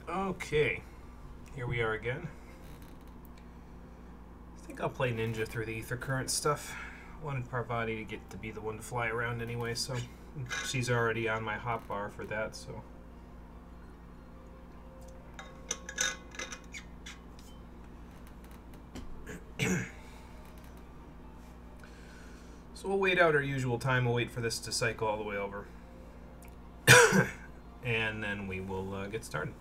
Okay, here we are again. I think I'll play Ninja through the Ether Current stuff. I wanted Parvati to get to be the one to fly around anyway, so she's already on my hotbar for that, so. So we'll wait out our usual time. We'll wait for this to cycle all the way over. And then we will get started.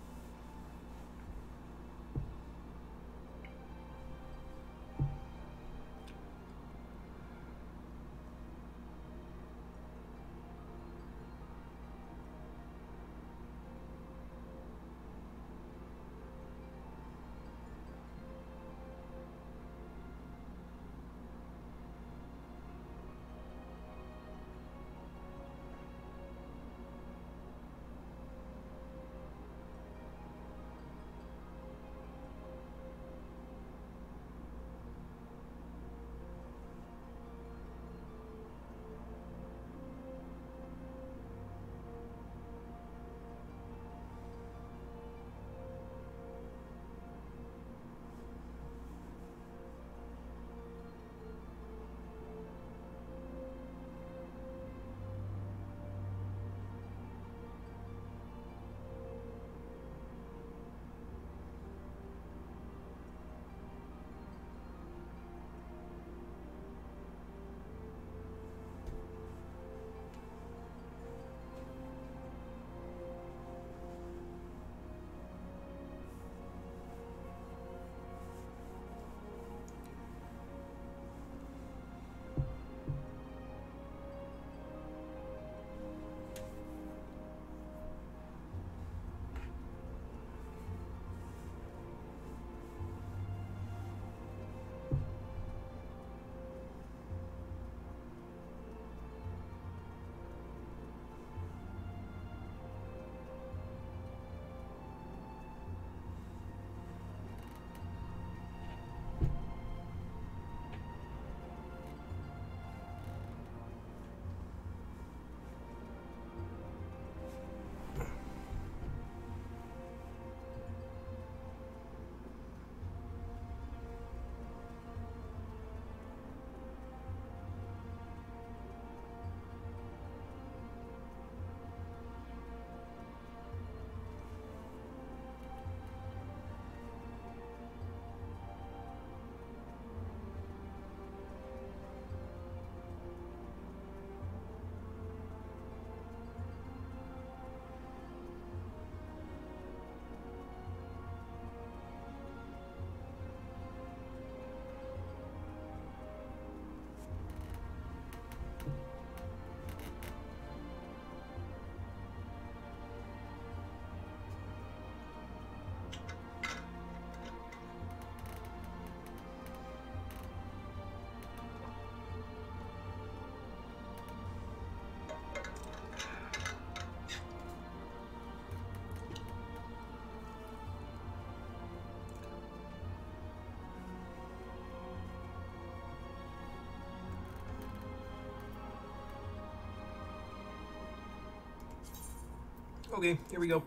Okay, here we go.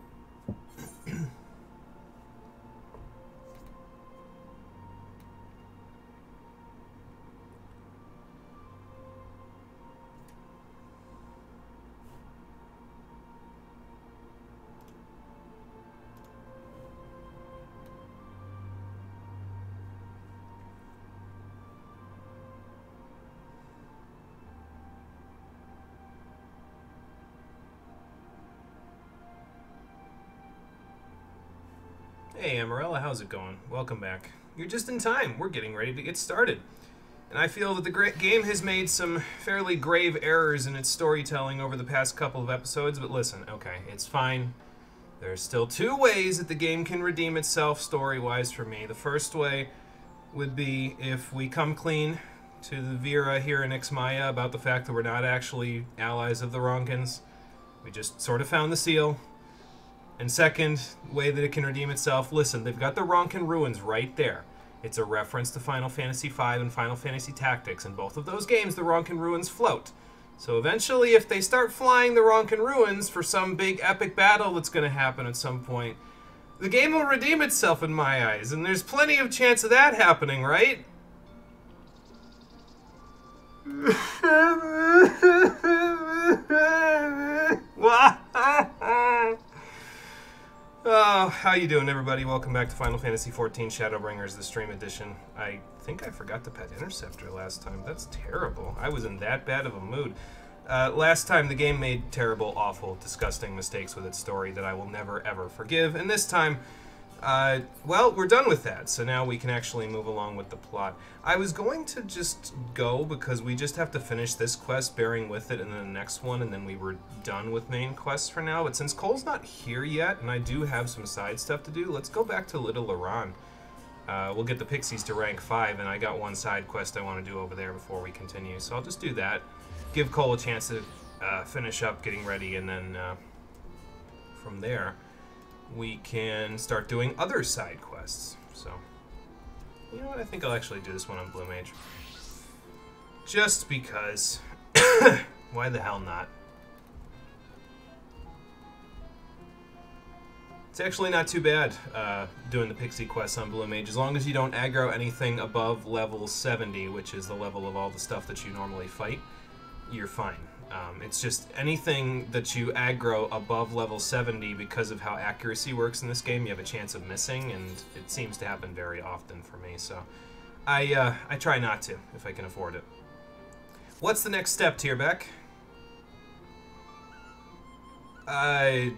Hey Amarella, how's it going? Welcome back. You're just in time. We're getting ready to get started. And I feel that the game has made some fairly grave errors in its storytelling over the past couple of episodes, but listen, okay, it's fine. There's still two ways that the game can redeem itself story-wise for me. The first way would be if we come clean to the Vera here in Ixmaya about the fact that we're not actually allies of the Ronkins. We just sort of found the seal. And second way that it can redeem itself, listen, they've got the Ronkin ruins right there. It's a reference to Final Fantasy V and Final Fantasy Tactics. In both of those games, the Ronkin ruins float. So eventually, if they start flying the Ronkin ruins for some big epic battle that's going to happen at some point, The game will redeem itself in my eyes, and there's plenty of chance of that happening, right? Oh, how you doing, everybody? Welcome back to Final Fantasy XIV Shadowbringers, the stream edition. I think I forgot to pet Interceptor last time. That's terrible. I was in that bad of a mood. Last time, the game made terrible, awful, disgusting mistakes with its story that I will never, ever forgive. And this time, well, we're done with that, so now we can actually move along with the plot. I was going to just go because we just have to finish this quest, bearing with it, and then the next one, and then we were done with main quests for now. But since Cole's not here yet, and I do have some side stuff to do, let's go back to Little Iran. We'll get the Pixies to rank 5, and I got one side quest I want to do over there before we continue, so I'll just do that. Give Cole a chance to finish up getting ready, and then from there we can start doing other side quests. So, you know what? I think I'll actually do this one on Blue Mage. Just because. Why the hell not? It's actually not too bad doing the Pixie quests on Blue Mage, as long as you don't aggro anything above level 70, which is the level of all the stuff that you normally fight. You're fine. It's just anything that you aggro above level 70, because of how accuracy works in this game, you have a chance of missing, and it seems to happen very often for me, so I try not to, if I can afford it. What's the next step, Tierbeck? I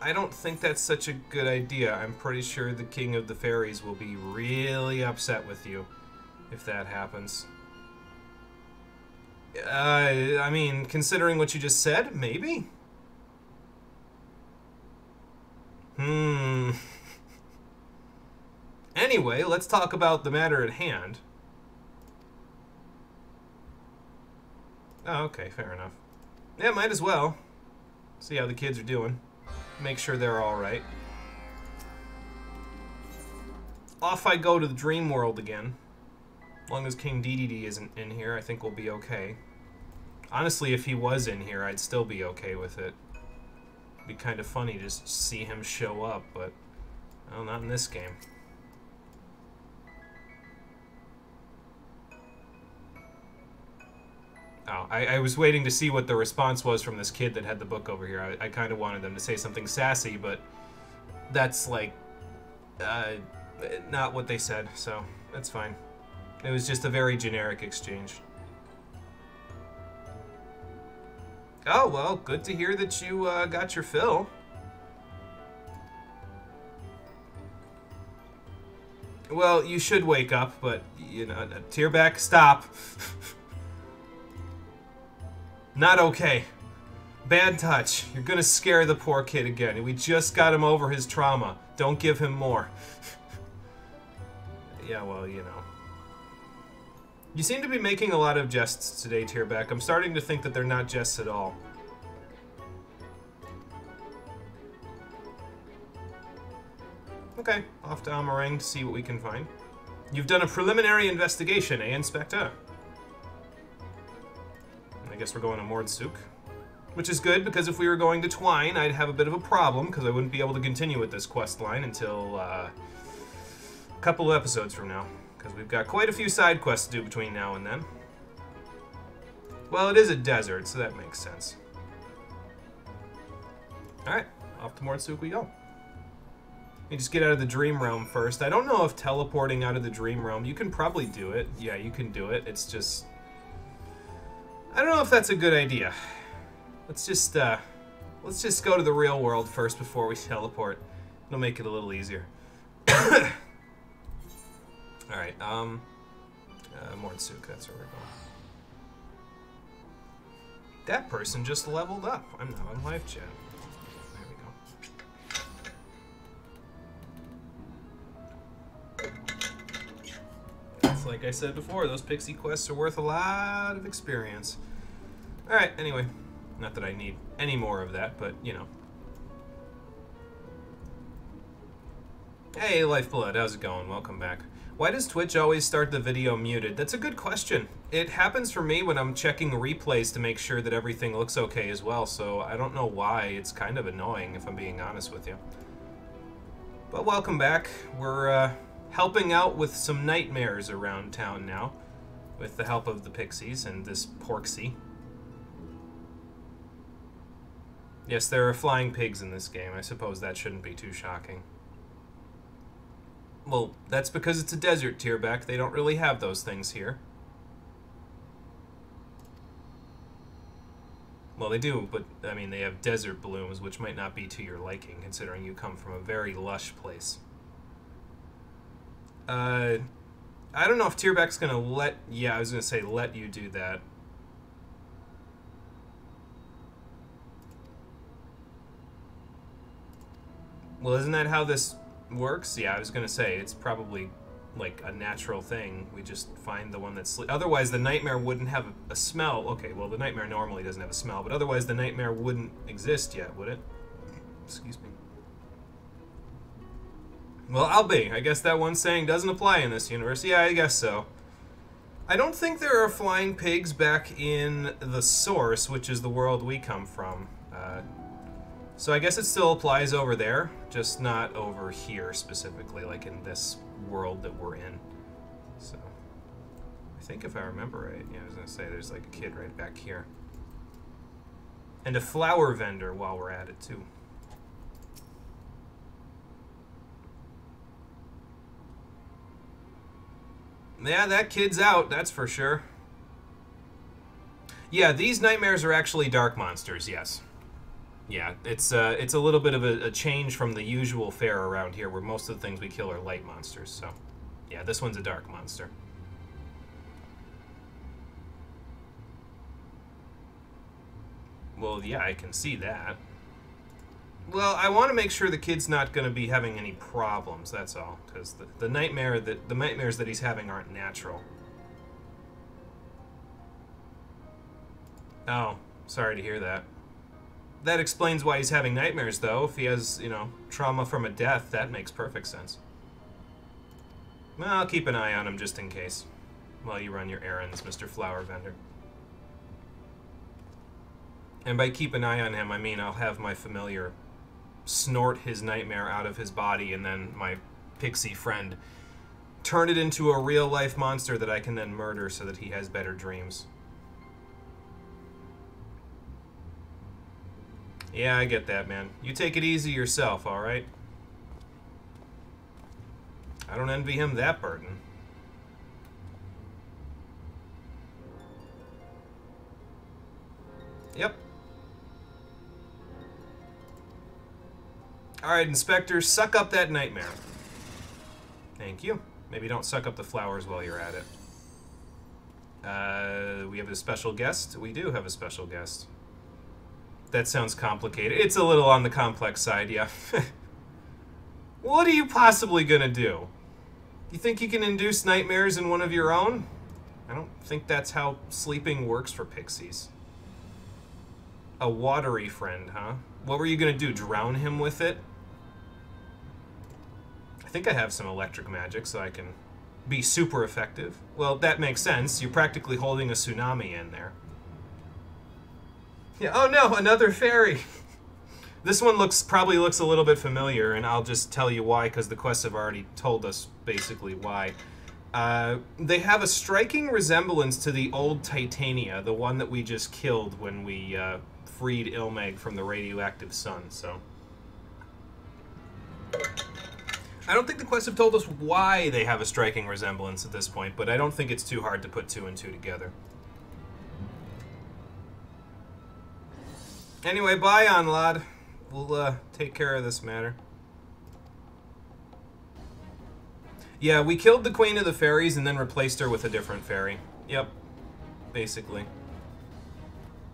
don't think that's such a good idea. I'm pretty sure the King of the Fairies will be really upset with you if that happens. I mean, considering what you just said, maybe? Anyway, let's talk about the matter at hand. Oh, okay, fair enough. Yeah, might as well. See how the kids are doing. Make sure they're alright. Off I go to the dream world again. As long as King Dedede isn't in here, I think we'll be okay. Honestly, if he was in here, I'd still be okay with it. It'd be kind of funny to just see him show up, but well, not in this game. Oh, I was waiting to see what the response was from this kid that had the book over here. I kind of wanted them to say something sassy, but that's like not what they said, so that's fine. It was just a very generic exchange. Oh, well, good to hear that you got your fill. Well, you should wake up, but, you know, Tierbeck, stop. Not okay. Bad touch. You're gonna scare the poor kid again. We just got him over his trauma. Don't give him more. Yeah, well, you know. You seem to be making a lot of jests today, Tierbeck. I'm starting to think that they're not jests at all. Okay, off to Amarang to see what we can find. You've done a preliminary investigation, eh, Inspector? I guess we're going to Mordsuk. Which is good, because if we were going to Twine, I'd have a bit of a problem, because I wouldn't be able to continue with this quest line until a couple of episodes from now. Because we've got quite a few side quests to do between now and then. Well, it is a desert, so that makes sense. Alright, off to Mordsuk we go. Let me just get out of the Dream Realm first. I don't know if teleporting out of the Dream Realm, you can probably do it. Yeah, you can do it. It's just, I don't know if that's a good idea. Let's just go to the real world first before we teleport. It'll make it a little easier. Alright, Mordsuk, that's where we're going. That person just leveled up. I'm now in live chat. There we go. It's like I said before, those pixie quests are worth a lot of experience. Alright, anyway. Not that I need any more of that, but, you know. Hey, Lifeblood, how's it going? Welcome back. Why does Twitch always start the video muted? That's a good question. It happens for me when I'm checking replays to make sure that everything looks okay as well, so I don't know why. It's kind of annoying, if I'm being honest with you. But welcome back. We're helping out with some nightmares around town now, with the help of the pixies and this Porksy. Yes, there are flying pigs in this game. I suppose that shouldn't be too shocking. Well, that's because it's a desert, Tierbeck. They don't really have those things here. Well, they do, but, I mean, they have desert blooms, which might not be to your liking, considering you come from a very lush place. I don't know if Tierbeck's gonna let... Yeah, I was gonna say let you do that. Well, isn't that how this works? Yeah, I was gonna say, it's probably like a natural thing. We just find the one that's... Otherwise, the nightmare wouldn't have a smell. Okay, well, the nightmare normally doesn't have a smell, but otherwise the nightmare wouldn't exist yet, would it? Excuse me. Well, I'll be. I guess that one saying doesn't apply in this universe. Yeah, I guess so. I don't think there are flying pigs back in the source, which is the world we come from. So I guess it still applies over there, just not over here specifically, like in this world that we're in. So, I think if I remember right, yeah, I was gonna say there's like a kid right back here. And a flower vendor while we're at it too. Yeah, that kid's out, that's for sure. Yeah, these nightmares are actually dark monsters, yes. Yeah, it's a little bit of a change from the usual fare around here, where most of the things we kill are light monsters, so... Yeah, this one's a dark monster. Well, yeah, I can see that. Well, I want to make sure the kid's not going to be having any problems, that's all. Because the nightmares that he's having aren't natural. Oh, sorry to hear that. That explains why he's having nightmares, though. If he has, you know, trauma from a death, that makes perfect sense. Well, I'll keep an eye on him just in case. While you run your errands, Mr. Flower Vendor. And by keep an eye on him, I mean I'll have my familiar snort his nightmare out of his body, and then my pixie friend turn it into a real-life monster that I can then murder so that he has better dreams. Yeah, I get that, man. You take it easy yourself, alright? I don't envy him that burden. Yep. Alright, Inspector, suck up that nightmare. Thank you. Maybe don't suck up the flowers while you're at it. We have a special guest? We do have a special guest. That sounds complicated. It's a little on the complex side, yeah. What are you possibly gonna do? You think you can induce nightmares in one of your own? I don't think that's how sleeping works for pixies. A watery friend, huh? What were you gonna do, drown him with it? I think I have some electric magic, so I can be super effective. Well, that makes sense. You're practically holding a tsunami in there. Yeah, oh no, another fairy! This one probably looks a little bit familiar, and I'll just tell you why, because the quests have already told us basically why. They have a striking resemblance to the old Titania, the one that we just killed when we freed Ilmeg from the radioactive sun, so... I don't think the quests have told us why they have a striking resemblance at this point, but I don't think it's too hard to put two and two together. Anyway, bye, Onlad. We'll take care of this matter. Yeah, we killed the Queen of the Fairies and then replaced her with a different fairy. Yep, basically.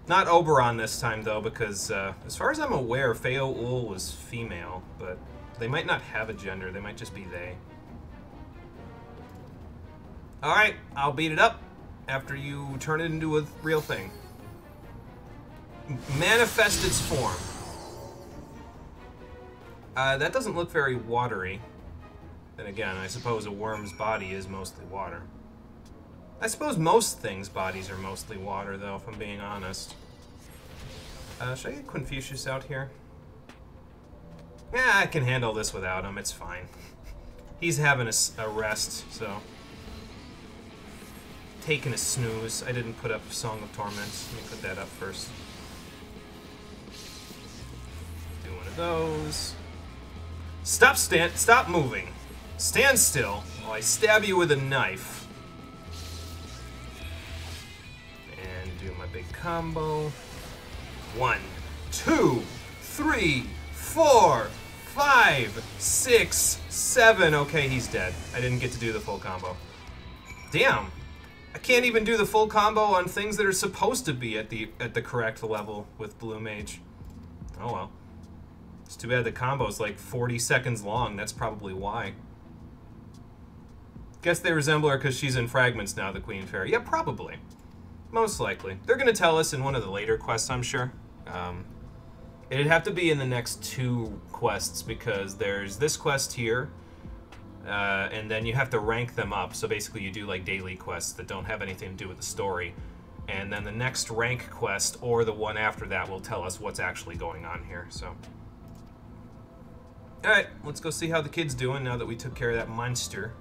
Not Oberon this time, though, because as far as I'm aware, Feo Ul was female, but they might not have a gender. They might just be they. Alright, I'll beat it up after you turn it into a real thing. Manifest its form. That doesn't look very watery. Then again, I suppose a worm's body is mostly water. I suppose most things' bodies are mostly water, though, if I'm being honest. Should I get Confucius out here? Yeah, I can handle this without him. It's fine. He's having a rest, so... Taking a snooze. I didn't put up Song of Torments. Let me put that up first. Do one of those. Stop moving. Stand still while I stab you with a knife. And do my big combo. 1, 2, 3, 4, 5, 6, 7. Okay, he's dead. I didn't get to do the full combo. Damn. I can't even do the full combo on things that are supposed to be at the correct level with Blue Mage. Oh well. It's too bad the combo's like 40 seconds long. That's probably why. Guess they resemble her because she's in fragments now, the Queen Fairy. Yeah, probably. Most likely. They're going to tell us in one of the later quests, I'm sure. It'd have to be in the next 2 quests because there's this quest here. And then you have to rank them up. So basically you do like daily quests that don't have anything to do with the story. And then the next rank quest or the one after that will tell us what's actually going on here. So, alright, let's go see how the kid's doing now that we took care of that monster.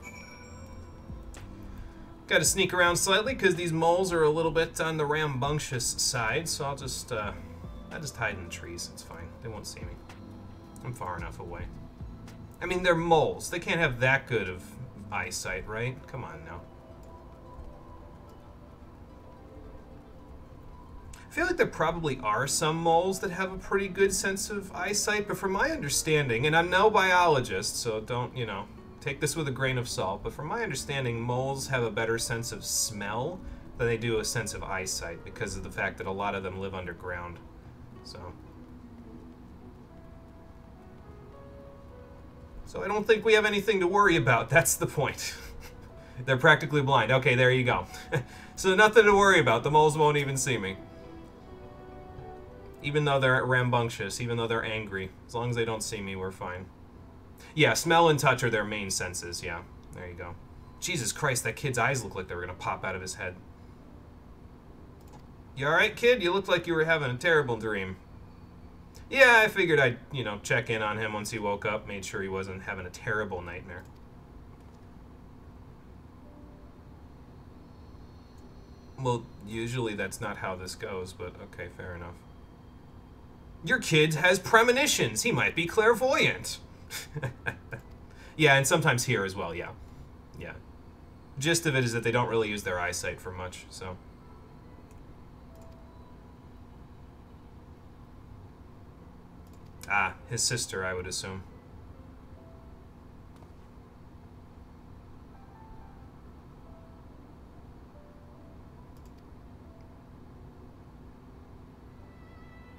Got to sneak around slightly because these moles are a little bit on the rambunctious side. So I'll just hide in the trees. It's fine. They won't see me. I'm far enough away. I mean, they're moles. They can't have that good of eyesight, right? Come on now. I feel like there probably are some moles that have a pretty good sense of eyesight, but from my understanding, and I'm no biologist, so don't, you know, take this with a grain of salt, but from my understanding, moles have a better sense of smell than they do a sense of eyesight because of the fact that a lot of them live underground. So I don't think we have anything to worry about. That's the point. They're practically blind. Okay, there you go. So nothing to worry about. The moles won't even see me. Even though they're rambunctious, even though they're angry. As long as they don't see me, we're fine. Yeah, smell and touch are their main senses. Yeah, there you go. Jesus Christ, that kid's eyes look like they were going to pop out of his head. You alright, kid? You looked like you were having a terrible dream. Yeah, I figured I'd, you know, check in on him once he woke up, made sure he wasn't having a terrible nightmare. Well, usually that's not how this goes, but okay, fair enough. Your kid has premonitions. He might be clairvoyant. Yeah, and sometimes here as well, yeah. Yeah. Gist of it is that they don't really use their eyesight for much, so... Ah, his sister, I would assume.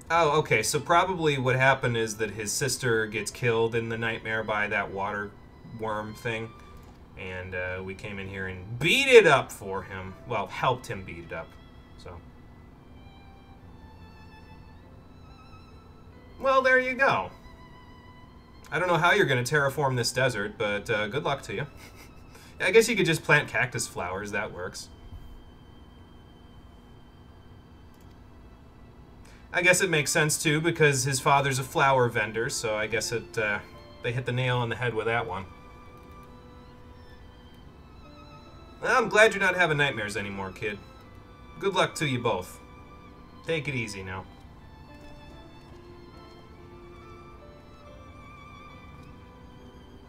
Oh, okay, so probably what happened is that his sister gets killed in the nightmare by that water worm thing. And we came in here and beat it up for him. Well, helped him beat it up, so... Well, there you go. I don't know how you're going to terraform this desert, but good luck to you. I guess you could just plant cactus flowers. That works. I guess it makes sense, too, because his father's a flower vendor, so I guess they hit the nail on the head with that one. Well, I'm glad you're not having nightmares anymore, kid. Good luck to you both. Take it easy now.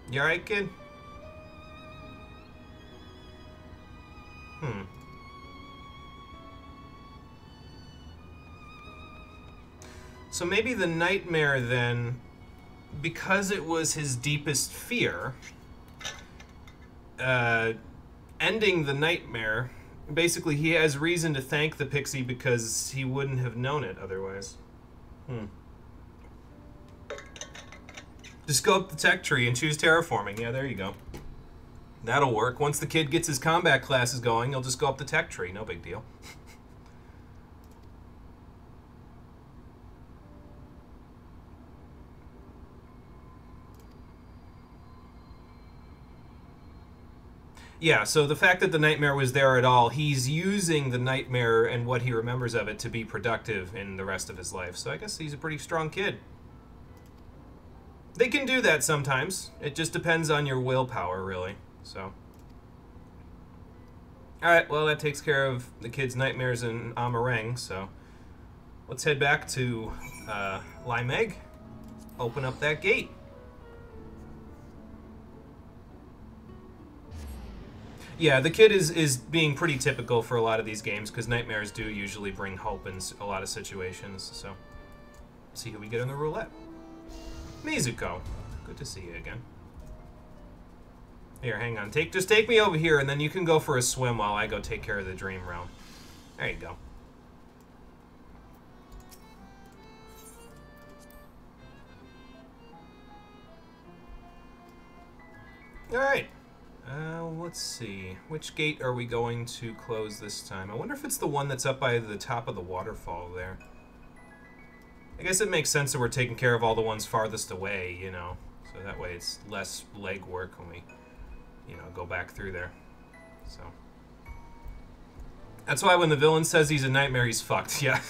You alright, kid? So maybe the nightmare then, because it was his deepest fear, ending the nightmare, basically he has reason to thank the pixie because he wouldn't have known it otherwise. Just go up the tech tree and choose terraforming. Yeah, there you go. That'll work. Once the kid gets his combat classes going, he'll just go up the tech tree. No big deal. Yeah, so the fact that the nightmare was there at all, he's using the nightmare and what he remembers of it to be productive in the rest of his life. So I guess he's a pretty strong kid. They can do that sometimes. It just depends on your willpower, really. So. Alright, well, that takes care of the kids' nightmares in Amarang, so let's head back to Limeg. Open up that gate. Yeah, the kid is being pretty typical for a lot of these games, because nightmares do usually bring hope in a lot of situations, so. See who we get on the roulette. Mizuko. Good to see you again. Here, hang on. Just take me over here, and then you can go for a swim while I go take care of the dream realm. There you go. Alright. Let's see. Which gate are we going to close this time? I wonder if it's the one that's up by the top of the waterfall there. I guess it makes sense that we're taking care of all the ones farthest away, you know. So that way it's less legwork when we, you know, go back through there. So. That's why when the villain says he's a nightmare, he's fucked. Yeah.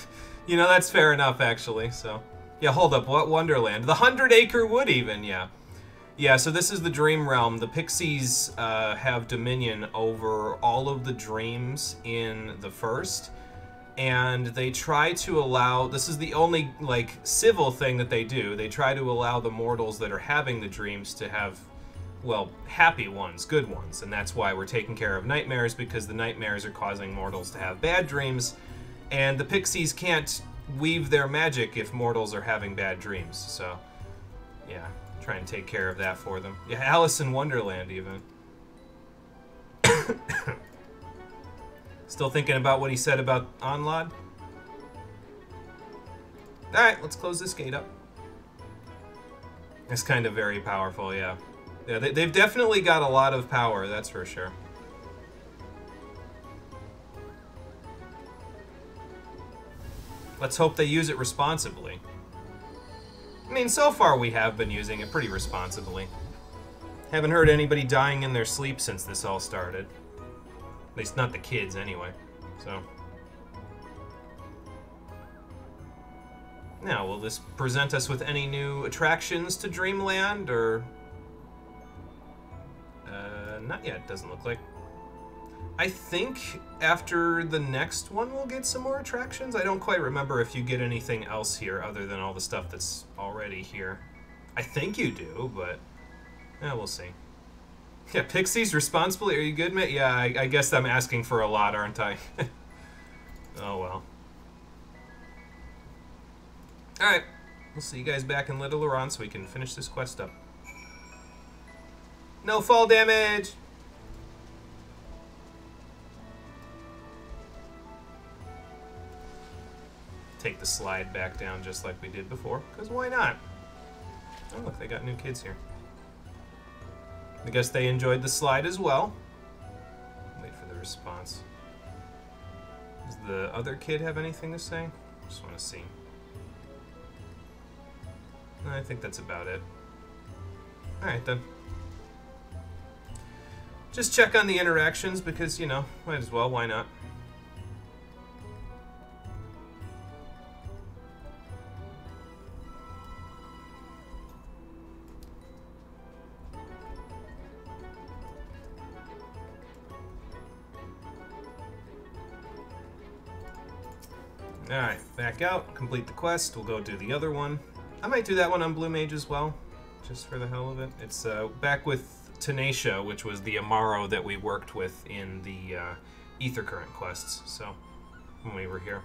You know, that's fair enough, actually. So. Yeah, hold up. What Wonderland? The 100-acre wood, even, yeah. Yeah, so this is the Dream Realm. The Pixies have dominion over all of the dreams in the first. And they try to allow, this is the only, like, civil thing that they do. They try to allow the mortals that are having the dreams to have, well, happy ones, good ones. And that's why we're taking care of nightmares, because the nightmares are causing mortals to have bad dreams. And the Pixies can't weave their magic if mortals are having bad dreams. So, yeah, try and take care of that for them. Yeah, Alice in Wonderland, even. Still thinking about what he said about Onlad? Alright, let's close this gate up. It's kind of very powerful, yeah. Yeah, they've definitely got a lot of power, that's for sure. Let's hope they use it responsibly. I mean, so far we have been using it pretty responsibly. Haven't heard anybody dying in their sleep since this all started. At least not the kids, anyway. So. Now, will this present us with any new attractions to Dreamland, or... not yet, doesn't look like. I think after the next one we'll get some more attractions. I don't quite remember if you get anything else here other than all the stuff that's already here. I think you do, but... we'll see. Yeah, Pixies responsibly? Are you good, mate? Yeah, I guess I'm asking for a lot, aren't I? Oh, well. Alright, we'll see you guys back in Little Laurent so we can finish this quest up. No fall damage! Take the slide back down just like we did before, because why not? Oh, look, they got new kids here. I guess they enjoyed the slide as well. Wait for the response. Does the other kid have anything to say? Just want to see. I think that's about it. Alright then. Just check on the interactions because, you know, might as well, why not? Alright, back out, complete the quest, we'll go do the other one. I might do that one on Blue Mage as well, just for the hell of it. It's back with Tenacia, which was the Amaro that we worked with in the Ether Current quests, so, when we were here.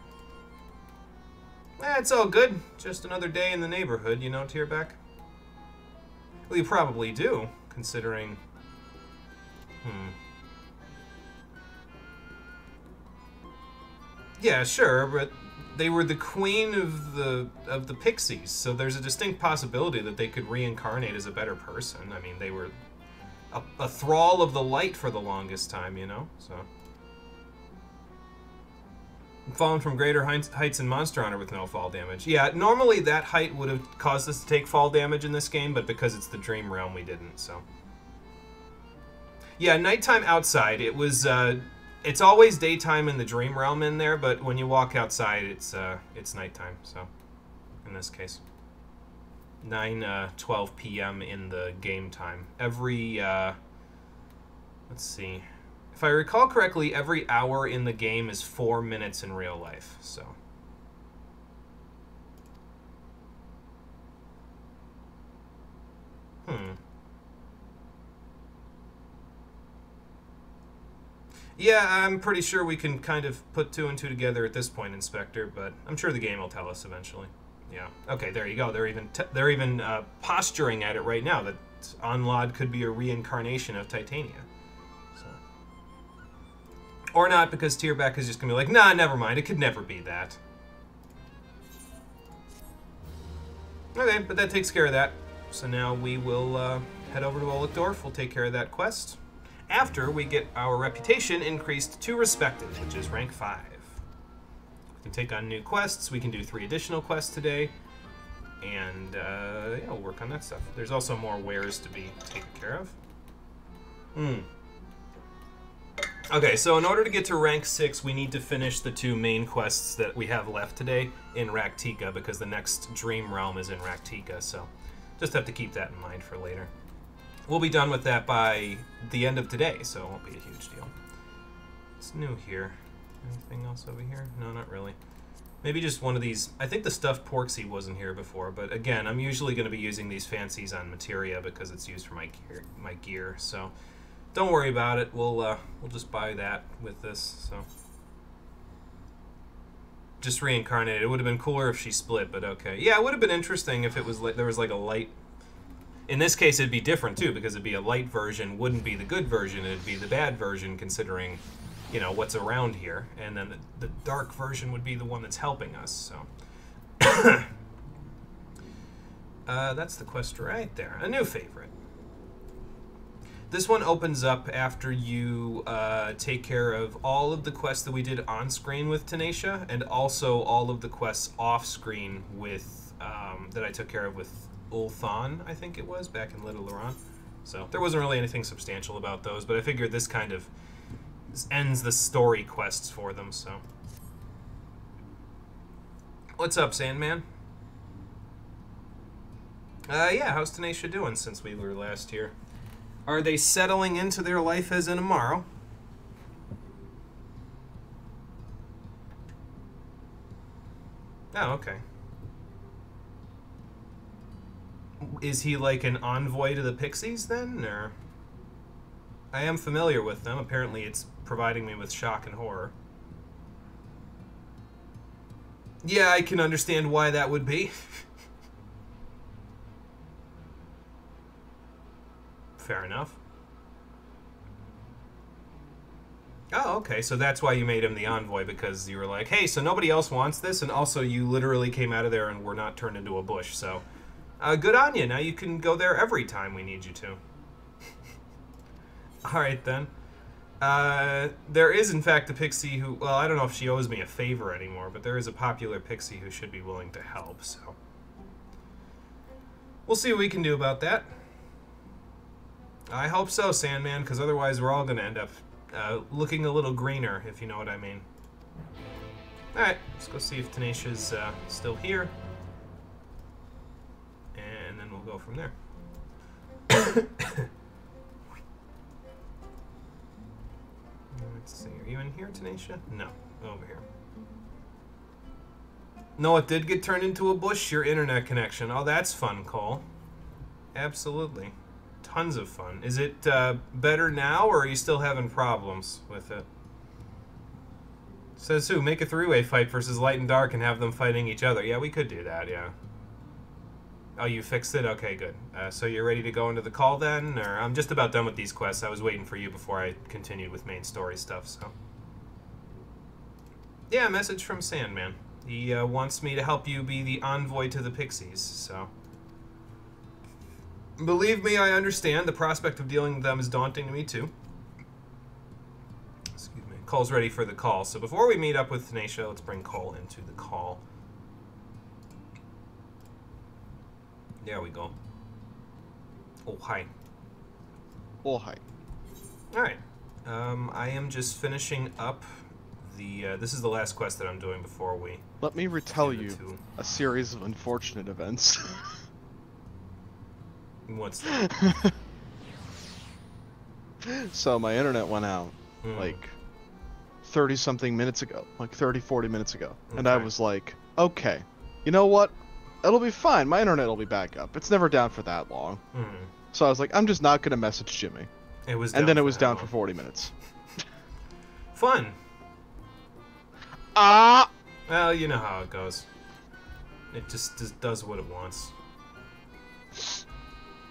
It's all good, just another day in the neighborhood, you know, Tierback? Well, you probably do, considering... Yeah, sure, but they were the queen of the Pixies, so there's a distinct possibility that they could reincarnate as a better person. I mean, they were a thrall of the light for the longest time, you know, so. Fallen from greater heights in Monster Hunter with no fall damage. Yeah, normally that height would have caused us to take fall damage in this game, but because it's the Dream Realm, we didn't, so. Yeah, nighttime outside, it was, it's always daytime in the Dream Realm in there, but when you walk outside, it's nighttime, so, in this case. 12 p.m. in the game time. Every, let's see. If I recall correctly, every hour in the game is 4 minutes in real life, so. Yeah, I'm pretty sure we can kind of put 2 and 2 together at this point, Inspector, but I'm sure the game will tell us eventually. Yeah. Okay, there you go. They're even posturing at it right now that Onlad could be a reincarnation of Titania. So. Or not, because Tierbeck is just going to be like, nah, never mind. It could never be that. Okay, but that takes care of that. So now we will head over to Olichdorf. We'll take care of that quest after we get our reputation increased to Respected, which is rank 5. We can take on new quests. We can do 3 additional quests today. And, yeah, we'll work on that stuff. There's also more wares to be taken care of. Okay, so in order to get to rank 6, we need to finish the 2 main quests that we have left today in Raktika, because the next Dream Realm is in Raktika, so just have to keep that in mind for later. We'll be done with that by the end of today, so it won't be a huge deal. What's new here? Anything else over here? No, not really. Maybe just one of these. I think the stuffed Porksy wasn't here before, but again, I'm usually going to be using these fancies on materia because it's used for my gear. So don't worry about it. We'll just buy that with this. So just reincarnated. It would have been cooler if she split, but okay. Yeah, it would have been interesting if it was like there was like a light. In this case, it'd be different too because it'd be a light version. Wouldn't be the good version. It'd be the bad version, considering, you know, what's around here, and then the dark version would be the one that's helping us, so. That's the quest right there. A new favorite. This one opens up after you take care of all of the quests that we did on screen with Tenacia, and also all of the quests off screen with that I took care of with Ulthan, I think it was, back in Little Laurent. So there wasn't really anything substantial about those, but I figured this kind of ends the story quests for them, so. What's up, Sandman? Yeah, how's Tenacia doing since we were last here? Are they settling into their life as in tomorrow? Oh, okay. Is he like an envoy to the Pixies then, or? I am familiar with them. Apparently it's providing me with shock and horror. Yeah, I can understand why that would be. Fair enough. Oh, okay, so that's why you made him the envoy, because you were like, hey, so nobody else wants this, and also you literally came out of there and were not turned into a bush, so good on you. Now you can go there every time we need you to. Alright then. There is in fact a pixie who, well, I don't know if she owes me a favor anymore, but there is a popular pixie who should be willing to help, so we'll see what we can do about that. I hope so, Sandman, because otherwise we're all going to end up looking a little greener, if you know what I mean. Alright, let's go see if Tenacia's still here, and then we'll go from there. Let's see, are you in here, Tenacia? No, over here. No, it did get turned into a bush, your internet connection. Oh, that's fun, Cole. Absolutely. Tons of fun. Is it better now, or are you still having problems with it? Says who? Make a 3-way fight versus Light and Dark and have them fighting each other. Yeah, we could do that, yeah. Oh, you fixed it? Okay, good. So you're ready to go into the call then? Or I'm just about done with these quests. I was waiting for you before I continued with main story stuff, so. Yeah, message from Sandman. He wants me to help you be the envoy to the Pixies, so. Believe me, I understand. The prospect of dealing with them is daunting to me, too. Excuse me. Cole's ready for the call. So before we meet up with Tenacia, let's bring Cole into the call. There we go. Oh, hi. Oh, hi. Alright. I am just finishing up the... this is the last quest that I'm doing before we... Let me retell you a series of unfortunate events. What's that? So my internet went out Hmm. like 30 something minutes ago, like 30, 40 minutes ago. And I Okay. was like, okay, you know what? It'll be fine. My internet will be back up. It's never down for that long. Hmm. So I was like, I'm just not going to message Jimmy. It was And down then it for was how down for long? 40 minutes. Fun. Ah! Well, you know how it goes. It just does what it wants.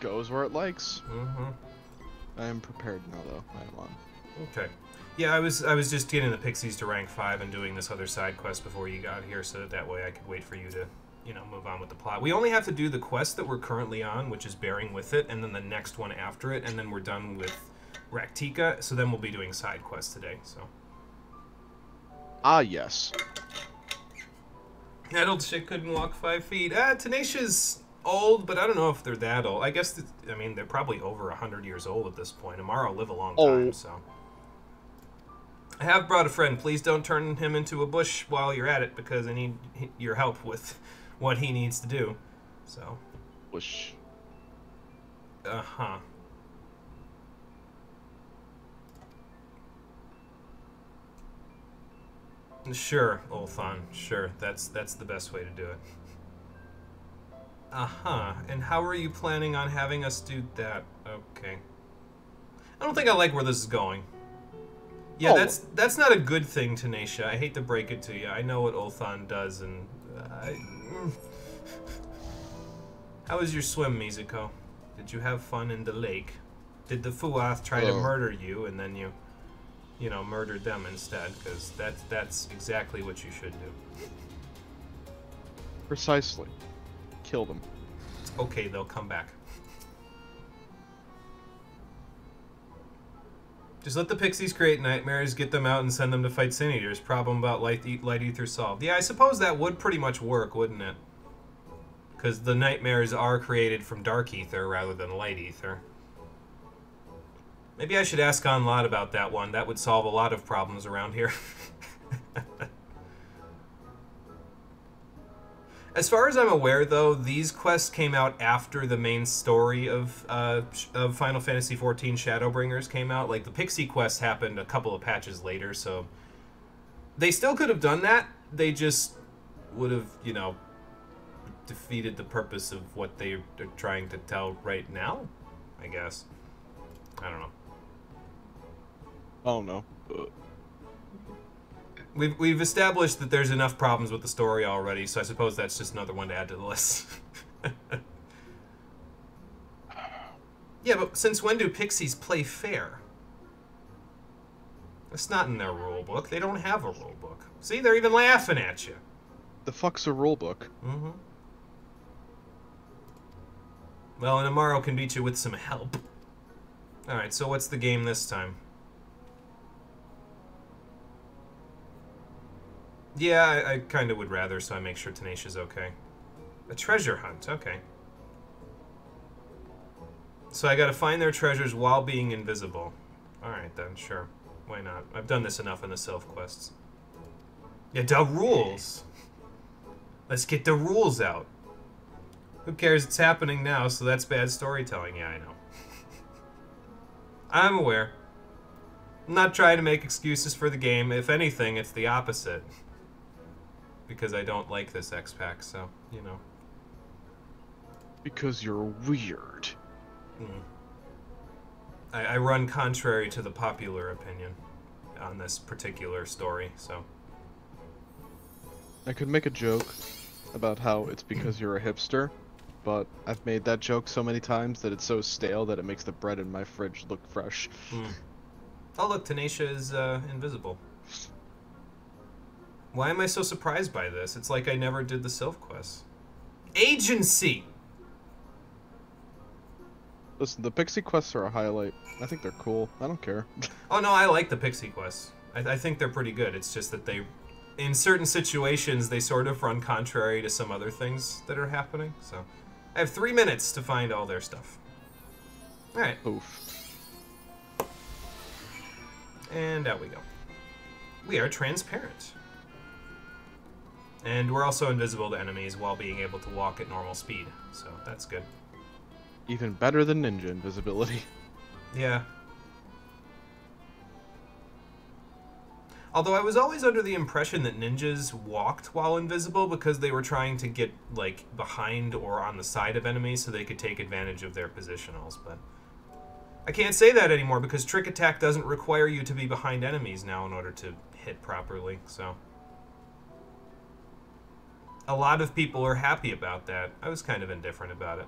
Goes where it likes. Mm-hmm. I am prepared now, though. I am on. Okay. Yeah, I was just getting the Pixies to rank 5 and doing this other side quest before you got here, so that way I could wait for you to, move on with the plot. We only have to do the quest that we're currently on, which is Bearing with It, and then the next one after it, and then we're done with Raktika, so then we'll be doing side quests today, so. Ah, yes. That old shit couldn't walk 5 feet. Tenacio's old, but I don't know if they're that old. I guess, they're probably over 100 years old at this point. Amaro live a long time, so. I have brought a friend. Please don't turn him into a bush while you're at it, because I need your help with what he needs to do. So. Whoosh. Uh-huh. Sure, Ulthon. Sure, that's the best way to do it. Uh-huh. And how are you planning on having us do that? Okay. I don't think I like where this is going. Yeah, Oh. that's not a good thing, Tanisha. I hate to break it to you. I know what Ulthon does, and How was your swim, Mizuko? Did you have fun in the lake? Did the Fuath try to murder you, and then you murdered them instead? Because that's exactly what you should do. Precisely. Kill them. It's okay, they'll come back. Just let the Pixies create nightmares, get them out, and send them to fight Sin Eaters. Problem about light ether solved. Yeah, I suppose that would pretty much work, wouldn't it? Because the nightmares are created from dark ether rather than light ether. Maybe I should ask Onlot about that one. That would solve a lot of problems around here. As far as I'm aware, though, these quests came out after the main story of Final Fantasy XIV Shadowbringers came out. Like, the Pixie quest happened a couple of patches later, so... They still could have done that. They just would have, defeated the purpose of what they're trying to tell right now, I guess. I don't know. Oh, no. We've established that there's enough problems with the story already, so I suppose that's just another one to add to the list. Yeah, but since when do Pixies play fair? It's not in their rule book. They don't have a rule book. See, they're even laughing at you. The fuck's a rulebook? Mm-hmm. Well, and Amaro can beat you with some help. Alright, so what's the game this time? Yeah, I kind of would rather, so I make sure Tenacio's okay. A treasure hunt, okay. So I gotta find their treasures while being invisible. Alright then, sure. Why not? I've done this enough in the self-quests. Yeah, the rules! Let's get the rules out. Who cares? It's happening now, so that's bad storytelling. Yeah, I know. I'm aware. I'm not trying to make excuses for the game. If anything, it's the opposite. Because I don't like this X-Pack, so, Because you're weird. I run contrary to the popular opinion on this particular story, so. I could make a joke about how it's because you're a hipster, but I've made that joke so many times that it's so stale that it makes the bread in my fridge look fresh. Oh, look, Tanisha is invisible. Why am I so surprised by this? It's like I never did the Sylph quest. Agency! Listen, the Pixie quests are a highlight. I think they're cool. I don't care. Oh, no, I like the Pixie quests. I think they're pretty good. It's just that they, in certain situations, they sort of run contrary to some other things that are happening. So, I have 3 minutes to find all their stuff. Alright. Oof. And out we go. We are transparent. And we're also invisible to enemies while being able to walk at normal speed. So, that's good. Even better than ninja invisibility. Yeah. Although I was always under the impression that ninjas walked while invisible because they were trying to get, like, behind or on the side of enemies so they could take advantage of their positionals, but I can't say that anymore because Trick Attack doesn't require you to be behind enemies now in order to hit properly, so a lot of people are happy about that. I was kind of indifferent about it.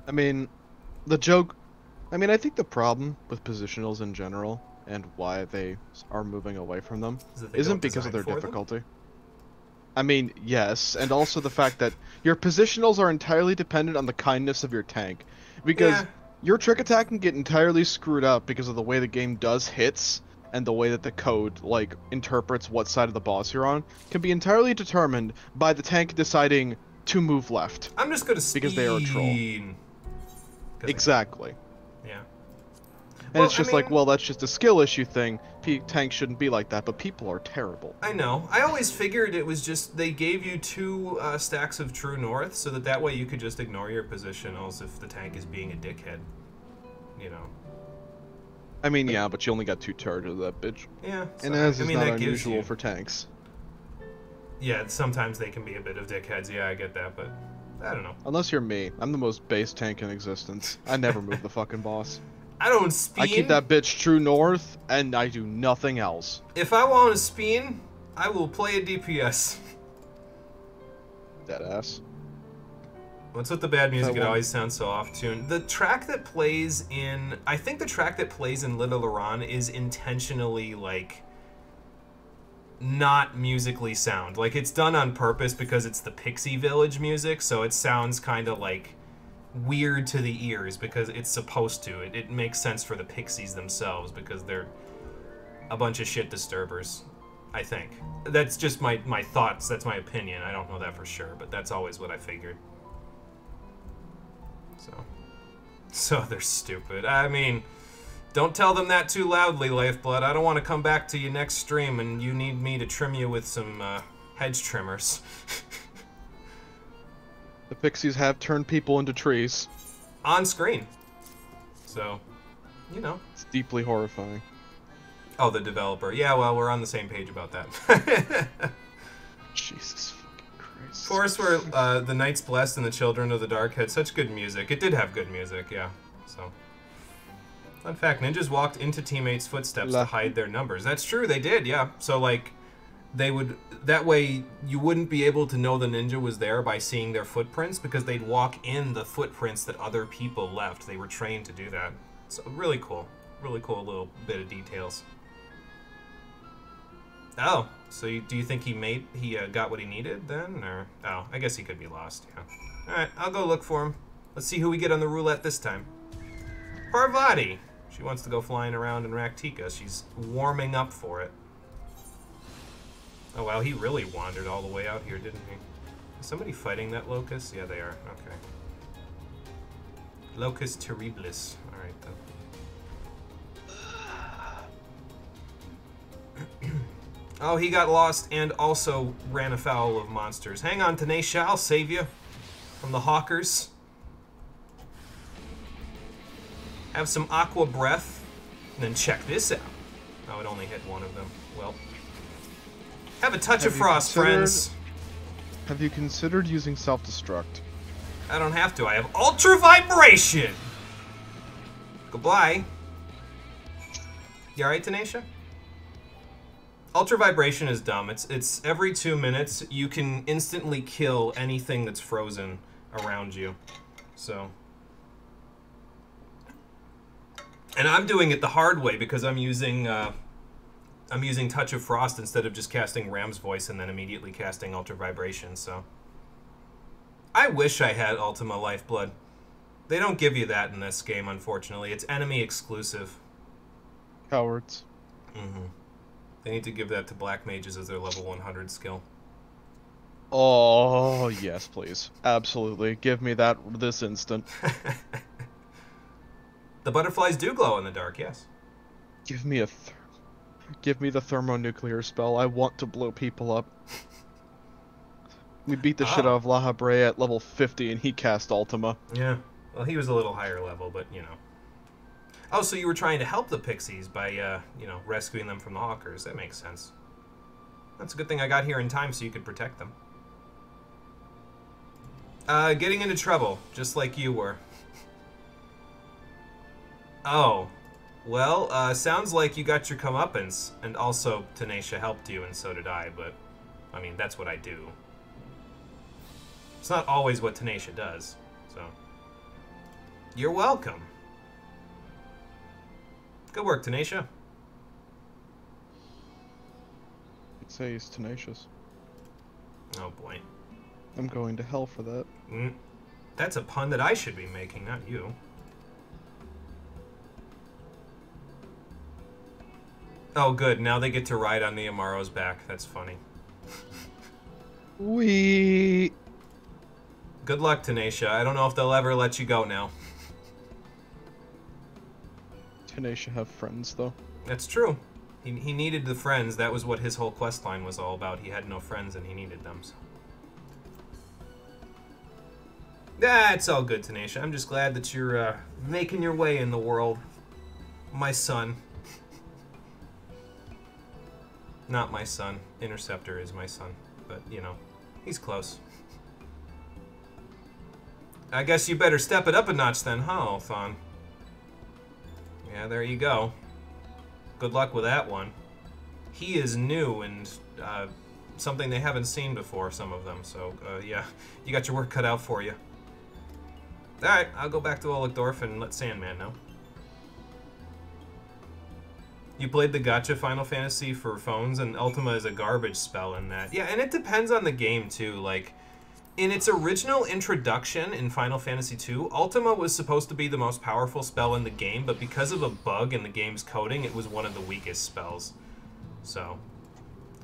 I mean, the joke... I mean, I think the problem with positionals in general and why they are moving away from them isn't because of their difficulty. I mean, yes, and also the fact that your positionals are entirely dependent on the kindness of your tank. Because your Trick Attack can get entirely screwed up because of the way the game does hits, and the way that the code, like, interprets what side of the boss you're on, can be entirely determined by the tank deciding to move left. I'm just gonna speed. Because they are a troll. Exactly. Yeah. And well, it's just like, well, that's just a skill issue thing. Tanks shouldn't be like that, but people are terrible. I know. I always figured it was just they gave you 2 stacks of True North so that way you could just ignore your positionals if the tank is being a dickhead. You know. I mean, yeah, but you only got 2 charges of that bitch. Yeah. So, and as is not unusual for tanks. Yeah, sometimes they can be a bit of dickheads. Yeah, I get that, but I don't know. Unless you're me. I'm the most base tank in existence. I never move the fucking boss. I don't spin. I keep that bitch true north, and I do nothing else. If I want to spin, I will play a DPS. Deadass. What's with the bad music? It always sounds so off-tuned. The track that plays in... I think the track that plays in Little Iran is intentionally, like, not musically sound. Like, it's done on purpose because it's the Pixie Village music, so it sounds kind of, like, weird to the ears because it's supposed to. It makes sense for the Pixies themselves because they're a bunch of shit disturbers, I think. That's just my thoughts. That's my opinion. I don't know that for sure, but that's always what I figured. So they're stupid. I mean, don't tell them that too loudly, Lifeblood. I don't want to come back to you next stream and you need me to trim you with some hedge trimmers. The Pixies have turned people into trees. On screen. So, you know. It's deeply horrifying. Oh, the developer. Yeah, well, we're on the same page about that. Jesus fucking Christ. Forests where the Knights Blessed and the Children of the Dark had such good music. It did have good music, yeah. So, fun fact, ninjas walked into teammates' footsteps to hide their numbers. That's true, they did, yeah. So, like, they would... That way, you wouldn't be able to know the ninja was there by seeing their footprints because they'd walk in the footprints that other people left. They were trained to do that. So, really cool. Really cool little bit of details. Oh, so do you think he got what he needed then? Or, oh, I guess he could be lost, yeah. Alright, I'll go look for him. Let's see who we get on the roulette this time. Parvati! She wants to go flying around in Raktika. She's warming up for it. Oh, wow, he really wandered all the way out here, didn't he? Is somebody fighting that Locust? Yeah, they are. Okay. Locust Terribilis. Alright, then. Oh, he got lost and also ran afoul of monsters. Hang on, Tanisha, I'll save you from the hawkers. Have some aqua breath, and then check this out. Oh, it only hit one of them. Well, have a touch of frost, friends. Have you considered using self-destruct? I don't have to. I have ultra vibration. Goodbye. You alright, Tanisha? Ultra vibration is dumb. It's every 2 minutes you can instantly kill anything that's frozen around you. So, and I'm doing it the hard way because I'm using Touch of Frost instead of just casting Ram's Voice and then immediately casting Ultra Vibration. So, I wish I had Ultima Lifeblood. They don't give you that in this game, unfortunately. It's enemy exclusive. Cowards. Mm-hmm. They need to give that to Black Mages as their level 100 skill. Oh, yes, please. Absolutely. Give me that this instant. The butterflies do glow in the dark, yes. Give me the thermonuclear spell. I want to blow people up. We beat the shit out of La Habre at level 50 and he cast Ultima. Yeah. Well, he was a little higher level, but, you know. Oh, so you were trying to help the pixies by, you know, rescuing them from the hawkers. That makes sense. That's a good thing I got here in time so you could protect them. Getting into trouble, just like you were. Oh. Well, sounds like you got your comeuppance, and also Tanisha helped you, and so did I, but, I mean, that's what I do. It's not always what Tanisha does, so. You're welcome. Good work, Tanisha. I'd say he's tenacious. Oh, boy. I'm going to hell for that. That's a pun that I should be making, not you. Oh, good. Now they get to ride on the Amaro's back. That's funny. Wee. Good luck, Tanisha. I don't know if they'll ever let you go now. Tanisha have friends, though. That's true. He needed the friends. That was what his whole quest line was all about. He had no friends and he needed them. So. It's all good, Tanisha. I'm just glad that you're making your way in the world. My son. Not my son. Interceptor is my son. But, you know, he's close. I guess you better step it up a notch then, huh, Thon? Yeah, there you go. Good luck with that one. He is new and something they haven't seen before, some of them. So, yeah, you got your work cut out for you. Alright, I'll go back to Olegdorf and let Sandman know. You played the Gacha Final Fantasy for phones, and Ultima is a garbage spell in that. Yeah, and it depends on the game, too. Like, in its original introduction in Final Fantasy II, Ultima was supposed to be the most powerful spell in the game, but because of a bug in the game's coding, it was one of the weakest spells. So...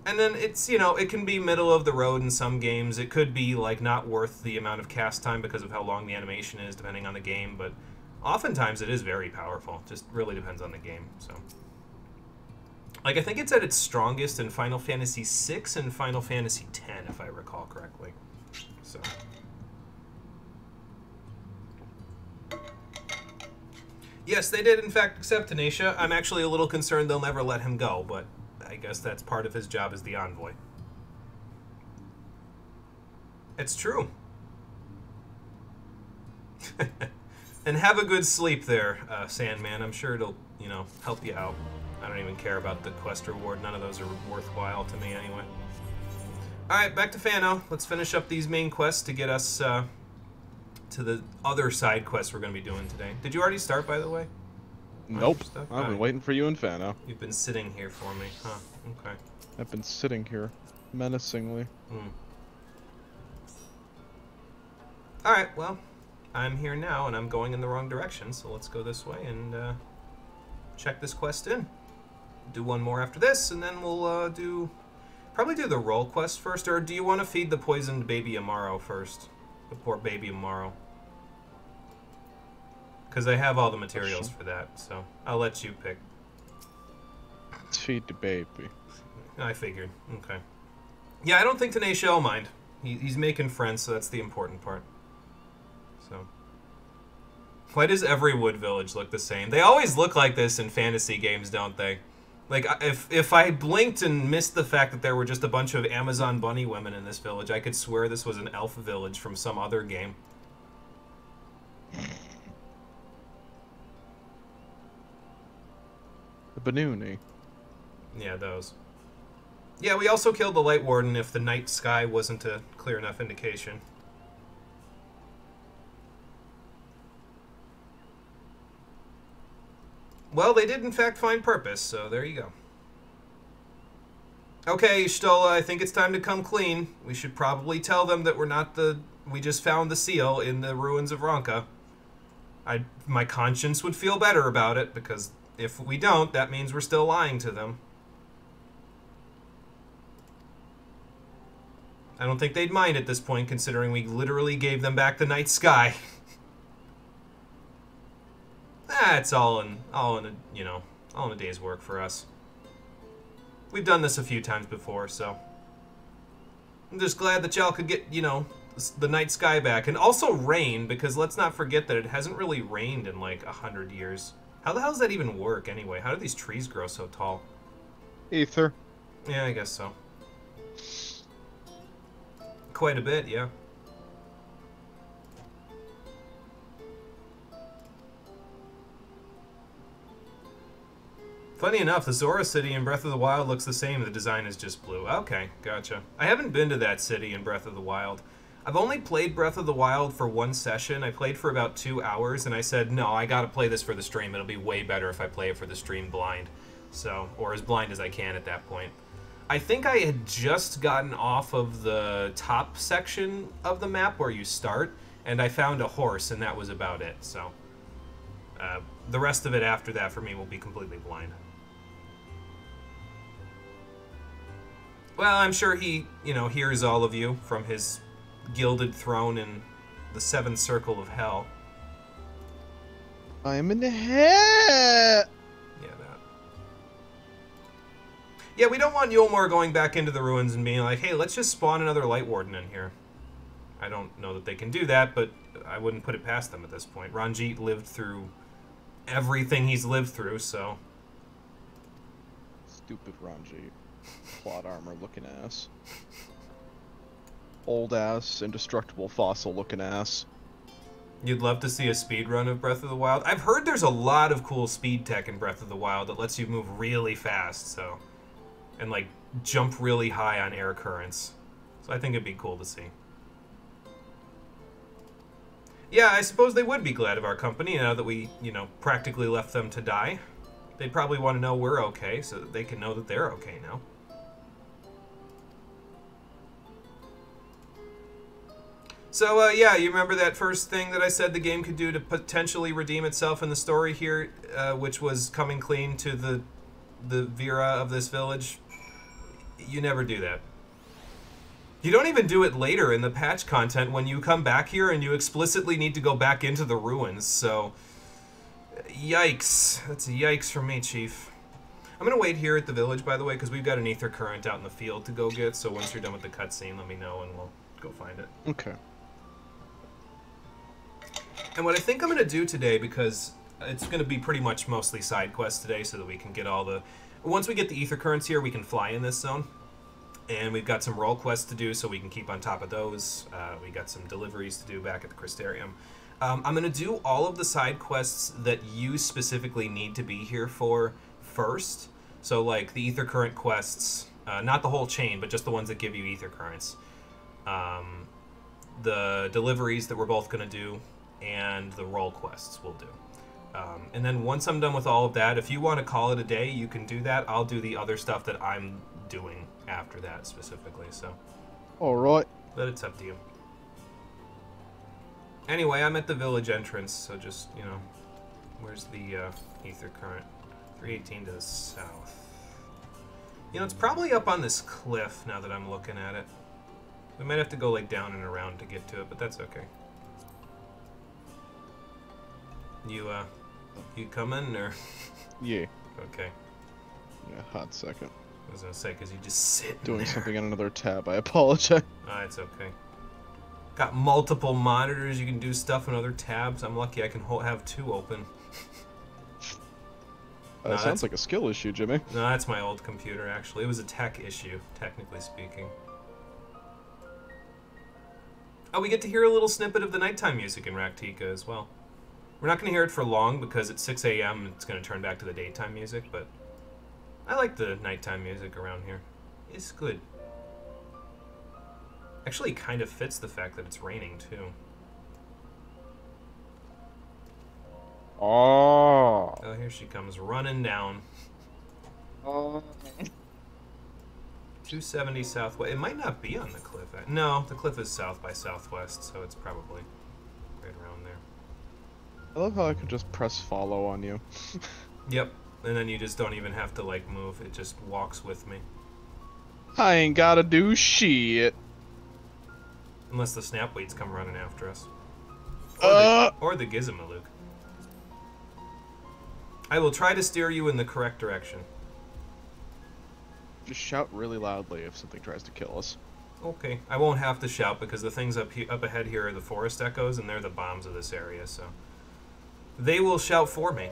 And then it's, you know, it can be middle of the road in some games. It could be, like, not worth the amount of cast time because of how long the animation is, depending on the game, but oftentimes it is very powerful. Just really depends on the game, so... Like, I think it's at its strongest in Final Fantasy VI and Final Fantasy X, if I recall correctly. So... Yes, they did, in fact, accept Tanisha. I'm actually a little concerned they'll never let him go, but I guess that's part of his job as the envoy. It's true. And have a good sleep there, Sandman. I'm sure it'll, you know, help you out. I don't even care about the quest reward. None of those are worthwhile to me anyway. Alright, back to Fano. Let's finish up these main quests to get us to the other side quests we're going to be doing today. Did you already start, by the way? Nope. I've been waiting for you in Fano. You've been sitting here for me, huh? Okay. I've been sitting here, menacingly. Alright, well, I'm here now, and I'm going in the wrong direction, so let's go this way and check this quest in. Do one more after this, and then we'll probably do the role quest first, or do you want to feed the poisoned baby Amaro first? The poor baby Amaro. Because I have all the materials for that, so I'll let you pick. Feed the baby. I figured. Okay. Yeah, I don't think Tanisha will mind. He's making friends, so that's the important part. So. Why does every wood village look the same? They always look like this in fantasy games, don't they? Like, if I blinked and missed the fact that there were just a bunch of Amazon bunny women in this village, I could swear this was an elf village from some other game. The Banuni. Yeah, those. Yeah, we also killed the Light Warden if the night sky wasn't a clear enough indication. Well, they did in fact find purpose, so there you go. Okay, Stola, I think it's time to come clean. We should probably tell them that we're not we just found the seal in the ruins of Ronka. My conscience would feel better about it, because if we don't, that means we're still lying to them. I don't think they'd mind at this point, considering we literally gave them back the night sky. It's all in a day's work for us. We've done this a few times before, so. I'm just glad that y'all could get, you know, the night sky back. And also rain, because let's not forget that it hasn't really rained in like 100 years. How the hell does that even work anyway? How do these trees grow so tall? Ether. Yeah, I guess so. Quite a bit, yeah. Funny enough, the Zora city in Breath of the Wild looks the same. The design is just blue. Okay, gotcha. I haven't been to that city in Breath of the Wild. I've only played Breath of the Wild for one session. I played for about 2 hours, and I said, no, I gotta play this for the stream. It'll be way better if I play it for the stream blind. So, or as blind as I can at that point. I think I had just gotten off of the top section of the map where you start, and I found a horse, and that was about it. So, the rest of it after that for me will be completely blind. Well, I'm sure he, you know, hears all of you from his gilded throne in the seventh circle of hell. I am in the head. Yeah, that. Yeah, we don't want Yulmore going back into the ruins and being like, hey, let's just spawn another Light Warden in here. I don't know that they can do that, but I wouldn't put it past them at this point. Ranjit lived through everything he's lived through, so... Stupid Ranjit. Plot armor looking ass. Old ass, indestructible fossil looking ass. You'd love to see a speed run of Breath of the Wild? I've heard there's a lot of cool speed tech in Breath of the Wild that lets you move really fast, so... And, like, jump really high on air currents. So I think it'd be cool to see. Yeah, I suppose they would be glad of our company now that we, you know, practically left them to die. They'd probably want to know we're okay so that they can know that they're okay now. So, yeah, you remember that first thing that I said the game could do to potentially redeem itself in the story here, which was coming clean to the Vera of this village? You never do that. You don't even do it later in the patch content when you come back here and you explicitly need to go back into the ruins, so... Yikes. That's a yikes from me, Chief. I'm gonna wait here at the village, by the way, because we've got an ether current out in the field to go get, so once you're done with the cutscene, let me know and we'll go find it. Okay. And what I think I'm gonna do today, because it's gonna be pretty much mostly side quests today, so that we can get all the... Once we get the ether currents here, we can fly in this zone. And we've got some role quests to do, so we can keep on top of those. We got some deliveries to do back at the Crystarium. I'm going to do all of the side quests that you specifically need to be here for first. So, like, the ether current quests, not the whole chain, but just the ones that give you ether currents. The deliveries that we're both going to do, and the role quests we'll do. And then once I'm done with all of that, if you want to call it a day, you can do that. I'll do the other stuff that I'm doing after that specifically, so. Alright. But it's up to you. Anyway, I'm at the village entrance, so just, you know, where's the ether current? 318 to the south. You know, it's probably up on this cliff now that I'm looking at it. We might have to go, like, down and around to get to it, but that's okay. You coming, or? Yeah. Okay. Yeah, hot second. I was gonna say, because you just sit doing there. Something on another tab, I apologize. It's okay. Got multiple monitors, you can do stuff on other tabs. I'm lucky I can have 2 open. No, sounds like a skill issue, Jimmy. No, that's my old computer, actually. It was a tech issue, technically speaking. Oh, we get to hear a little snippet of the nighttime music in Raktika as well. We're not going to hear it for long, because at 6 a.m. it's going to turn back to the daytime music, but I like the nighttime music around here. It's good. Actually kind of fits the fact that it's raining, too. Oh, here she comes, running down. 270 southwest. It might not be on the cliff. No, the cliff is south by southwest, so it's probably right around there. I love how I could just press follow on you. Yep, and then you just don't even have to, like, move. It just walks with me. I ain't gotta do shit. Unless the snapweeds come running after us. Or the Gizmaluke. I will try to steer you in the correct direction. Just shout really loudly if something tries to kill us. Okay, I won't have to shout because the things up ahead here are the forest echoes, and they're the bombs of this area, so... They will shout for me.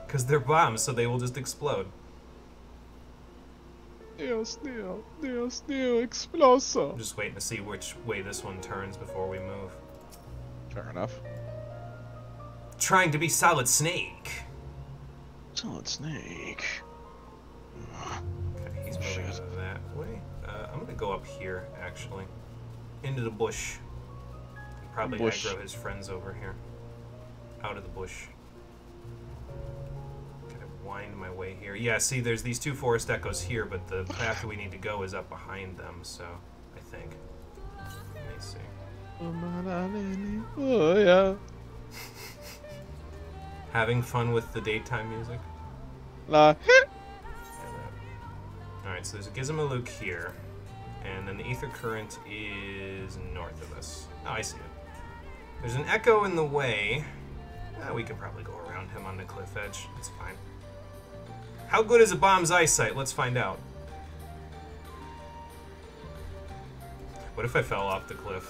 Because they're bombs, so they will just explode. Dios mío, exploso. I'm just waiting to see which way this one turns before we move. Fair enough. Trying to be Solid Snake. Solid Snake. Okay, he's moving that way. I'm gonna go up here, actually. Into the bush. Probably aggro his friends over here. Out of the bush. Wind my way here. Yeah, see, there's these two forest echoes here, but the path we need to go is up behind them, so I think. Let me see. Oh, yeah. Having fun with the daytime music? Alright, so there's a Gizmaluke here, and then the ether current is north of us. Oh, I see it. There's an echo in the way. We could probably go around him on the cliff edge. It's fine. How good is a bomb's eyesight? Let's find out. What if I fell off the cliff?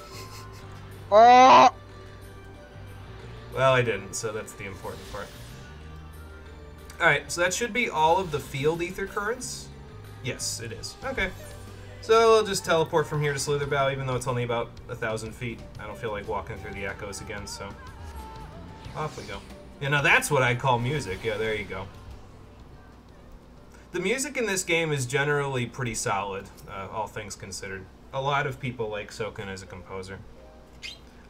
Oh! Well, I didn't, so that's the important part. Alright, so that should be all of the field ether currents? Yes, it is. Okay. So I'll just teleport from here to Slitherbow, even though it's only about 1,000 feet. I don't feel like walking through the echoes again, so... Off we go. Yeah, now that's what I call music. Yeah, there you go. The music in this game is generally pretty solid, all things considered. A lot of people like Soken as a composer.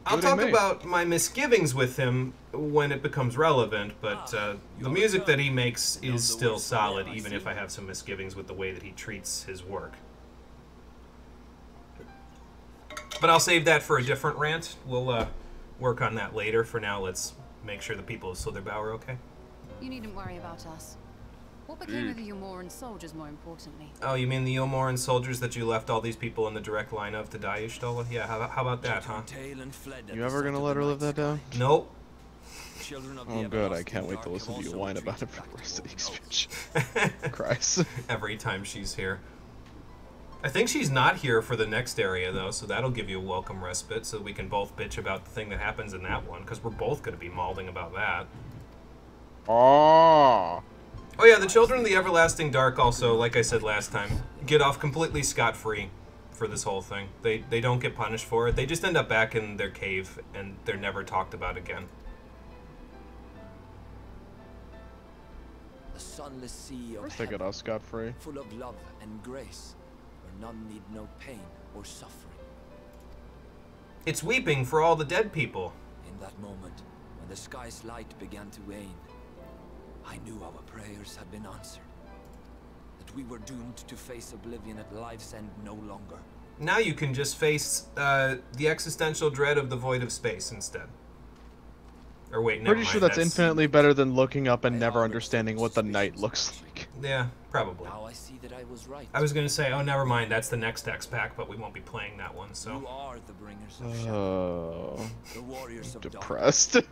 I'll talk about my misgivings with him when it becomes relevant, but the music that he makes is still solid, even if I have some misgivings with the way that he treats his work. But I'll save that for a different rant. We'll work on that later. For now, let's make sure the people of Slitherbow are okay. You needn't worry about us. What became of the Yomoran soldiers, more importantly? Oh, you mean the Yomoran soldiers that you left all these people in the direct line of to die, Y'shtola? Yeah, how about that, huh? You ever gonna let her live that down? Nope. Oh good, I can't wait to listen to you whine about it for the rest of the expansion. Christ. Every time she's here. I think she's not here for the next area, though, so that'll give you a welcome respite, so we can both bitch about the thing that happens in that one, because we're both going to be mauling about that. Oh. Oh yeah, the Children of the Everlasting Dark also, like I said last time, get off completely scot-free for this whole thing. They don't get punished for it. They just end up back in their cave, and they're never talked about again. A sunless sea of they get off scot-free. Full of love and grace, where none need no pain or suffering. It's weeping for all the dead people. In that moment, when the sky's light began to wane, I knew our prayers had been answered. That we were doomed to face oblivion at life's end no longer. Now you can just face the existential dread of the void of space instead. Or wait, never mind. Pretty sure that's infinitely better than looking up and never understanding what the night looks like. Yeah, probably. Now I see that I was right. I was gonna say, oh, never mind, that's the next X pack, but we won't be playing that one, so. You are the bringers of shadow, the warriors of depressed. Dark,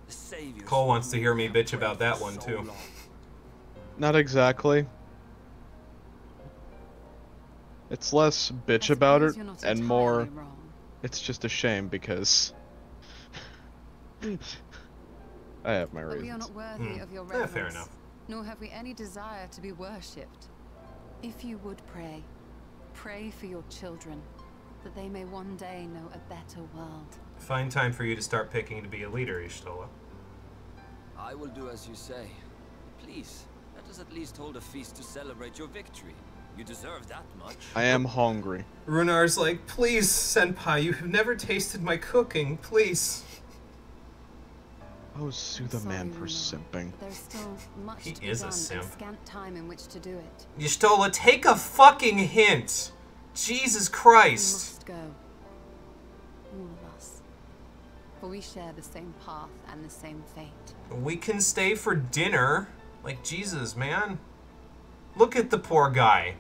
the saviors. Cole wants to hear me bitch about that one too. Not exactly. It's less bitch about it and more it's just a shame because I have my reasons. We are not worthy of your reverence, fair enough. Nor have we any desire to be worshipped. If you would pray, pray for your children, that they may one day know a better world. Fine time for you to start picking to be a leader, Y'shtola. I will do as you say. Please, let us at least hold a feast to celebrate your victory. You deserve that much. I am hungry. Runar's like, please, Senpai, you have never tasted my cooking, please. Oh, sue the man for simping. There's still much he to be is done a simp. and scant time in which to do it. Y'shtola, take a fucking hint. Jesus Christ. We must go. All of us. For we share the same path and the same fate. We can stay for dinner. Like, Jesus, man. Look at the poor guy.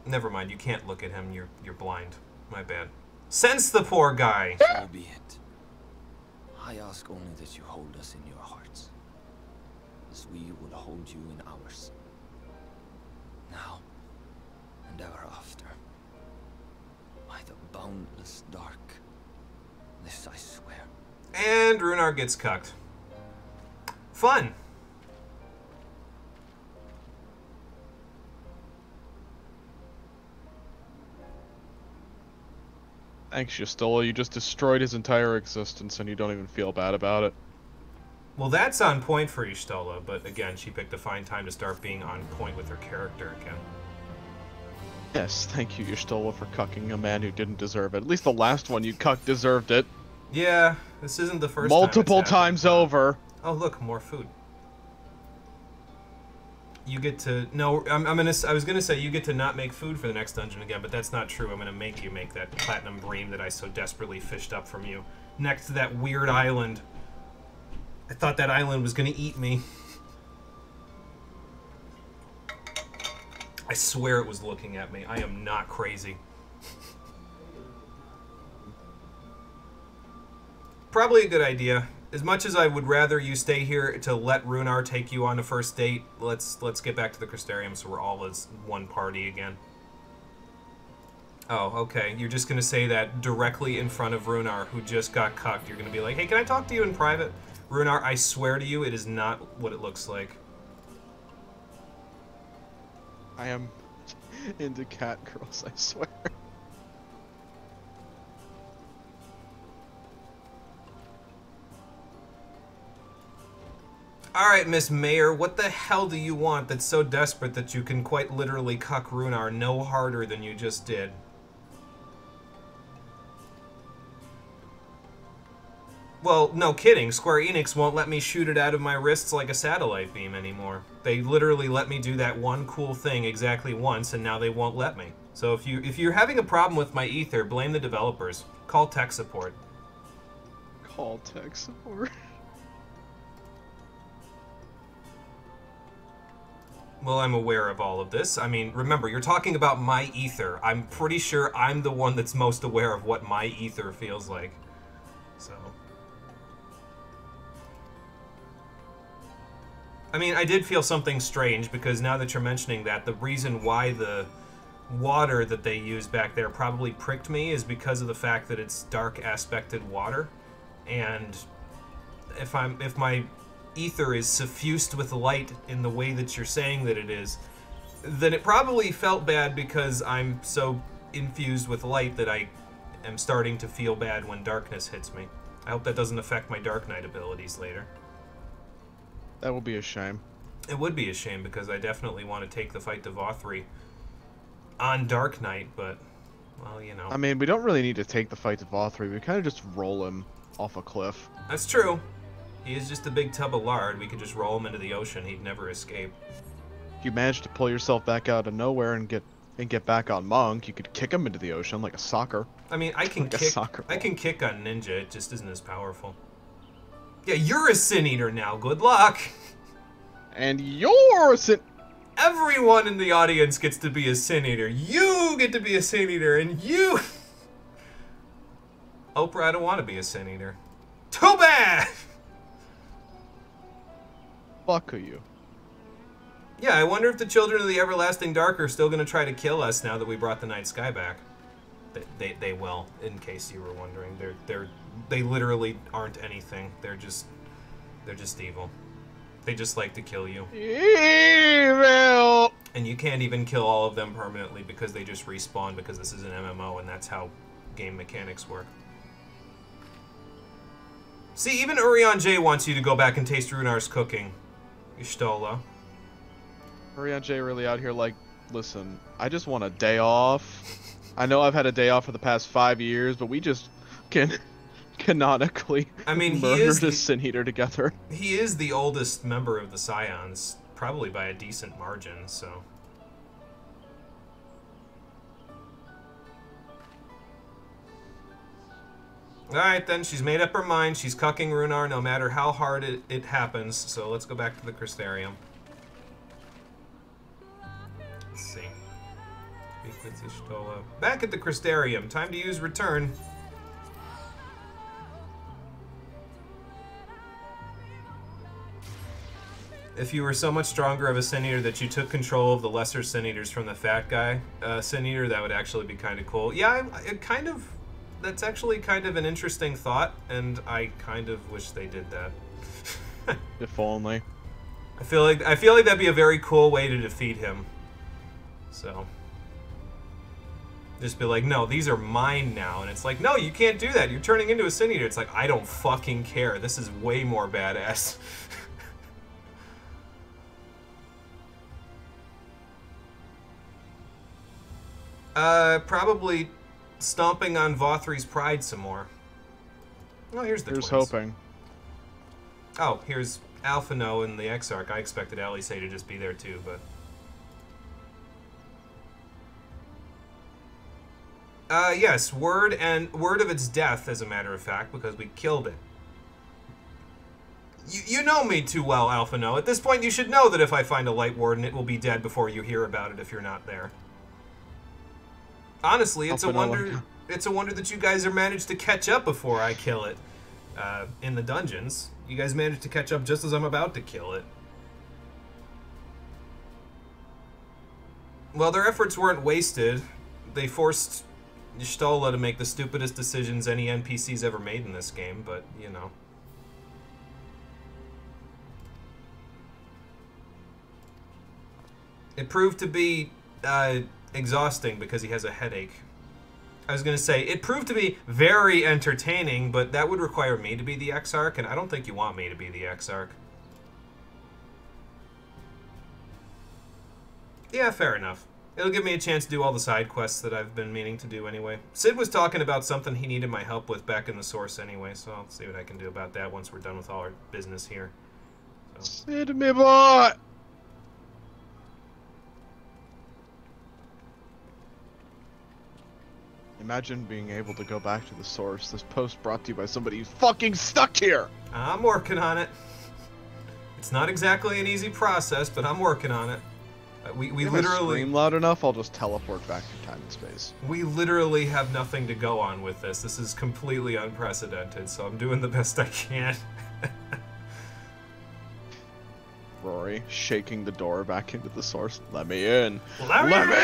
Never mind, you can't look at him. You're blind. My bad. Sense the poor guy. So be it. I ask only that you hold us in your hearts. as we would hold you in ours. Now and ever after. By the boundless dark. This I swear. And Runar gets cucked. Fun. Thanks, Y'shtola. You just destroyed his entire existence and you don't even feel bad about it. Well, that's on point for Y'shtola, but again, she picked a fine time to start being on point with her character again. Yes, thank you, Y'shtola, for cucking a man who didn't deserve it. At least the last one you cucked deserved it. Yeah, this isn't the first Multiple time times over. Oh, look, more food. You get to... No, I was gonna say you get to not make food for the next dungeon again, but that's not true. I'm gonna make you make that platinum bream that I so desperately fished up from you. Next to that weird island. I thought that island was gonna eat me. I swear it was looking at me. I am not crazy. Probably a good idea. As much as I would rather you stay here to let Runar take you on a first date, let's get back to the Crystarium so we're all as one party again. Oh, okay. You're just gonna say that directly in front of Runar, who just got cucked. You're gonna be like, hey, can I talk to you in private? Runar, I swear to you, it is not what it looks like. I am into cat girls, I swear. Alright, Miss Mayor, what the hell do you want that's so desperate that you can quite literally cuck Runar no harder than you just did? Well, no kidding. Square Enix won't let me shoot it out of my wrists like a satellite beam anymore. They literally let me do that one cool thing exactly once, and now they won't let me. So if you're having a problem with my ether, blame the developers. Call tech support. Call tech support. Well, I'm aware of all of this. I mean, remember, you're talking about my ether. I'm pretty sure I'm the one that's most aware of what my ether feels like. So... I mean, I did feel something strange, because now that you're mentioning that, the reason why the water that they used back there probably pricked me is because of the fact that it's dark aspected water. And if my ether is suffused with light in the way that you're saying that it is, then it probably felt bad because I'm so infused with light that I am starting to feel bad when darkness hits me. I hope that doesn't affect my Dark Knight abilities later. That would be a shame. It would be a shame, because I definitely want to take the fight to Vothri on Dark Knight, but, well, you know. I mean, we don't really need to take the fight to Vothri. We kind of just roll him off a cliff. That's true. He is just a big tub of lard. We could just roll him into the ocean. He'd never escape. If you manage to pull yourself back out of nowhere and get back on Monk, you could kick him into the ocean like a soccer. I mean, I can like kick. A soccer ball. I can kick on Ninja. It just isn't as powerful. Yeah, you're a Sin Eater now. Good luck. And you're a Sin... Everyone in the audience gets to be a Sin Eater. You get to be a Sin Eater, and you... Oprah, I don't want to be a Sin Eater. Too bad! Fuck you. Yeah, I wonder if the Children of the Everlasting Dark are still going to try to kill us now that we brought the Night Sky back. They will, in case you were wondering. They literally aren't anything. They're just evil. They just like to kill you. Evil! And you can't even kill all of them permanently because they just respawn, because this is an MMO and that's how game mechanics work. See, even Urion J wants you to go back and taste Runar's cooking. Y'shtola. Urion J really out here like, listen, I just want a day off. I know I've had a day off for the past 5 years, but we just can canonically murder this Sin Eater together. He is the oldest member of the Scions, probably by a decent margin, so... Alright then, she's made up her mind. She's cucking Runar no matter how hard it happens, so let's go back to the Crystarium. Let's see. Speak with Y'shtola. Back at the Crystarium. Time to use return. if you were so much stronger of a Sin Eater that you took control of the lesser Sin Eaters from the fat guy Sin Eater, that would actually be kind of cool. Yeah, that's actually kind of an interesting thought, and I kind of wish they did that. If only. I feel like that'd be a very cool way to defeat him. So, just be like, no, these are mine now, and it's like, no, you can't do that. You're turning into a Sin Eater. It's like, I don't fucking care. This is way more badass. Probably stomping on Vothri's pride some more. Oh, here's the twins. Hoping. Oh, here's Alphino and the Exarch. I expected Alice to just be there too, but... yes, word of its death, as a matter of fact, because we killed it. You know me too well, Alphino. At this point, you should know that if I find a Light Warden, it will be dead before you hear about it if you're not there. Honestly, it's a wonder. It's a wonder that you guys are managed to catch up before I kill it in the dungeons. You guys managed to catch up just as I'm about to kill it. Well, their efforts weren't wasted. They forced Stola to make the stupidest decisions any NPC's ever made in this game, but, you know. It proved to be exhausting because he has a headache. I was going to say, it proved to be very entertaining, but that would require me to be the Exarch, and I don't think you want me to be the Exarch. Yeah, fair enough. It'll give me a chance to do all the side quests that I've been meaning to do anyway. Sid was talking about something he needed my help with back in the source anyway, so I'll see what I can do about that once we're done with all our business here. So. Sid, me boy! Imagine being able to go back to the source. This post brought to you by somebody who's fucking stuck here! I'm working on it. It's not exactly an easy process, but I'm working on it. We literally... If I scream loud enough, I'll just teleport back to time and space. We literally have nothing to go on with this. This is completely unprecedented, so I'm doing the best I can. Rory, shaking the door back into the source. Let me in! Let me in!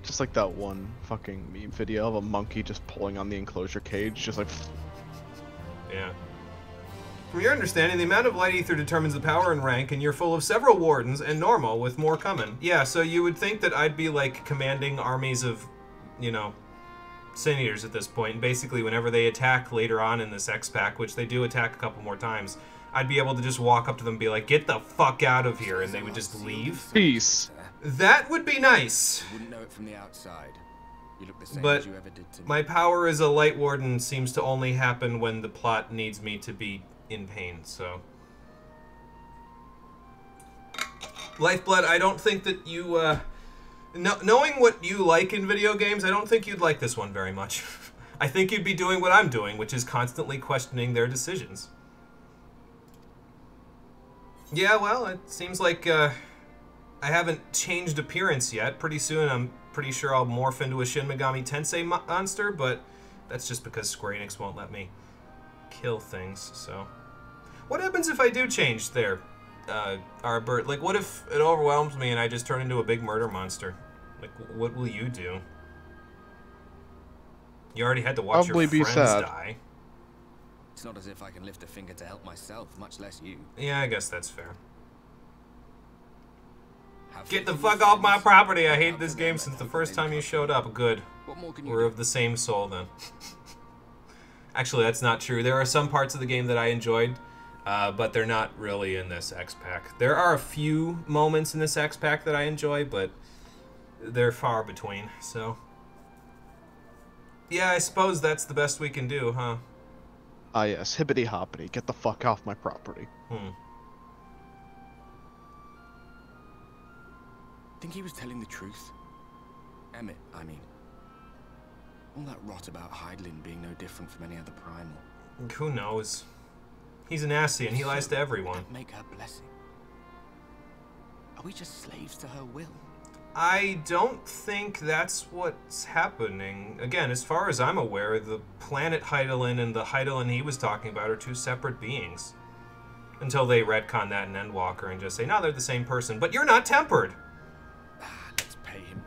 Just like that one fucking meme video of a monkey just pulling on the enclosure cage, just like... Yeah. From your understanding, the amount of light ether determines the power and rank, and you're full of several wardens and normal, with more coming. Yeah, so you would think that I'd be, like, commanding armies of, you know, Sin Eaters at this point, and basically whenever they attack later on in this X-Pack, which they do attack a couple more times, I'd be able to just walk up to them and be like, get the fuck out of here, and they would just leave. Peace. That would be nice. You wouldn't know it from the outside. You look the same But as you ever did to me. my power as a Light Warden seems to only happen when the plot needs me to be in pain, so... Lifeblood, I don't think that you, knowing what you like in video games, I don't think you'd like this one very much. I think you'd be doing what I'm doing, which is constantly questioning their decisions. Yeah, well, it seems like, I haven't changed appearance yet. Pretty soon, I'm pretty sure I'll morph into a Shin Megami Tensei monster, but that's just because Square Enix won't let me kill things, so... What happens if I do change there, Arbert? Like, what if it overwhelms me and I just turn into a big murder monster? Like, what will you do? You already had to watch your friends die. It's not as if I can lift a finger to help myself, much less you. Yeah, I guess that's fair. Get the fuck off my property! I hate this game since the first time you showed up. Good. We're of the same soul, then. Actually, that's not true. There are some parts of the game that I enjoyed, but they're not really in this X-Pack. There are a few moments in this X-Pack that I enjoy, but they're far between, so... Yeah, I suppose that's the best we can do, huh? Ah yes, hippity-hoppity, get the fuck off my property. Think he was telling the truth? Emmett, I mean. All that rot about Hydaelyn being no different from any other primal. Who knows? He's an Ascian, he lies to everyone. Make her blessing. Are we just slaves to her will? I don't think that's what's happening. Again, as far as I'm aware, the planet Hydaelyn and the Hydaelyn he was talking about are two separate beings. Until they retcon that in Endwalker and just say, no, they're the same person. But you're not tempered. Let's pay him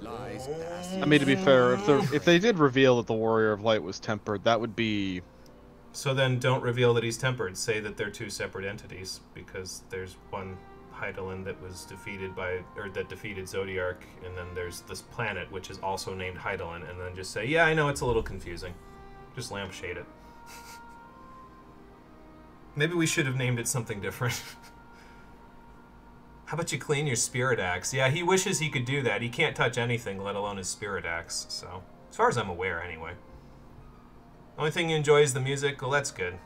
no mind. Lies, bastard. I mean, to be fair, if they did reveal that the Warrior of Light was tempered, that would be... So then don't reveal that he's tempered. Say that they're two separate entities, because there's one Hydaelyn that was defeated by, or that defeated Zodiark, and then there's this planet which is also named Hydaelyn, and then just say, yeah, I know it's a little confusing. Just lampshade it. Maybe we should have named it something different. How about you clean your spirit axe? Yeah, he wishes he could do that. He can't touch anything, let alone his spirit axe, so... As far as I'm aware, anyway. Only thing you enjoy is the music? Well, that's good.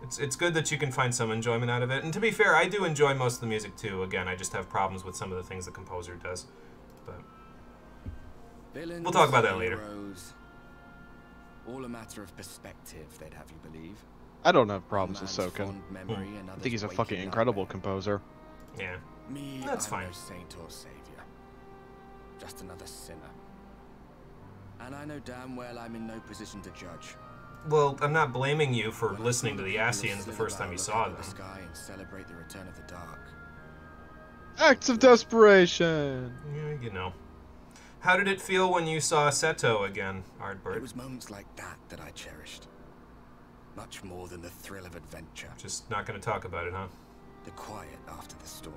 It's good that you can find some enjoyment out of it. And to be fair, I do enjoy most of the music, too. Again, I just have problems with some of the things the composer does. But we'll talk about that later. All a matter of perspective, they'd have you believe. I don't have problems with Soken. I think he's a fucking incredible composer. Yeah. Me, that's I'm fine. No saint or savior. Just another sinner. And I know damn well I'm in no position to judge. Well, I'm not blaming you for listening to the Ascians the first time you saw them. The sky and celebrate the return of the dark. Acts of desperation! Yeah, you know. How did it feel when you saw Seto again, Ardbert? It was moments like that that I cherished. Much more than the thrill of adventure. Just not going to talk about it, huh? The quiet after the storm.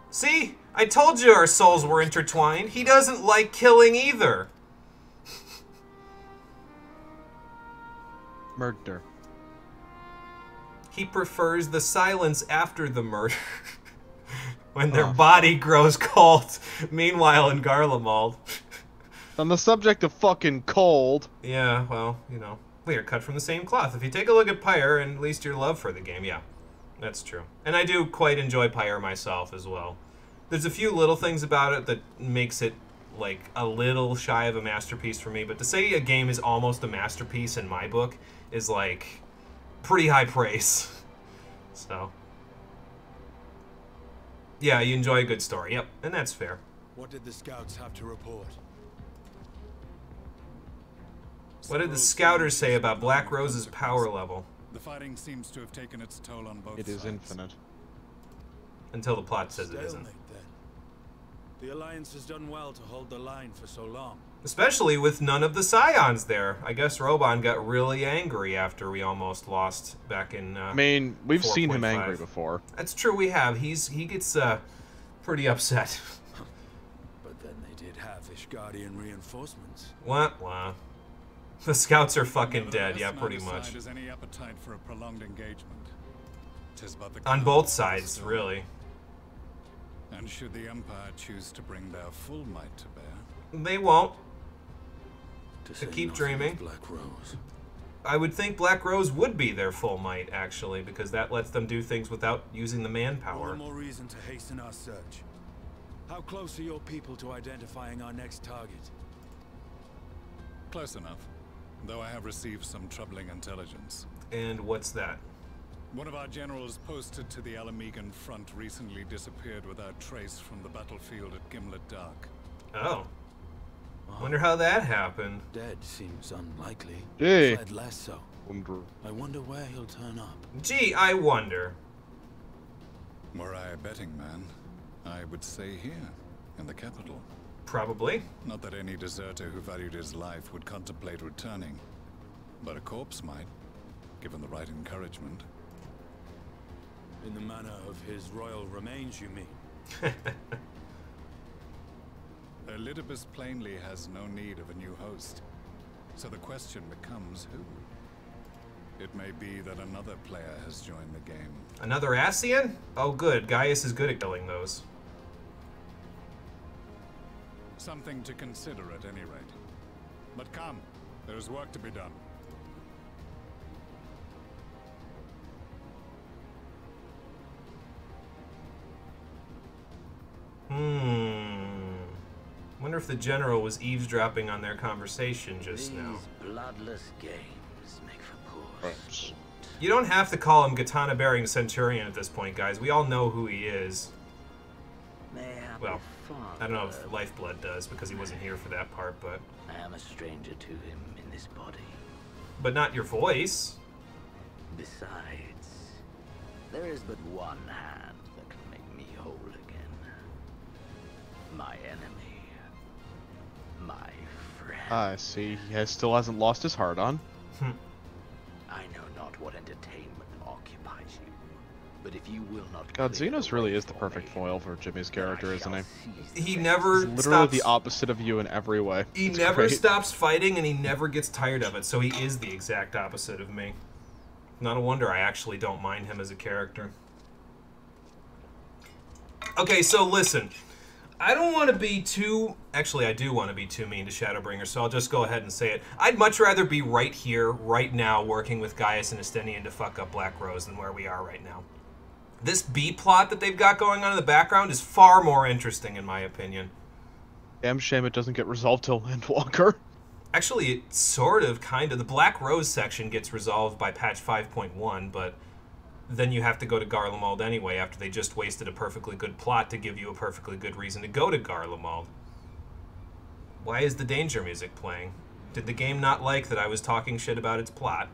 See? I told you our souls were intertwined. He doesn't like killing either. Murder. He prefers the silence after the murder. When their body grows cold. Meanwhile, in Garlemald. On the subject of fucking cold. Yeah, well, you know. We are cut from the same cloth. If you take a look at Pyre and at least your love for the game, yeah. That's true. And I do quite enjoy Pyre myself as well. There's a few little things about it that makes it, like, a little shy of a masterpiece for me. But to say a game is almost a masterpiece in my book is, like, pretty high praise. So, yeah, you enjoy a good story. Yep, and that's fair. What did the scouts have to report? What did the scouters say about Black Rose's power level? The fighting seems to have taken its toll on both sides. It is infinite. Until the plot says it isn't. Stalemate, then. The Alliance has done well to hold the line for so long. Especially with none of the Scions there. I guess Roban got really angry after we almost lost back in I mean, we've seen him 4.5. angry before. That's true, we have. He gets pretty upset. But then they did have Ishgardian reinforcements. Wah. The scouts are fucking dead, yeah, pretty much. Is any appetite for a prolonged engagement. On both sides, really. And should the Empire choose to bring their full might to bear? They won't. To keep dreaming. Black Rose. I would think Black Rose would be their full might, actually, because that lets them do things without using the All manpower. the more reason to hasten our search. How close are your people to identifying our next target? Close enough, though I have received some troubling intelligence. And what's that? One of our generals posted to the Alamegan front recently disappeared without trace from the battlefield at Gimlet Dark. Oh. Wonder how that happened. Dead seems unlikely. Hey. Fled less so. I wonder where he'll turn up. Gee, I wonder. Were I a betting man, I would say here, in the capital. Probably. Not that any deserter who valued his life would contemplate returning, but a corpse might, given the right encouragement. In the manner of his royal remains, you mean? Elidibus plainly has no need of a new host, so the question becomes who? It may be that another player has joined the game. Another Ascian? Oh good, Gaius is good at killing those. Something to consider at any rate. But come, there is work to be done. Wonder if the general was eavesdropping on their conversation just now. Bloodless games make for poor sport. You don't have to call him Katana-bearing Centurion at this point, guys. We all know who he is. Well, I don't know if Lifeblood does, because he wasn't here for that part, but... I am a stranger to him in this body. But not your voice. Besides, there is but one hand that can make me whole again. My enemy. My friend. I see. He still hasn't lost his heart on. I know not what entertainment occupies you, but if you will not... God, Xenos really is the perfect foil for Jimmy's character, isn't he? He never He's literally the opposite of you in every way. He never stops fighting, and he never gets tired of it, so he is the exact opposite of me. Not a wonder I actually don't mind him as a character. Okay, so listen. I don't want to be too... Actually, I do want to be too mean to Shadowbringers, so I'll just go ahead and say it. I'd much rather be right here, right now, working with Gaius and Estinian to fuck up Black Rose than where we are right now. This B-plot that they've got going on in the background is far more interesting, in my opinion. Damn shame it doesn't get resolved till Endwalker. Actually, it sort of, kind of. The Black Rose section gets resolved by patch 5.1, but then you have to go to Garlemald anyway after they just wasted a perfectly good plot to give you a perfectly good reason to go to Garlemald. Why is the danger music playing? Did the game not like that I was talking shit about its plot?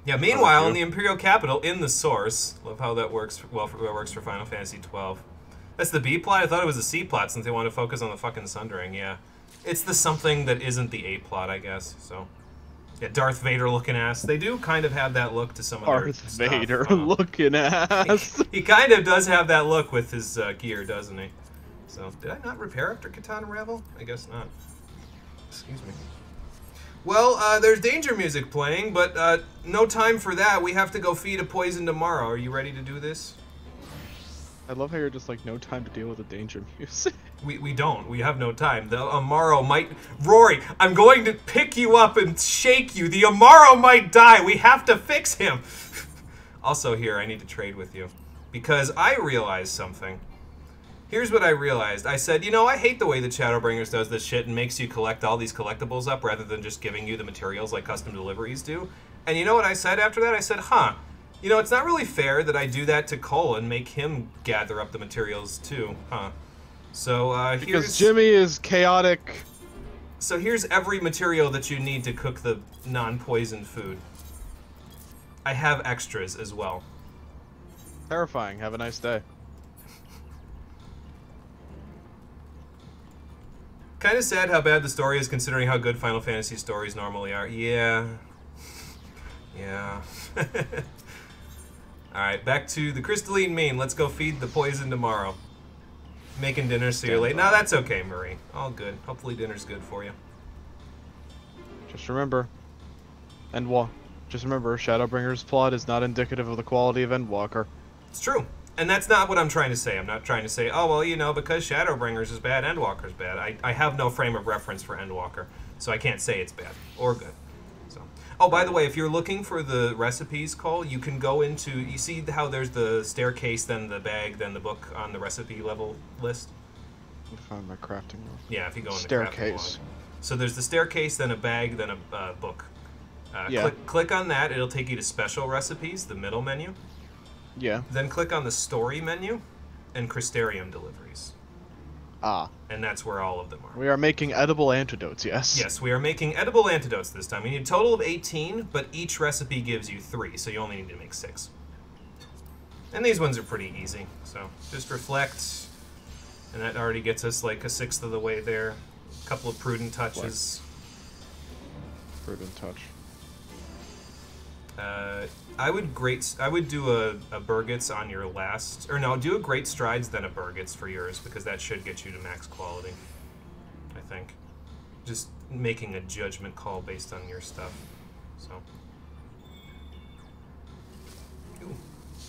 Yeah, meanwhile, in the Imperial Capital, in the source, love how that works, well, it works for Final Fantasy XII. That's the B plot? I thought it was the C plot since they want to focus on the fucking Sundering, yeah. It's the something that isn't the A plot, I guess, so. Yeah, Darth Vader looking ass. They do kind of have that look to some of their stuff. Darth Vader looking ass. He kind of does have that look with his gear, doesn't he? So, did I not repair after Katana Ravel? I guess not. Excuse me. Well, there's danger music playing, but no time for that. We have to go feed a poison tomorrow. Are you ready to do this? I love how you're just like, no time to deal with the danger music. We don't. We have no time. The Amaro might... Rory, I'm going to pick you up and shake you. The Amaro might die. We have to fix him. Also here, I need to trade with you. Because I realized something. Here's what I realized. I said, you know, I hate the way that Shadowbringers does this shit and makes you collect all these collectibles up rather than just giving you the materials like custom deliveries do. And you know what I said after that? I said, huh. You know, it's not really fair that I do that to Cole and make him gather up the materials too, huh? So, because Jimmy is chaotic. So here's every material that you need to cook the non-poison food. I have extras as well. Terrifying. Have a nice day. Kind of sad how bad the story is considering how good Final Fantasy stories normally are. Yeah. Yeah. Alright, back to the crystalline mean. Let's go feed the poison tomorrow. Making dinner so you're late. No, that's okay, Marie. All good. Hopefully dinner's good for you. Just remember, Shadowbringers' plot is not indicative of the quality of Endwalker. It's true. And that's not what I'm trying to say. I'm not trying to say, oh, well, you know, because Shadowbringers is bad, Endwalker's bad. I have no frame of reference for Endwalker, so I can't say it's bad or good. So, oh, by the way, if you're looking for the recipes, Cole, you can go into, you see how there's the staircase, then the bag, then the book on the recipe level list? Let me find my crafting log. Yeah, if you go in the staircase. So there's the staircase, then a bag, then a book. Yeah. Click on that. It'll take you to special recipes, the middle menu. Yeah. Then click on the story menu and Crystarium deliveries. Ah. And that's where all of them are. We are making edible antidotes, yes? Yes, we are making edible antidotes this time. We need a total of 18, but each recipe gives you 3, so you only need to make 6. And these ones are pretty easy, so just reflect, and that already gets us like 1/6 of the way there. A couple of prudent touches. Prudent touch. I would do a Burgits on your last, or no, do a Great Strides then a Burgits for yours, because that should get you to max quality, I think. Just making a judgment call based on your stuff, so. Ooh,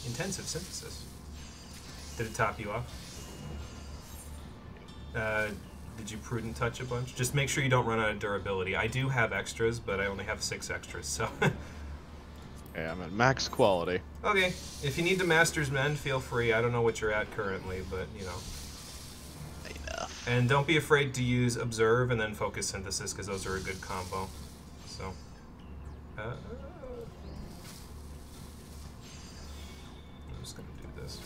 intensive synthesis. Did it top you off? Did you prudent touch a bunch? Just make sure you don't run out of durability. I do have extras, but I only have 6 extras, so. Yeah, I'm at max quality. Okay, if you need to Master's Mend, feel free. I don't know what you're at currently, but, you know. Enough. And don't be afraid to use Observe and then Focus Synthesis, because those are a good combo. So. I'm just going to do this.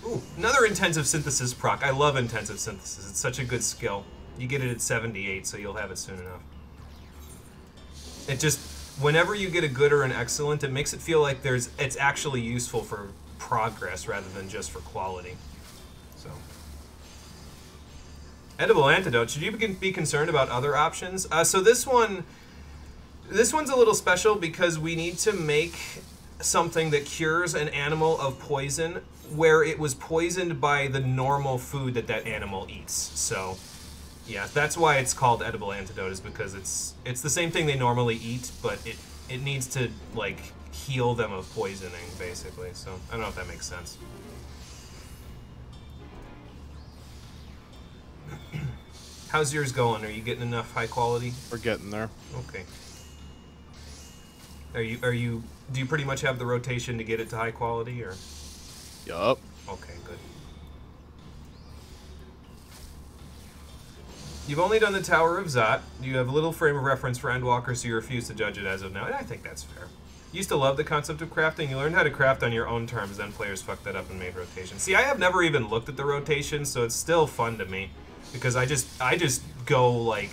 Ooh, another Intensive Synthesis proc. I love Intensive Synthesis. It's such a good skill. You get it at 78, so you'll have it soon enough. It just, whenever you get a good or an excellent, it makes it feel like it's actually useful for progress rather than just for quality. So, edible antidote. Should you be concerned about other options? So this one's a little special because we need to make something that cures an animal of poison where it was poisoned by the normal food that animal eats. So, yeah, that's why it's called edible antidote, is because it's the same thing they normally eat, but it needs to, like, heal them of poisoning, basically. So, I don't know if that makes sense. How's yours going? Are you getting enough high quality? We're getting there. Okay. Do you pretty much have the rotation to get it to high quality, or? Yup. Okay, good. You've only done the Tower of Zot. You have little frame of reference for Endwalker, so you refuse to judge it as of now. And I think that's fair. You used to love the concept of crafting. You learned how to craft on your own terms, then players fucked that up and made rotation. See, I have never even looked at the rotation, so it's still fun to me. Because I just go, like,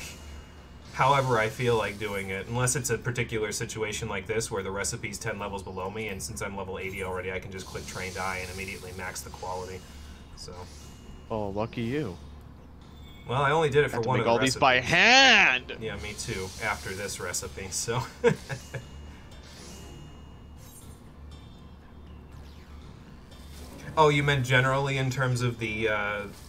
however I feel like doing it. Unless it's a particular situation like this, where the recipe's 10 levels below me, and since I'm level 80 already, I can just click Trained Eye and immediately max the quality. So. Oh, lucky you. Well, I only did it for one of the all recipes. these by hand! Yeah, me too, after this recipe, so. Oh, you meant generally in terms of the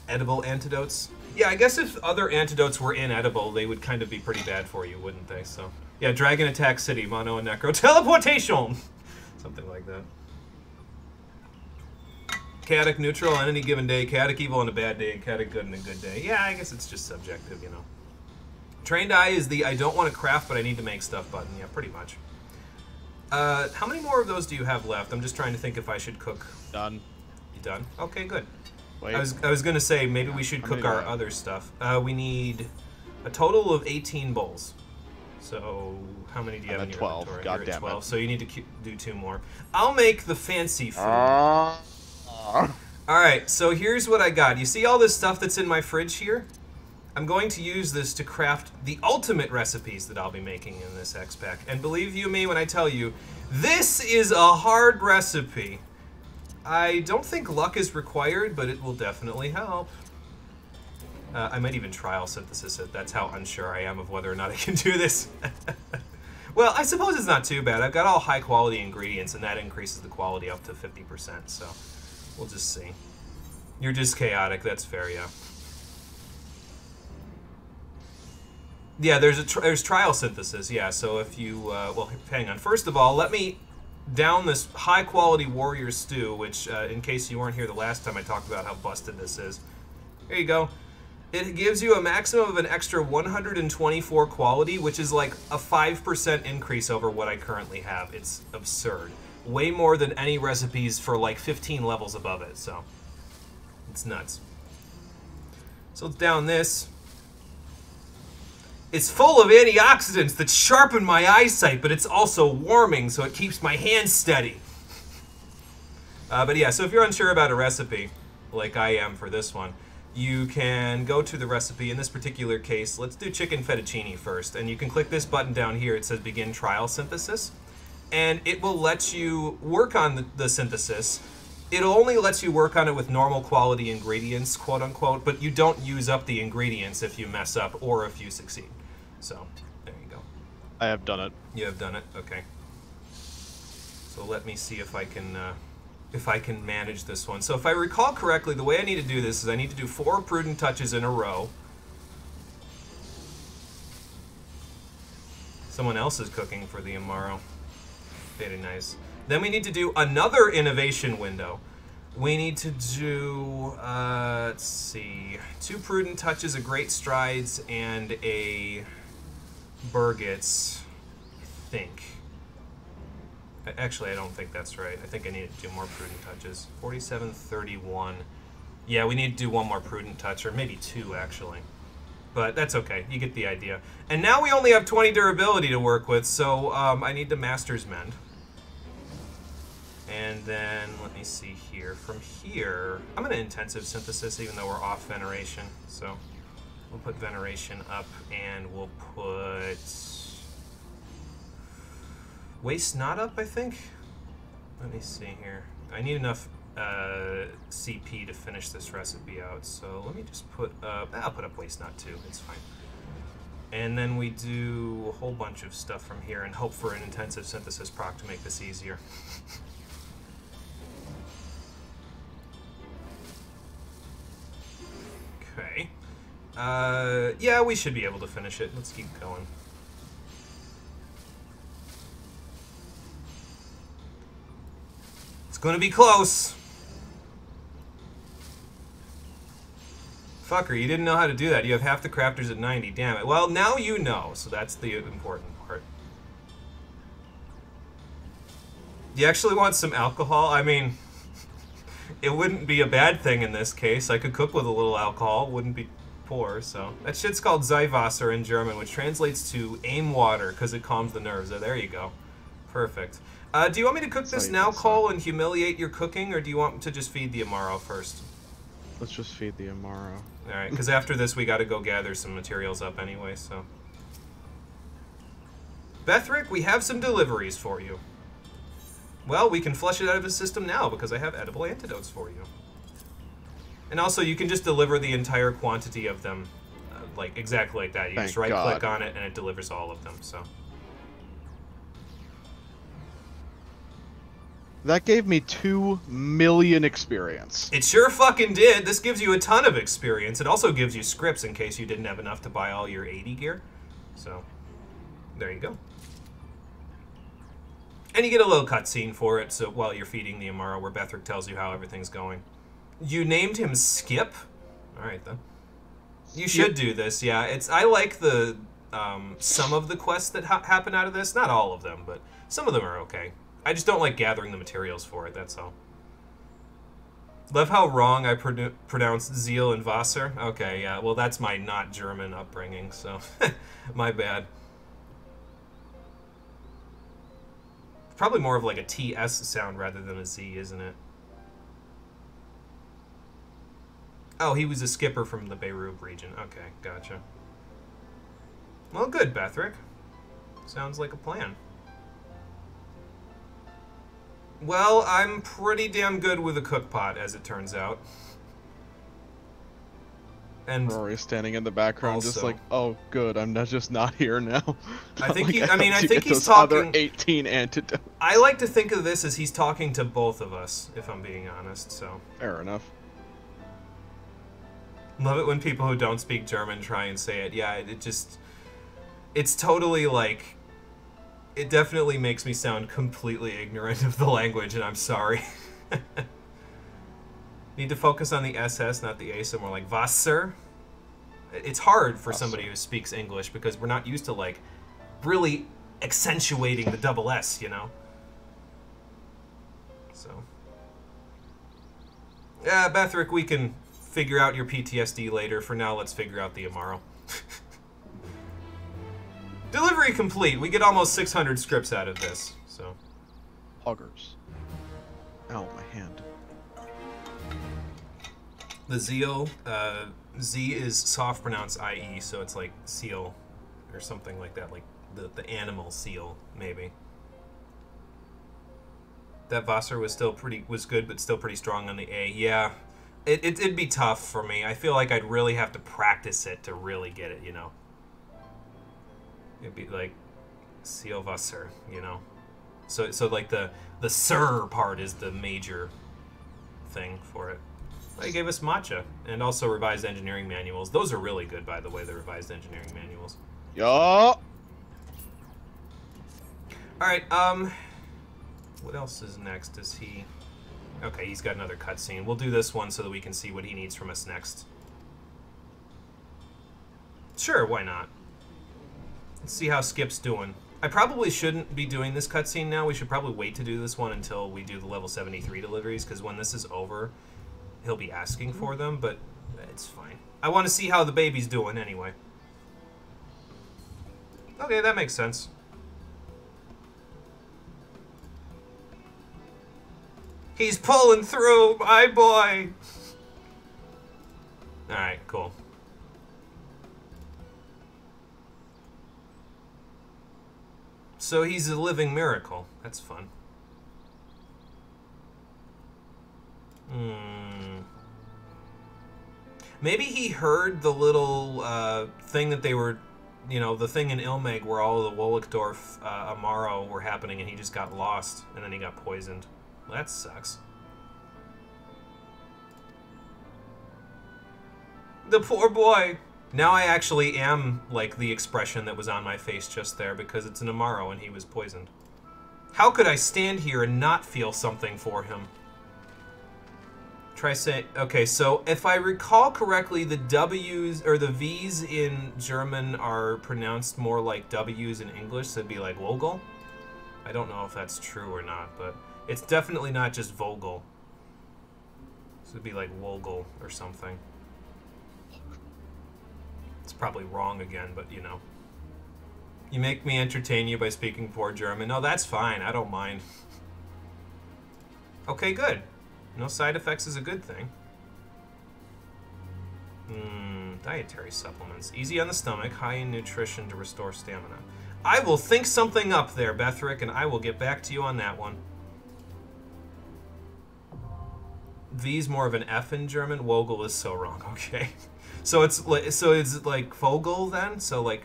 edible antidotes? Yeah, I guess if other antidotes were inedible, they would kind of be pretty bad for you, wouldn't they? So, yeah, Dragon Attack City, Mono and Necro, Teleportation! Something like that. Chaotic neutral on any given day, chaotic evil on a bad day, chaotic good on a good day. Yeah, I guess it's just subjective, you know. Trained Eye is the I don't want to craft, but I need to make stuff button. Yeah, pretty much. How many more of those do you have left? I'm just trying to think if I should cook. Done. You done? Okay, good. Wait. I was going to say, maybe we should cook our other stuff. We need a total of 18 bowls. So, how many do you have in your 12. inventory? God You're at damn 12, it. so you need to do 2 more. I'll make the fancy food. Alright, so here's what I got. You see all this stuff that's in my fridge here? I'm going to use this to craft the ultimate recipes that I'll be making in this X-Pack. And believe you me when I tell you, this is a hard recipe. I don't think luck is required, but it will definitely help. I might even trial synthesis it. That's how unsure I am of whether or not I can do this. Well, I suppose it's not too bad. I've got all high-quality ingredients, and that increases the quality up to 50%, so we'll just see. You're just chaotic. That's fair, yeah. Yeah, there's trial synthesis, yeah, so if you... well, hang on. First of all, let me down this high-quality warrior stew, which, in case you weren't here the last time I talked about how busted this is. Here you go. It gives you a maximum of an extra 124 quality, which is like a 5% increase over what I currently have. It's absurd. Way more than any recipes for like 15 levels above it, so it's nuts. So let's down this. It's full of antioxidants that sharpen my eyesight, but it's also warming, so it keeps my hands steady. But yeah, so if you're unsure about a recipe, like I am for this one, you can go to the recipe. In this particular case, let's do chicken fettuccine first. And you can click this button down here. It says Begin Trial Synthesis. And it will let you work on the synthesis. It only lets you work on it with normal quality ingredients, quote unquote, but you don't use up the ingredients if you mess up or if you succeed. So, there you go. I have done it. You have done it? Okay. So let me see if I can manage this one. So if I recall correctly, the way I need to do this is I need to do 4 prudent touches in a row. Someone else is cooking for the Amaro. Very nice. Then we need to do another innovation window. We need to do, let's see, 2 prudent touches, a great strides, and a Burgets, I think. Actually, I don't think that's right. I think I need to do more prudent touches. 47-31. Yeah, we need to do 1 more prudent touch, or maybe 2, actually. But that's okay. You get the idea. And now we only have 20 durability to work with, so I need to Master's Mend. And then, let me see here. From here, I'm going to intensive synthesis, even though we're off veneration. So we'll put veneration up, and we'll put Waste not up, I think? Let me see here. I need enough CP to finish this recipe out, so let me just put up... I'll put up waste not too, it's fine. And then we do a whole bunch of stuff from here and hope for an intensive synthesis proc to make this easier. Okay. Yeah, we should be able to finish it. Let's keep going. It's gonna be close. Fucker, you didn't know how to do that. You have half the crafters at 90. Damn it. Well, now you know, so that's the important part. Do you actually want some alcohol? I mean, it wouldn't be a bad thing in this case. I could cook with a little alcohol. Wouldn't be poor, so. That shit's called Ziehwasser in German, which translates to aim water, because it calms the nerves. Oh, there you go. Perfect. Do you want me to cook this now, Cole, and humiliate your cooking, or do you want to just feed the Amaro first? Let's just feed the Amaro. Alright, because after this we gotta go gather some materials up anyway, so. Bethrick, we have some deliveries for you. Well, we can flush it out of the system now because I have edible antidotes for you. And also, you can just deliver the entire quantity of them, like exactly like that. You just right-click on it and it delivers all of them, so. That gave me 2 million experience. It sure fucking did. This gives you a ton of experience. It also gives you scripts in case you didn't have enough to buy all your 80 gear. So, there you go. And you get a little cutscene for it, so while you're feeding the Amaro, where Bethrick tells you how everything's going. You named him Skip? Alright then. You should do this, yeah. I like the, some of the quests that happen out of this. Not all of them, but some of them are okay. I just don't like gathering the materials for it, that's all. Love how wrong I pronounced Zeal and Wasser. Okay, yeah, well that's my not German upbringing, so my bad. Probably more of like a TS sound rather than a Z, isn't it? Oh, he was a skipper from the Beirut region. Okay, gotcha. Well, good, Bethrick. Sounds like a plan. Well, I'm pretty damn good with a cookpot, as it turns out. And Rory's standing in the background, also, just like, oh, good, I'm not here now. I think I think he's talking. Other 18 antidotes. I like to think of this as he's talking to both of us, if I'm being honest. So fair enough. Love it when people who don't speak German try and say it. Yeah, it's totally like. It definitely makes me sound completely ignorant of the language, and I'm sorry. Need to focus on the SS, not the A, so more like Wasser. It's hard for somebody who speaks English because we're not used to, like, really accentuating the double S, you know? So. Yeah, Bethrick, we can figure out your PTSD later. For now, let's figure out the Amaro. Delivery complete. We get almost 600 scripts out of this, so. Hoggers. Ow, my hand. The Zeal, Z is soft pronounced IE, so it's like seal or something like that, like the animal seal, maybe. That Wasser was good, but still pretty strong on the A. Yeah, it'd be tough for me. I feel like I'd really have to practice it to really get it, you know. It'd be like Ziehwasser, you know. So like the sir part is the major thing for it. They gave us matcha and also revised engineering manuals. Those are really good, by the way, the revised engineering manuals. Yo. All right. What else is next? Is he? Okay, he's got another cutscene. We'll do this one so that we can see what he needs from us next. Sure, why not? Let's see how Skip's doing. I probably shouldn't be doing this cutscene now. We should probably wait to do this one until we do the level 73 deliveries, because when this is over, he'll be asking for them, but it's fine. I want to see how the baby's doing anyway. Okay, that makes sense. He's pulling through, my boy! Alright, cool. so he's a living miracle. That's fun. Maybe he heard the little thing that they were, you know, the thing in Ilmeg where all of the Wollecdorf Amaro were happening, and he just got lost, and then he got poisoned. Well, that sucks. The poor boy. Now I actually am like the expression that was on my face just there, because it's an Amaro and he was poisoned. How could I stand here and not feel something for him? Try saying... Okay, so if I recall correctly, the W's or the V's in German are pronounced more like W's in English, so it'd be like Vogel. I don't know if that's true or not, but it's definitely not just Vogel. So it'd be like Vogel or something. It's probably wrong again, but you know. You make me entertain you by speaking poor German. No, that's fine. I don't mind. Okay, good. No side effects is a good thing. Dietary supplements. Easy on the stomach, high in nutrition to restore stamina. I will think something up there, Bethrick, and I will get back to you on that one. V's more of an F in German. Vogel is so wrong. Okay. So it's like Vogel then? So like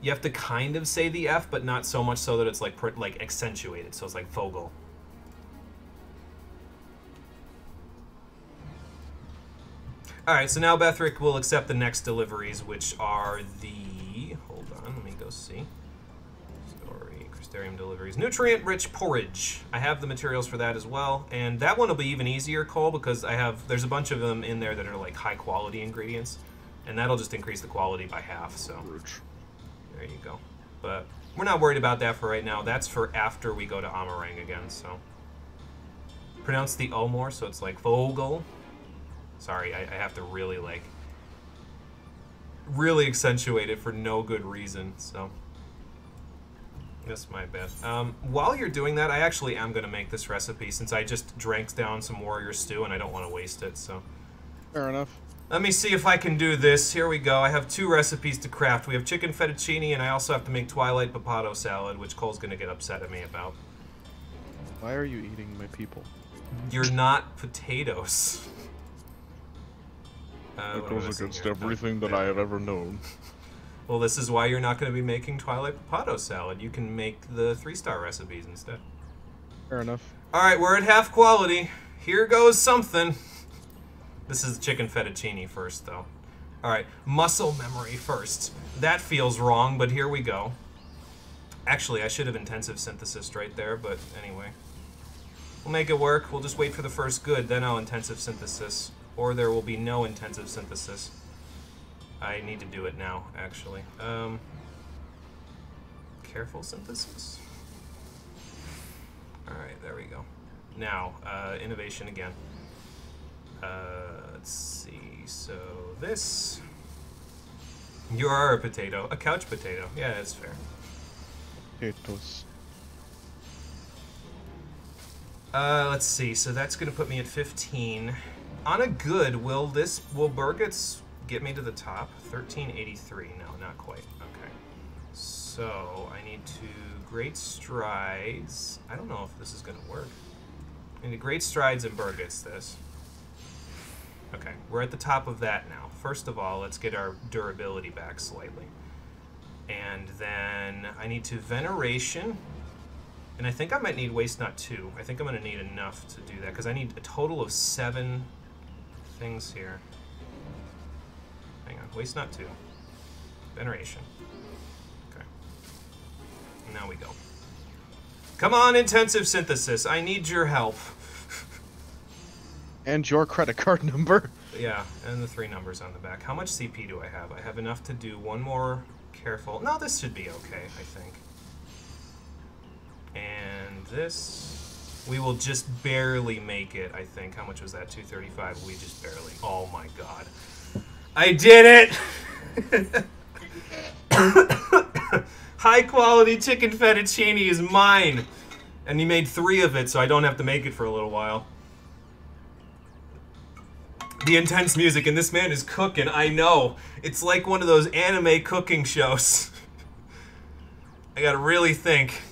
you have to kind of say the F, but not so much so that it's like accentuated. So it's like Vogel. Alright, so now Bethrick will accept the next deliveries, which are the... Hold on, let me go see. Story, Crystarium deliveries. Nutrient-rich porridge. I have the materials for that as well. And that one will be even easier, Cole, because there's a bunch of them in there that are like high-quality ingredients. And that'll just increase the quality by half, so... There you go. But we're not worried about that for right now. That's for after we go to Amarang again, so... Pronounce the O more, so it's like Vogel. Sorry, I have to really, like... really accentuate it for no good reason, so... That's my bad. While you're doing that, I actually am going to make this recipe, since I just drank down some warrior stew and I don't want to waste it, so... Fair enough. Let me see if I can do this. Here we go. I have 2 recipes to craft. We have chicken fettuccine, and I also have to make Twilight Papato salad, which Cole's going to get upset at me about. Why are you eating my people? You're not potatoes. It goes against everything that I have ever known. Well, this is why you're not going to be making Twilight Papato salad. You can make the 3-star recipes instead. Fair enough. Alright, we're at half quality. Here goes something. This is chicken fettuccine first, though. Alright, muscle memory first. That feels wrong, but here we go. Actually, I should have intensive synthesis right there, but anyway. We'll make it work. We'll just wait for the first good, then I'll intensive synthesis. Or there will be no intensive synthesis. I need to do it now, actually. Careful synthesis. Alright, there we go. Now, innovation again. Let's see, so this... You are a potato. A couch potato. Yeah, that's fair. Potatoes. Let's see, so that's gonna put me at 15. On a good, will Burgets get me to the top? 1383, no, not quite, okay. So, I need to great strides. I don't know if this is gonna work. I need great strides and Burgets this. Okay, we're at the top of that now. First of all, let's get our durability back slightly. And then I need to Veneration. And I think I might need Waste Not 2. I think I'm going to need enough to do that, because I need a total of 7 things here. Hang on, Waste Not 2. Veneration. Okay. Now we go. Come on, intensive synthesis. I need your help. And your credit card number. Yeah, and the 3 numbers on the back. How much CP do I have? I have enough to do one more careful... No, this should be okay, I think. And this... We will just barely make it, I think. How much was that? 235? We just barely... Oh my god. I did it! High quality chicken fettuccine is mine! And he made 3 of it, so I don't have to make it for a little while. The intense music, and this man is cooking, I know. It's like one of those anime cooking shows. I gotta really think.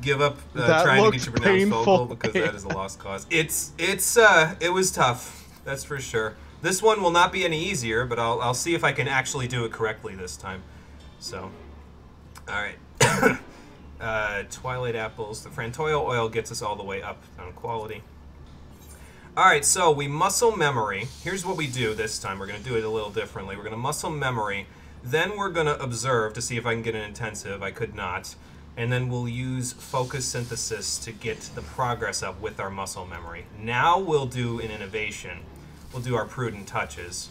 give up trying to get your pronounced vocal because that is a lost cause. It was tough, that's for sure. This one will not be any easier, but I'll see if I can actually do it correctly this time. So, all right. Twilight apples. The Frantoio oil gets us all the way up on quality. All right, so we muscle memory. Here's what we do this time. We're going to do it a little differently. We're going to muscle memory. Then we're going to observe to see if I can get an intensive. I could not. And then we'll use focus synthesis to get the progress up with our muscle memory. Now we'll do an innovation. We'll do our prudent touches.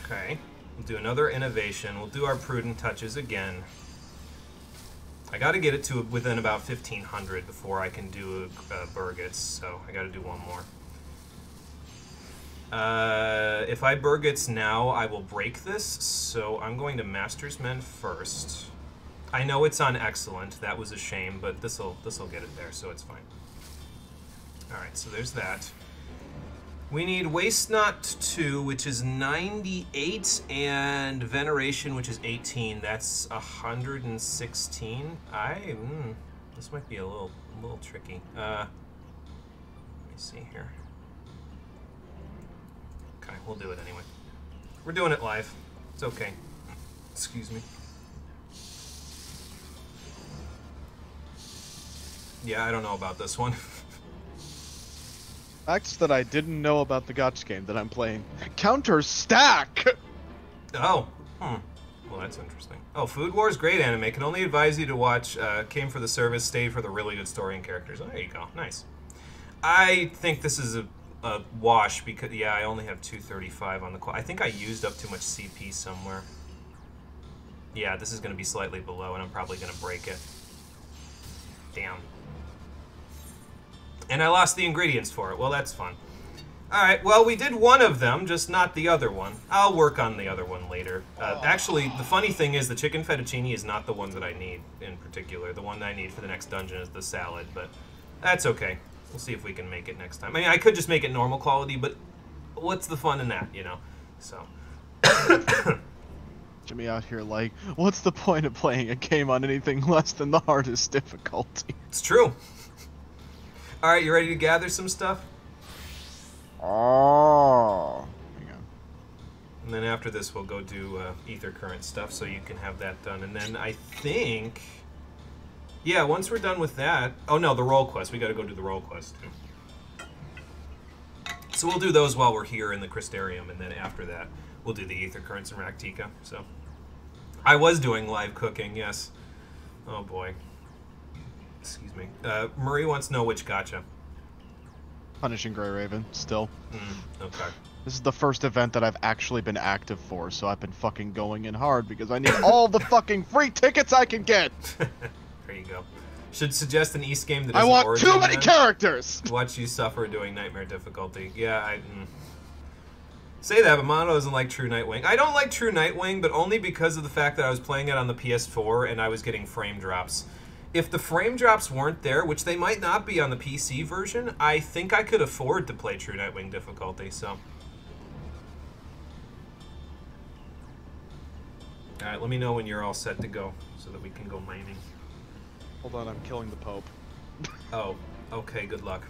Okay. We'll do another innovation. We'll do our prudent touches again. I got to get it to within about 1,500 before I can do Burgets, so I got to do one more. If I Burgets now, I will break this, so I'm going to Master's Men first. I know it's on Excellent, that was a shame, but this'll get it there, so it's fine. Alright, so there's that. We need Waste Not 2, which is 98, and Veneration, which is 18. That's 116. This might be a little tricky. Let me see here. Okay, we'll do it anyway. We're doing it live. It's okay. Excuse me. Yeah, I don't know about this one. Facts that I didn't know about the gotcha game that I'm playing. Counter stack! Oh. Well, that's interesting. Oh, Food Wars, great anime. Can only advise you to watch Came for the Service, stayed for the really good story and characters. Oh, there you go. Nice. I think this is a wash because, yeah, I only have 235 on the I think I used up too much CP somewhere. Yeah, this is going to be slightly below, and I'm probably going to break it. Damn. And I lost the ingredients for it. Well, that's fun. Alright, well, we did one of them, just not the other one. I'll work on the other one later. Actually, the funny thing is the chicken fettuccine is not the one that I need in particular. The one that I need for the next dungeon is the salad, but that's okay. We'll see if we can make it next time. I mean, I could just make it normal quality, but what's the fun in that, you know? So. Jimmy out here like, what's the point of playing a game on anything less than the hardest difficulty? It's true. Alright, you ready to gather some stuff? Oh. Hang on. And then after this, we'll go do ether current stuff so you can have that done. And then I think... Yeah, once we're done with that... Oh no, the role quest. We gotta go do the role quest too. So we'll do those while we're here in the Crystarium, and then after that, we'll do the ether currents and Raktika. So I was doing live cooking, yes. Oh boy. Excuse me. Marie wants to know which gacha. Punishing Grey Raven, still. Okay. This is the first event that I've actually been active for, so I've been fucking going in hard because I need all the fucking free tickets I can get! There you go. Should suggest an East game that I isn't want Origin, too many then. characters! Watch you suffer doing Nightmare difficulty. Yeah, Say that, but Mono doesn't like True Nightwing. I don't like True Nightwing, but only because of the fact that I was playing it on the PS4 and I was getting frame drops. If the frame drops weren't there, which they might not be on the PC version, I think I could afford to play True Nightwing difficulty, so. Alright, let me know when you're all set to go, so that we can go mining. Hold on, I'm killing the Pope. Oh, okay, good luck.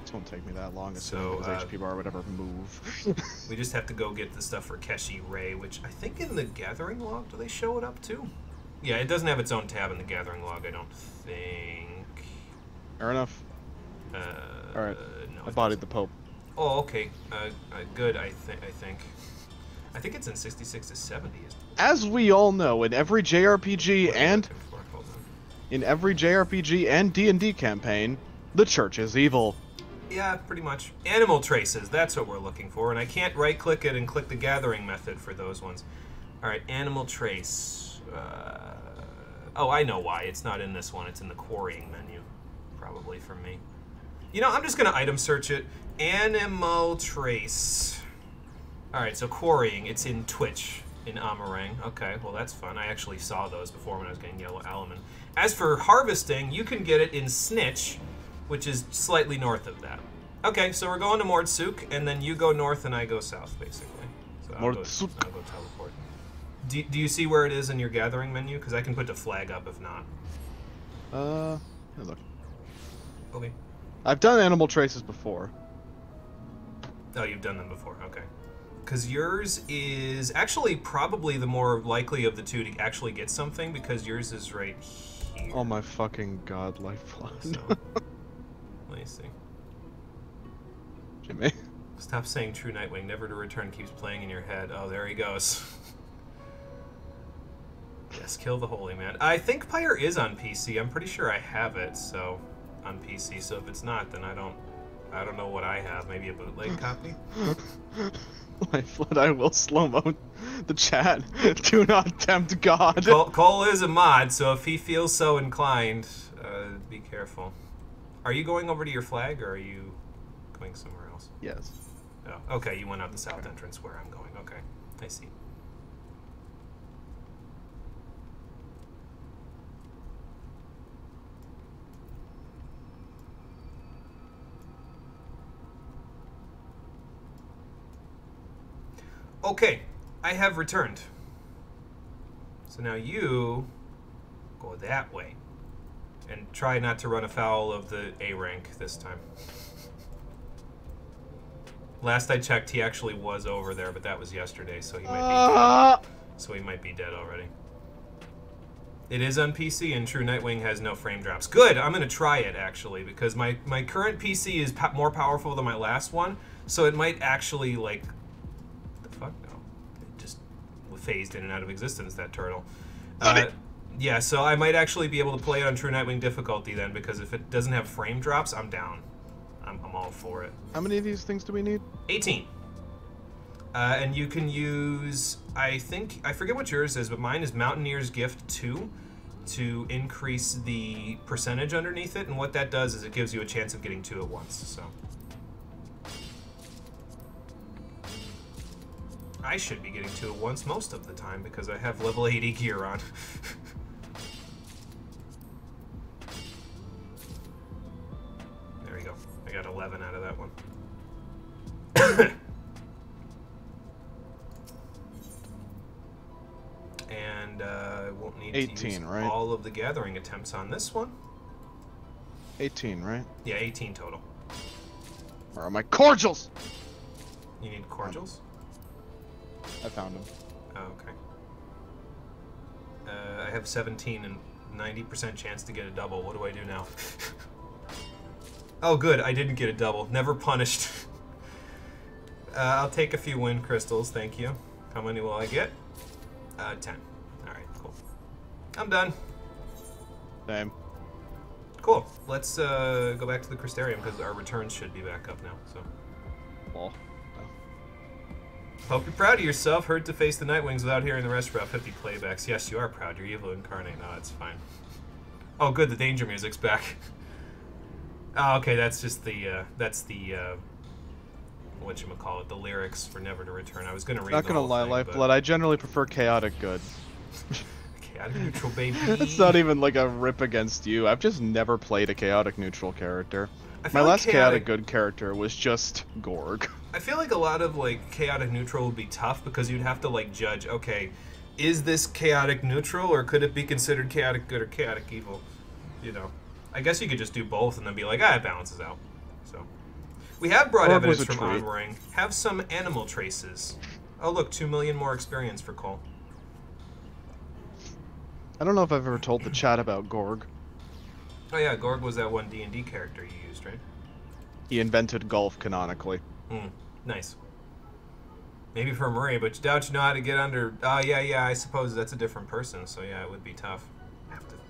This won't take me that long, assuming his HP bar would ever move. We just have to go get the stuff for Keshi Ray, which I think in the Gathering log, do they show it up too? Yeah, it doesn't have its own tab in the Gathering log, I don't think. Fair enough. Alright, no, I bodied the Pope. Oh, okay. Good, I think. I think it's in 66 to 70. As we all know, in every JRPG and... In every JRPG and D&D campaign, the Church is evil. Yeah, pretty much. Animal traces, that's what we're looking for, and I can't right-click it and click the gathering method for those ones. Alright, animal trace. Oh, I know why. It's not in this one. It's in the quarrying menu, probably for me. You know, I'm just going to item search it. Animal trace. Alright, so quarrying, it's in Twitch, in Amarang. Okay, well that's fun. I actually saw those before when I was getting Yellow Alaman. As for harvesting, you can get it in Snitch, which is slightly north of that. Okay, so we're going to Mordsuk, and then you go north and I go south, basically. So I'll go teleport. Do you see where it is in your gathering menu? Because I can put the flag up if not. Here, look. Okay. I've done animal traces before. Oh, you've done them before. Okay. Because yours is actually probably the more likely of the two to actually get something, because yours is right here. Oh my fucking god, lifeline. So, let me see. Jimmy. Stop saying True Nightwing, never to return keeps playing in your head. Oh, there he goes. Yes, kill the holy man. I think Pyre is on PC. I'm pretty sure I have it, so on PC. So if it's not, then I don't know what I have. Maybe a bootleg copy. Lifeline, I will slow-mo the chat. Do not tempt God. Cole is a mod, so if he feels so inclined, be careful. Are you going over to your flag, or are you going somewhere else? Yes. Oh, okay, you went out the south entrance where I'm going. Okay, I see. Okay, I have returned. So now you go that way. And try not to run afoul of the A rank this time. Last I checked, he actually was over there, but that was yesterday, so he might be dead. So he might be dead already. It is on PC, and True Nightwing has no frame drops. Good! I'm going to try it, actually, because my current PC is more powerful than my last one, so it might actually, like... Fuck no. It just phased in and out of existence, that turtle. Yeah, so I might actually be able to play it on True Nightwing difficulty then, because if it doesn't have frame drops, I'm down. I'm all for it. How many of these things do we need? 18. And you can use, I forget what yours is, but mine is Mountaineer's Gift 2 to increase the percentage underneath it, and what that does is it gives you a chance of getting 2 at once, so. I should be getting 2 at once most of the time because I have level 80 gear on. There we go. I got 11 out of that one. And I won't need 18, to use right? all of the gathering attempts on this one. 18, right? Yeah, 18 total. Where are my cordials? You need cordials? I found them. Oh, okay. I have 17 and 90% chance to get a double. What do I do now? Oh, good. I didn't get a double. Never punished. I'll take a few wind crystals. Thank you. How many will I get? 10. Alright, cool. I'm done. Same. Cool. Let's go back to the Crystarium because our returns should be back up now. So. Well. Hope you're proud of yourself. Heard to face the Nightwings without hearing the rest for about 50 playbacks. Yes, you are proud. You're evil incarnate. No, it's fine. Oh, good. The danger music's back. Oh, okay. That's just the whatchamacallit, the lyrics for Never to Return. I was gonna read. Not gonna lie, Lifeblood. I generally prefer chaotic good. Chaotic neutral, baby. It's not even like a rip against you. I've just never played a chaotic neutral character. My like last chaotic good character was just Gorg. I feel like a lot of like chaotic neutral would be tough because you'd have to like judge, okay, is this chaotic neutral or could it be considered chaotic good or chaotic evil? You know. I guess you could just do both and then be like, it balances out. So we have brought Gorg evidence from Onring. Have some animal traces. Oh look, 2 million more experience for Cole. I don't know if I've ever told the chat about Gorg. Oh yeah, Gorg was that one D&D character you used, right? He invented golf canonically. Nice. Maybe for Murray, but doubt you know how to get under. Oh yeah, I suppose that's a different person, so yeah, it would be tough.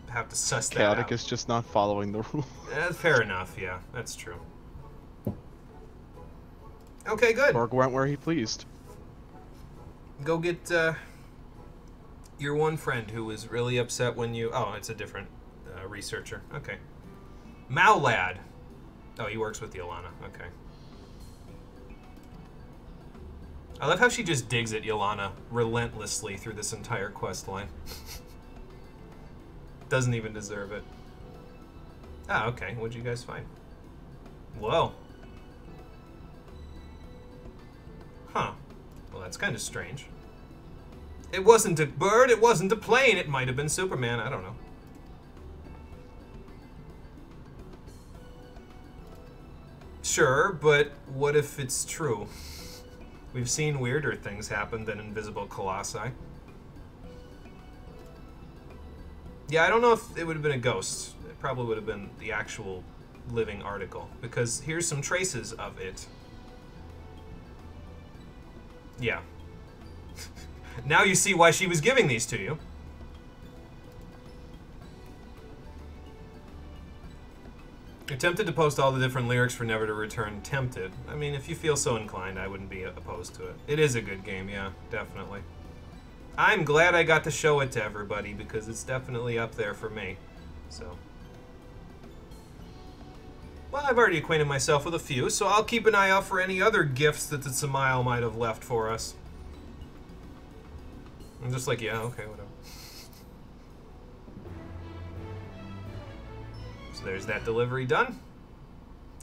Have to suss that out. Chaotic is just not following the rules. Fair enough, yeah, that's true. Okay, good. Gorg went where he pleased. Go get your one friend who was really upset when you... Oh, it's a different researcher. Okay. Maulad. Oh, he works with the Ilana. Okay. I love how she just digs at Ilana relentlessly through this entire quest line. Doesn't even deserve it. Ah, okay. What'd you guys find? Whoa. that's kind of strange. It wasn't a bird, it wasn't a plane, it might have been Superman, I don't know. Sure, but what if it's true? We've seen weirder things happen than invisible colossi. Yeah, I don't know if it would have been a ghost. It probably would have been the actual living article, because here's some traces of it. Yeah. Now you see why she was giving these to you. You're tempted to post all the different lyrics for Never to Return. Tempted. I mean, if you feel so inclined, I wouldn't be opposed to it. It is a good game, yeah, definitely. I'm glad I got to show it to everybody, because it's definitely up there for me. So. Well, I've already acquainted myself with a few, so I'll keep an eye out for any other gifts that the Samael might have left for us. I'm just like, yeah, okay, whatever. So there's that delivery done.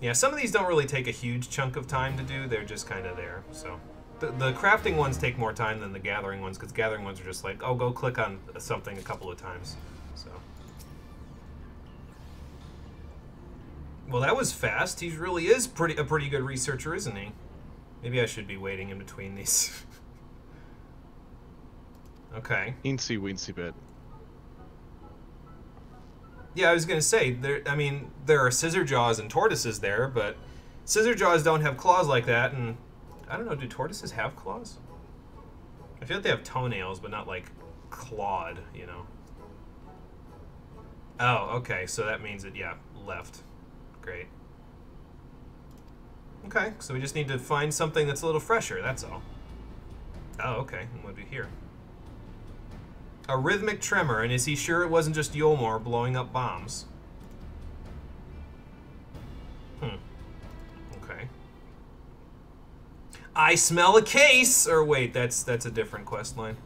Yeah, some of these don't really take a huge chunk of time to do. They're just kind of there, so. The crafting ones take more time than the gathering ones, because gathering ones are just like, oh, go click on something a couple of times. So. Well, that was fast. He really is a pretty good researcher, isn't he? Maybe I should be waiting in between these. Okay. Eensy weensy bit. Yeah, I was gonna say, there are scissor jaws and tortoises there, but scissor jaws don't have claws like that, and I don't know, do tortoises have claws? I feel like they have toenails, but not like clawed, you know. Oh, okay, so that means that, yeah, left. Great. Okay, so we just need to find something that's a little fresher, that's all. Oh, okay, and what do we hear? A rhythmic tremor, and is he sure it wasn't just Yolmor blowing up bombs? Okay. I smell a case! Or wait, that's a different quest line.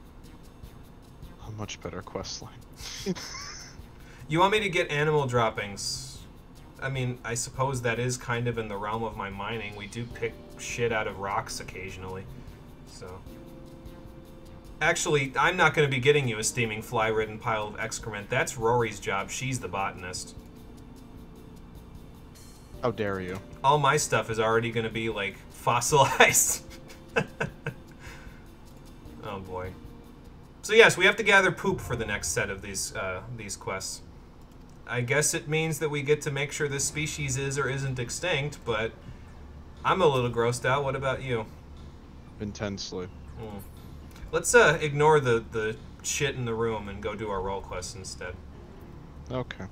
A much better quest line. You want me to get animal droppings? I mean, I suppose that is kind of in the realm of my mining. We do pick shit out of rocks occasionally, so... Actually, I'm not going to be getting you a steaming fly-ridden pile of excrement. That's Rory's job. She's the botanist. How dare you? All my stuff is already going to be, like, fossilized. Oh, boy. So, yes, we have to gather poop for the next set of these quests. I guess it means that we get to make sure this species is or isn't extinct, but I'm a little grossed out. What about you? Intensely. Let's ignore the shit in the room and go do our role quests instead. Okay.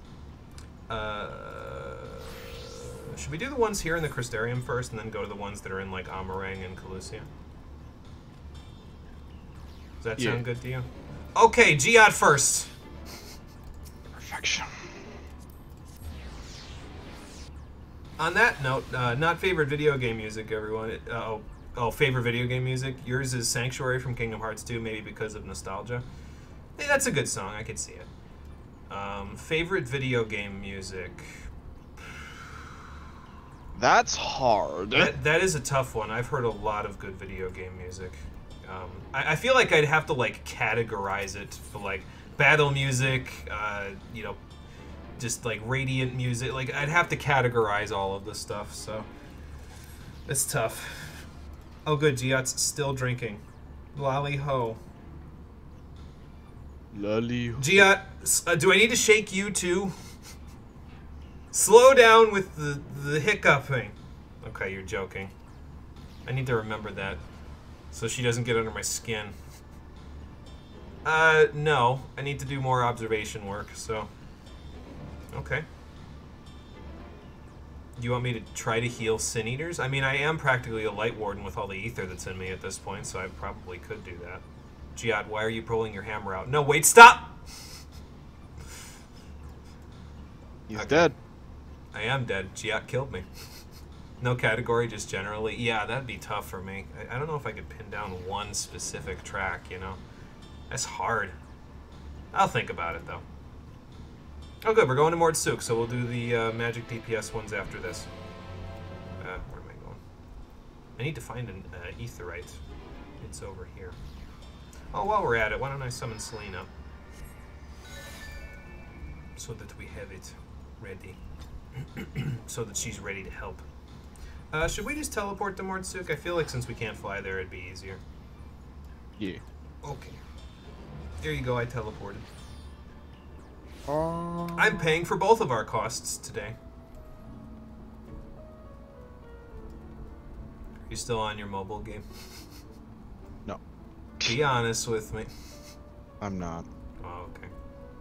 Should we do the ones here in the Crystarium first and then go to the ones that are in, like, Amarang and Calusia? Does that sound good to you? Okay, Giat first. Perfection. On that note, not favorite video game music, everyone. Oh, favorite video game music? Yours is Sanctuary from Kingdom Hearts 2, maybe because of nostalgia. Hey, that's a good song, I could see it. Favorite video game music? That's hard. That is a tough one. I've heard a lot of good video game music. I feel like I'd have to, like, categorize it for, like, battle music, you know, just, like, radiant music. Like, I'd have to categorize all of this stuff, so it's tough. Oh, good. Giat's still drinking. Lolly ho. Lolly ho. Giat, do I need to shake you too? Slow down with the hiccuping. Okay, you're joking. I need to remember that, so she doesn't get under my skin. No. I need to do more observation work, so... Okay. Do you want me to try to heal Sin Eaters? I mean, I am practically a Light Warden with all the ether that's in me at this point, so I probably could do that. Giat, why are you pulling your hammer out? No, wait, stop! He's dead. I am dead. Giat killed me. No category, just generally. Yeah, that'd be tough for me. I don't know if I could pin down one specific track, you know? That's hard. I'll think about it, though. Oh, good. We're going to Mordsuk, so we'll do the magic DPS ones after this. Where am I going? I need to find an Aetheryte. It's over here. Oh, while we're at it, why don't I summon Selena? So that we have it ready. So that she's ready to help. Should we just teleport to Mordsuk? I feel like since we can't fly there, it'd be easier. Yeah. Okay. There you go, I teleported. I'm paying for both of our costs today. Are you still on your mobile game? No. Be honest with me. I'm not. Oh, okay.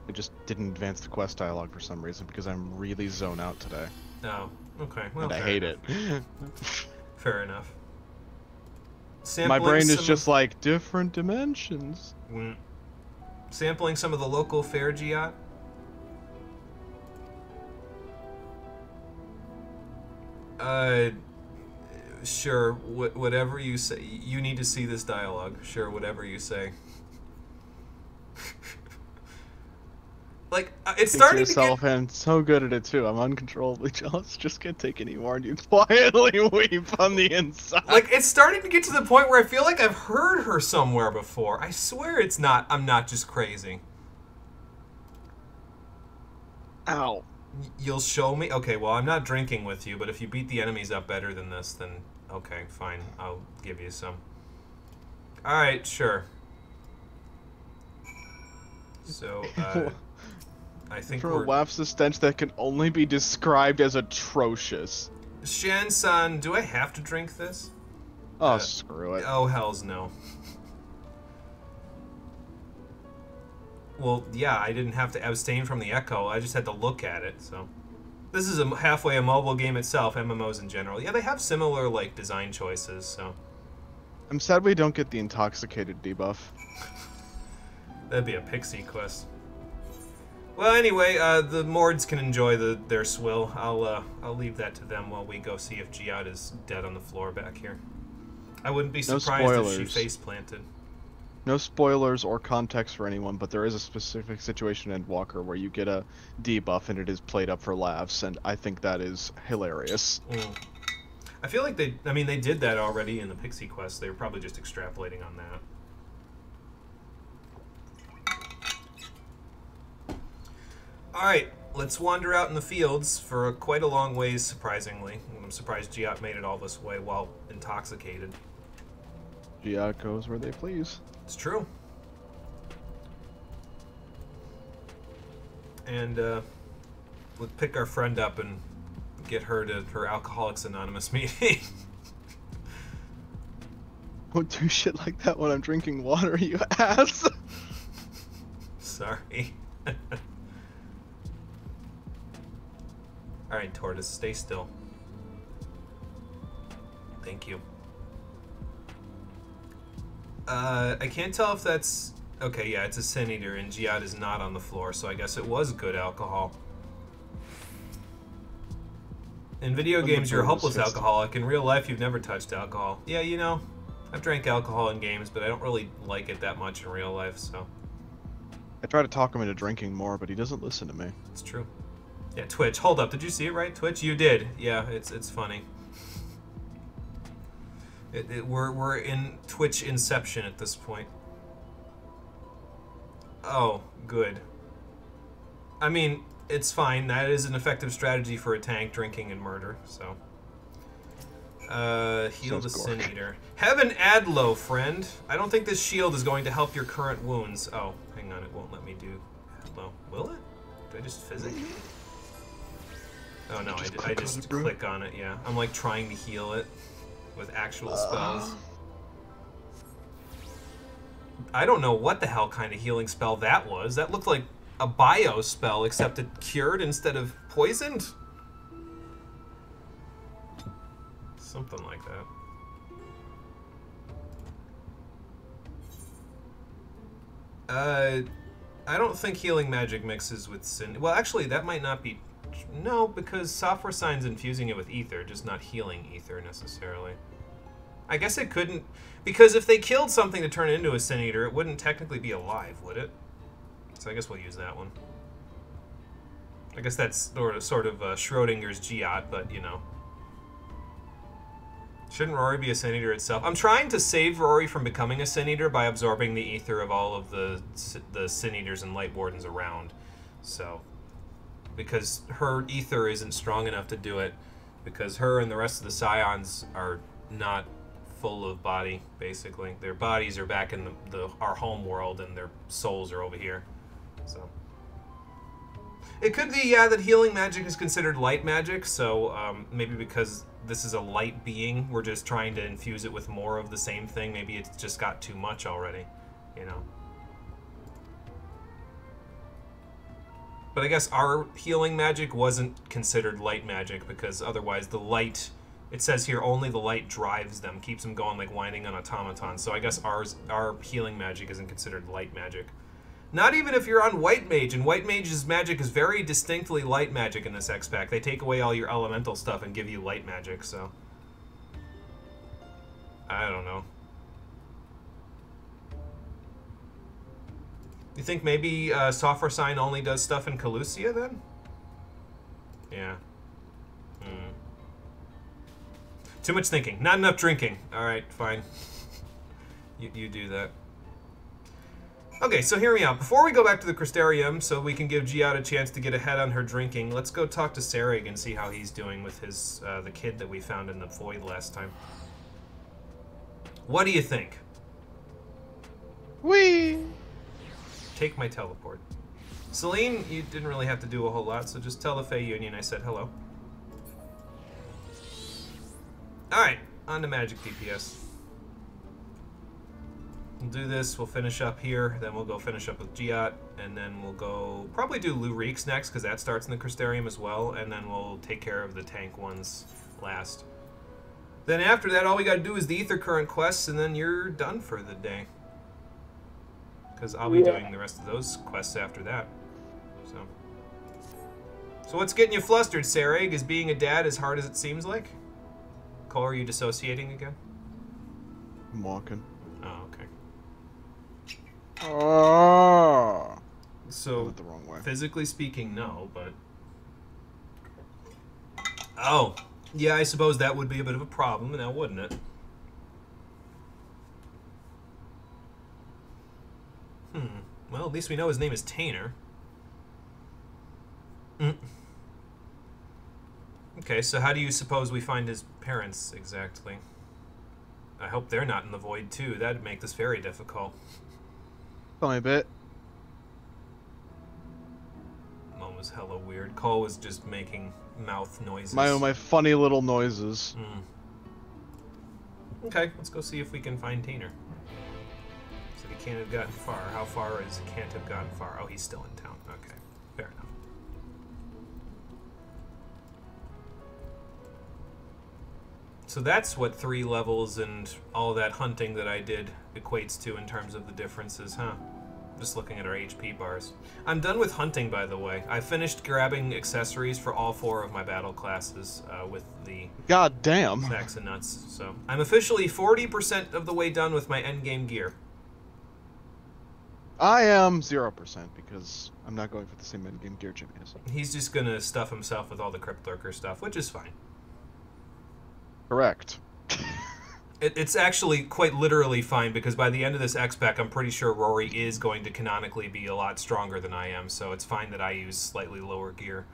I just didn't advance the quest dialogue for some reason because I'm really zone out today. Oh, okay. Well, and I hate it. Fair enough. My brain is just like, different dimensions. Sampling some of the local fare, Giat? Sure, whatever you say. You need to see this dialogue. Sure, whatever you say. Like, it's starting to get... and so good at it too. I'm uncontrollably jealous. Just can't take anymore, and you quietly weep on the inside. Like, it's starting to get to the point where I feel like I've heard her somewhere before. I swear it's not... I'm not just crazy. Ow. You'll show me? Okay, well, I'm not drinking with you, but if you beat the enemies up better than this, then okay, fine. I'll give you some. Alright, sure. So, I think For a wafts a stench that can only be described as atrocious. Shan-san, do I have to drink this? Oh, screw it. Oh, hells no. Well, yeah, I didn't have to abstain from the echo. I just had to look at it, so... This is halfway a mobile game itself, MMOs in general. Yeah, they have similar, like, design choices, so... I'm sad we don't get the intoxicated debuff. That'd be a pixie quest. Well, anyway, the Mords can enjoy their swill. I'll leave that to them while we go see if Giat is dead on the floor back here. I wouldn't be surprised if she face-planted. No spoilers or context for anyone, but there is a specific situation in Walker where you get a debuff and it is played up for laughs, and I think that is hilarious. I feel like they did that already in the Pixie Quest. They were probably just extrapolating on that. Alright, let's wander out in the fields for quite a long ways, surprisingly. I'm surprised Giat made it all this way while intoxicated. Giat goes where they please. It's true. And we'll pick our friend up and get her to her Alcoholics Anonymous meeting. Don't do shit like that when I'm drinking water, you ass. Sorry. Alright, Tortoise, stay still. Thank you. I can't tell if that's... Okay, yeah, it's a Sin Eater, and Giat is not on the floor, so I guess it was good alcohol. In video games, you're a hopeless alcoholic. In real life, you've never touched alcohol. Yeah, you know, I've drank alcohol in games, but I don't really like it that much in real life, so... I try to talk him into drinking more, but he doesn't listen to me. It's true. Yeah, Twitch. Hold up, did you see it right, Twitch? You did. Yeah, it's funny. We're in Twitch Inception at this point. Oh, good. I mean, it's fine. That is an effective strategy for a tank, drinking and murder, so... heal the Sin Eater. Have an Adlo, friend. I don't think this shield is going to help your current wounds. Oh, hang on, it won't let me do Adlo. Will it? Did I just fizz it? Oh no, I just click on it, yeah. I'm like trying to heal it with actual spells. I don't know what the hell kind of healing spell that was. That looked like a bio spell, except it cured instead of poisoned? Something like that. I don't think healing magic mixes with sin. Well, actually, that might not be... No, because Software Sign's infusing it with ether, just not healing ether necessarily. I guess it couldn't... Because if they killed something to turn it into a Sin Eater, it wouldn't technically be alive, would it? So I guess we'll use that one. I guess that's sort of Schrodinger's Giat, but, you know. Shouldn't Rory be a Sin Eater itself? I'm trying to save Rory from becoming a Sin Eater by absorbing the ether of all of the Sin Eaters and Light Wardens around. So, because her ether isn't strong enough to do it, because her and the rest of the Scions are not full of body, basically. Their bodies are back in our home world, and their souls are over here. So, it could be, yeah, that healing magic is considered light magic, so maybe because this is a light being, we're just trying to infuse it with more of the same thing. Maybe it's just got too much already, you know. But I guess our healing magic wasn't considered light magic, because otherwise the light, it says here, only the light drives them, keeps them going like winding on automatons. So I guess our healing magic isn't considered light magic. Not even if you're on White Mage, and White Mage's magic is very distinctly light magic in this X-Pack. They take away all your elemental stuff and give you light magic, so... I don't know. You think maybe Software Sign only does stuff in Calusia, then? Yeah. Too much thinking. Not enough drinking. Alright, fine. You do that. Okay, so hear me out. Before we go back to the Crystarium, so we can give Giad a chance to get ahead on her drinking, let's go talk to Sarig and see how he's doing with his the kid that we found in the void last time. What do you think? Whee! Take my teleport. Celine, you didn't really have to do a whole lot, so just tell the Fey Union I said hello. Alright, on to Magic DPS. We'll do this, we'll finish up here, then we'll go finish up with Giat, and then we'll go probably do Lou Reeks next, because that starts in the Crystarium as well, and then we'll take care of the tank ones last. Then after that, all we gotta do is the Ether Current quests, and then you're done for the day. Because I'll be doing the rest of those quests after that. So what's getting you flustered, Sarag? Is being a dad as hard as it seems like? Cole, are you dissociating again? I'm walking. Oh, okay. Oh. So, I went the wrong way. Physically speaking, no, but... Oh, yeah, I suppose that would be a bit of a problem now, wouldn't it? Well, at least we know his name is Tainer. Okay, so how do you suppose we find his parents, exactly? I hope they're not in the void, too. That'd make this very difficult. Only a bit. Mom was hella weird. Cole was just making mouth noises. My funny little noises. Okay, let's go see if we can find Tainer. So he can't have gotten far. How far is can't have gotten far? Oh, he's still in town. Okay, fair enough. So that's what 3 levels and all that hunting that I did equates to in terms of the differences, huh? Just looking at our HP bars. I'm done with hunting, by the way. I finished grabbing accessories for all 4 of my battle classes with the God damn. sacks and nuts. So I'm officially 40% of the way done with my endgame gear. I am 0% because I'm not going for the same endgame gear Jimmy is. He's just gonna stuff himself with all the Crypt Lurker stuff, which is fine. Correct. It's actually quite literally fine, because by the end of this X-Pack, I'm pretty sure Rory is going to canonically be a lot stronger than I am, so it's fine that I use slightly lower gear.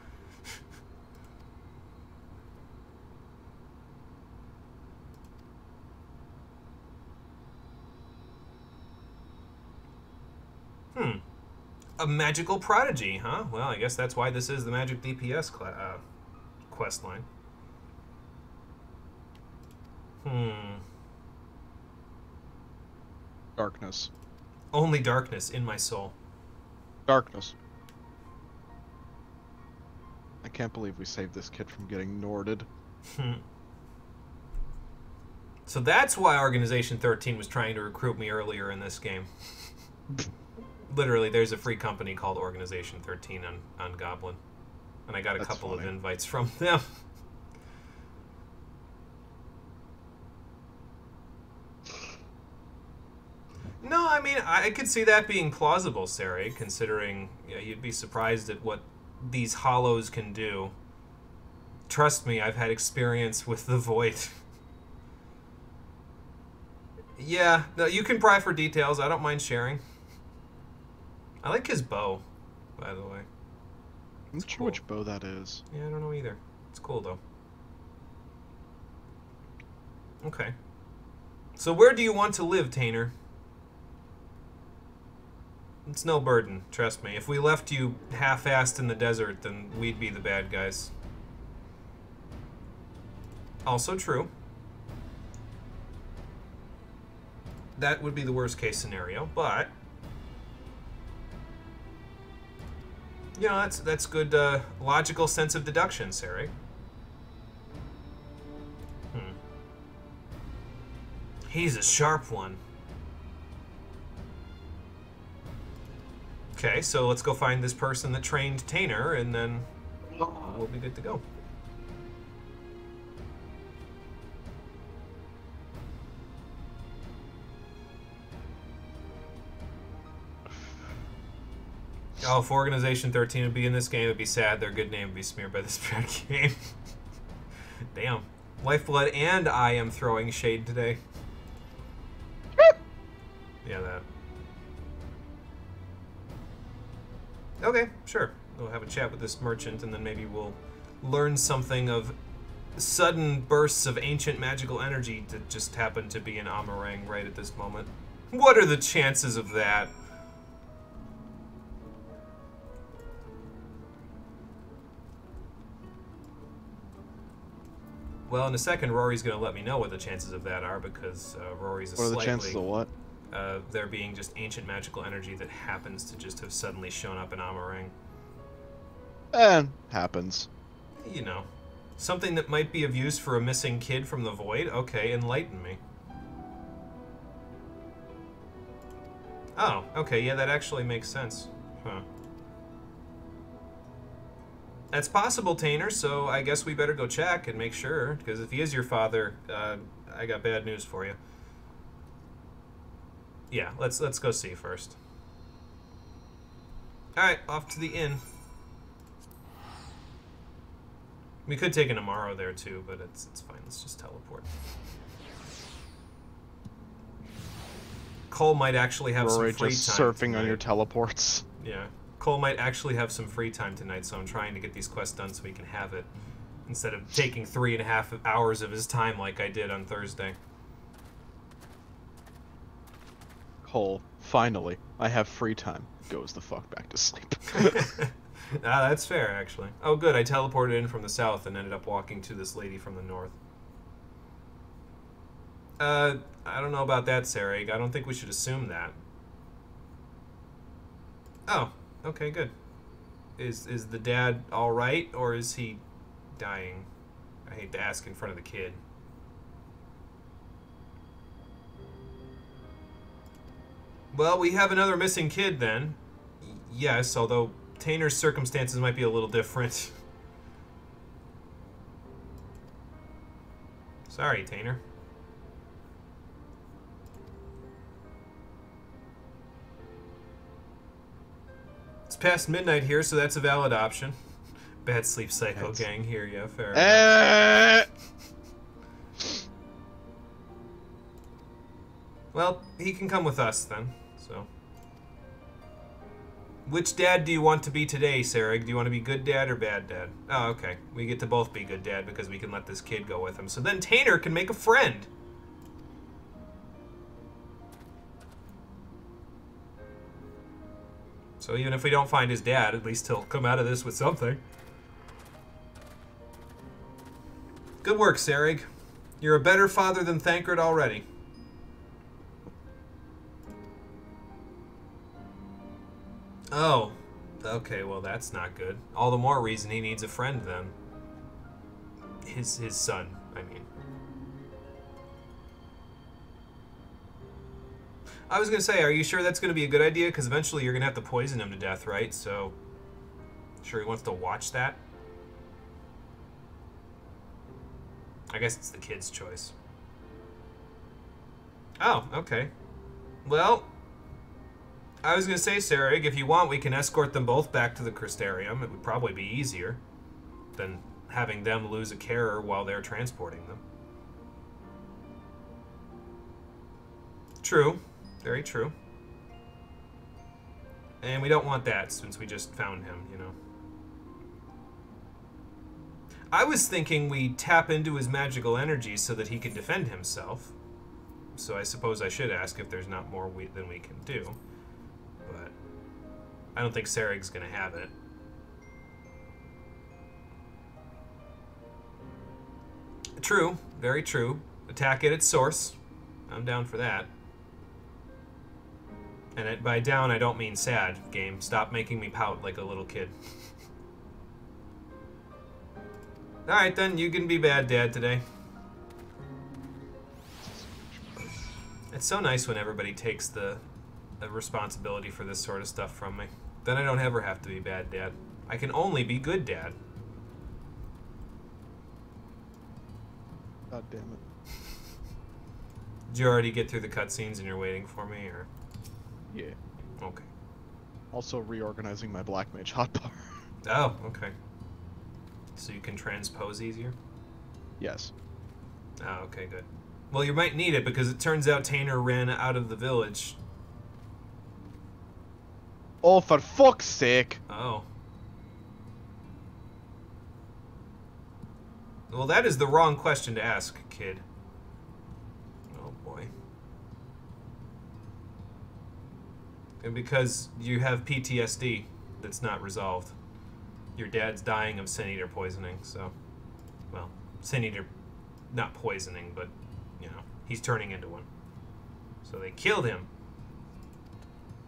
A magical prodigy, huh? Well, I guess that's why this is the Magic DPS quest line. Darkness. Only darkness in my soul. Darkness. I can't believe we saved this kid from getting Norded. So that's why Organization 13 was trying to recruit me earlier in this game. Literally, there's a free company called Organization 13 on Goblin. And I got a couple of invites from them. No, I mean, I could see that being plausible, Sarah, considering you'd be surprised at what these hollows can do. Trust me, I've had experience with the Void. Yeah, no, you can pry for details. I don't mind sharing. I like his bow, by the way. I'm not sure which bow that is. Yeah, I don't know either. It's cool, though. Okay. So where do you want to live, Tainer? It's no burden, trust me. If we left you half-assed in the desert, then we'd be the bad guys. Also true. That would be the worst-case scenario, but... You know, that's good logical sense of deduction, Sarek. He's a sharp one. Okay, so let's go find this person that trained Tainer, and then we'll be good to go. Oh, if Organization 13 would be in this game, it'd be sad. Their good name would be smeared by this bad game. Damn. Lifeblood and I am throwing shade today. Yeah, that. Okay, sure. We'll have a chat with this merchant, and then maybe we'll learn something of sudden bursts of ancient magical energy that just happen to be in Amarang right at this moment. What are the chances of that? Well, in a second, Rory's going to let me know what the chances of that are, because Rory's a slightly... What are the chances of what? There being just ancient magical energy that happens to just have suddenly shown up in Amarang. Happens. You know. Something that might be of use for a missing kid from the void? Okay, enlighten me. Oh, okay, yeah, that actually makes sense. Huh. That's possible, Tainer, so I guess we better go check and make sure, because if he is your father, I got bad news for you. Yeah, let's go see first. Alright, off to the inn. We could take an Amaro there too, but it's fine. Let's just teleport. Cole might actually have Rory some free just time surfing tonight. on your teleports. Yeah. Cole might actually have some free time tonight, so I'm trying to get these quests done so he can have it. Instead of taking 3.5 hours of his time like I did on Thursday. Cole, finally, I have free time. Goes the fuck back to sleep. That's fair, actually. Oh, good. I teleported in from the south and ended up walking to this lady from the north. I don't know about that, Sarek. I don't think we should assume that. Oh, okay, good. Is the dad all right, or is he dying? I hate to ask in front of the kid. Well, we have another missing kid, then. Yes, although Tainer's circumstances might be a little different. Sorry, Tainer. It's past midnight here, so that's a valid option. Bad sleep psycho gang here, yeah, fair enough. Well, he can come with us then, so. Which dad do you want to be today, Sarek? Do you want to be good dad or bad dad? Oh, okay. We get to both be good dad because we can let this kid go with him. So then Tainer can make a friend. So even if we don't find his dad, at least he'll come out of this with something. Good work, Sarek. You're a better father than Thancred already. Oh, okay, well that's not good. All the more reason he needs a friend then. His son, I mean. I was gonna say, are you sure that's gonna be a good idea? Because eventually you're gonna have to poison him to death, right? So, sure he wants to watch that? I guess it's the kid's choice. Oh, okay. Well, I was going to say, Sarek, if you want, we can escort them both back to the Crystarium. It would probably be easier than having them lose a carer while they're transporting them. True. Very true. And we don't want that since we just found him, you know. I was thinking we tap into his magical energy so that he can defend himself. So I suppose I should ask if there's not more than we can do. But I don't think Sarig's going to have it. True. Very true. Attack at its source. I'm down for that. And by down, I don't mean sad, game. Stop making me pout like a little kid. Alright then, you can be bad dad today. It's so nice when everybody takes the responsibility for this sort of stuff from me. Then I don't ever have to be bad dad. I can only be good dad. God damn it. Did you already get through the cutscenes and you're waiting for me, or? Yeah. Okay. Also reorganizing my Black Mage hotbar. Oh, okay. So you can transpose easier? Yes. Oh, okay, good. Well, you might need it because it turns out Tainer ran out of the village. Oh, for fuck's sake! Oh. Well, that is the wrong question to ask, kid. Oh, boy. And because you have PTSD that's not resolved. Your dad's dying of Sin Eater poisoning, so... Well, Sin Eater... Not poisoning, but, you know, he's turning into one. So they killed him.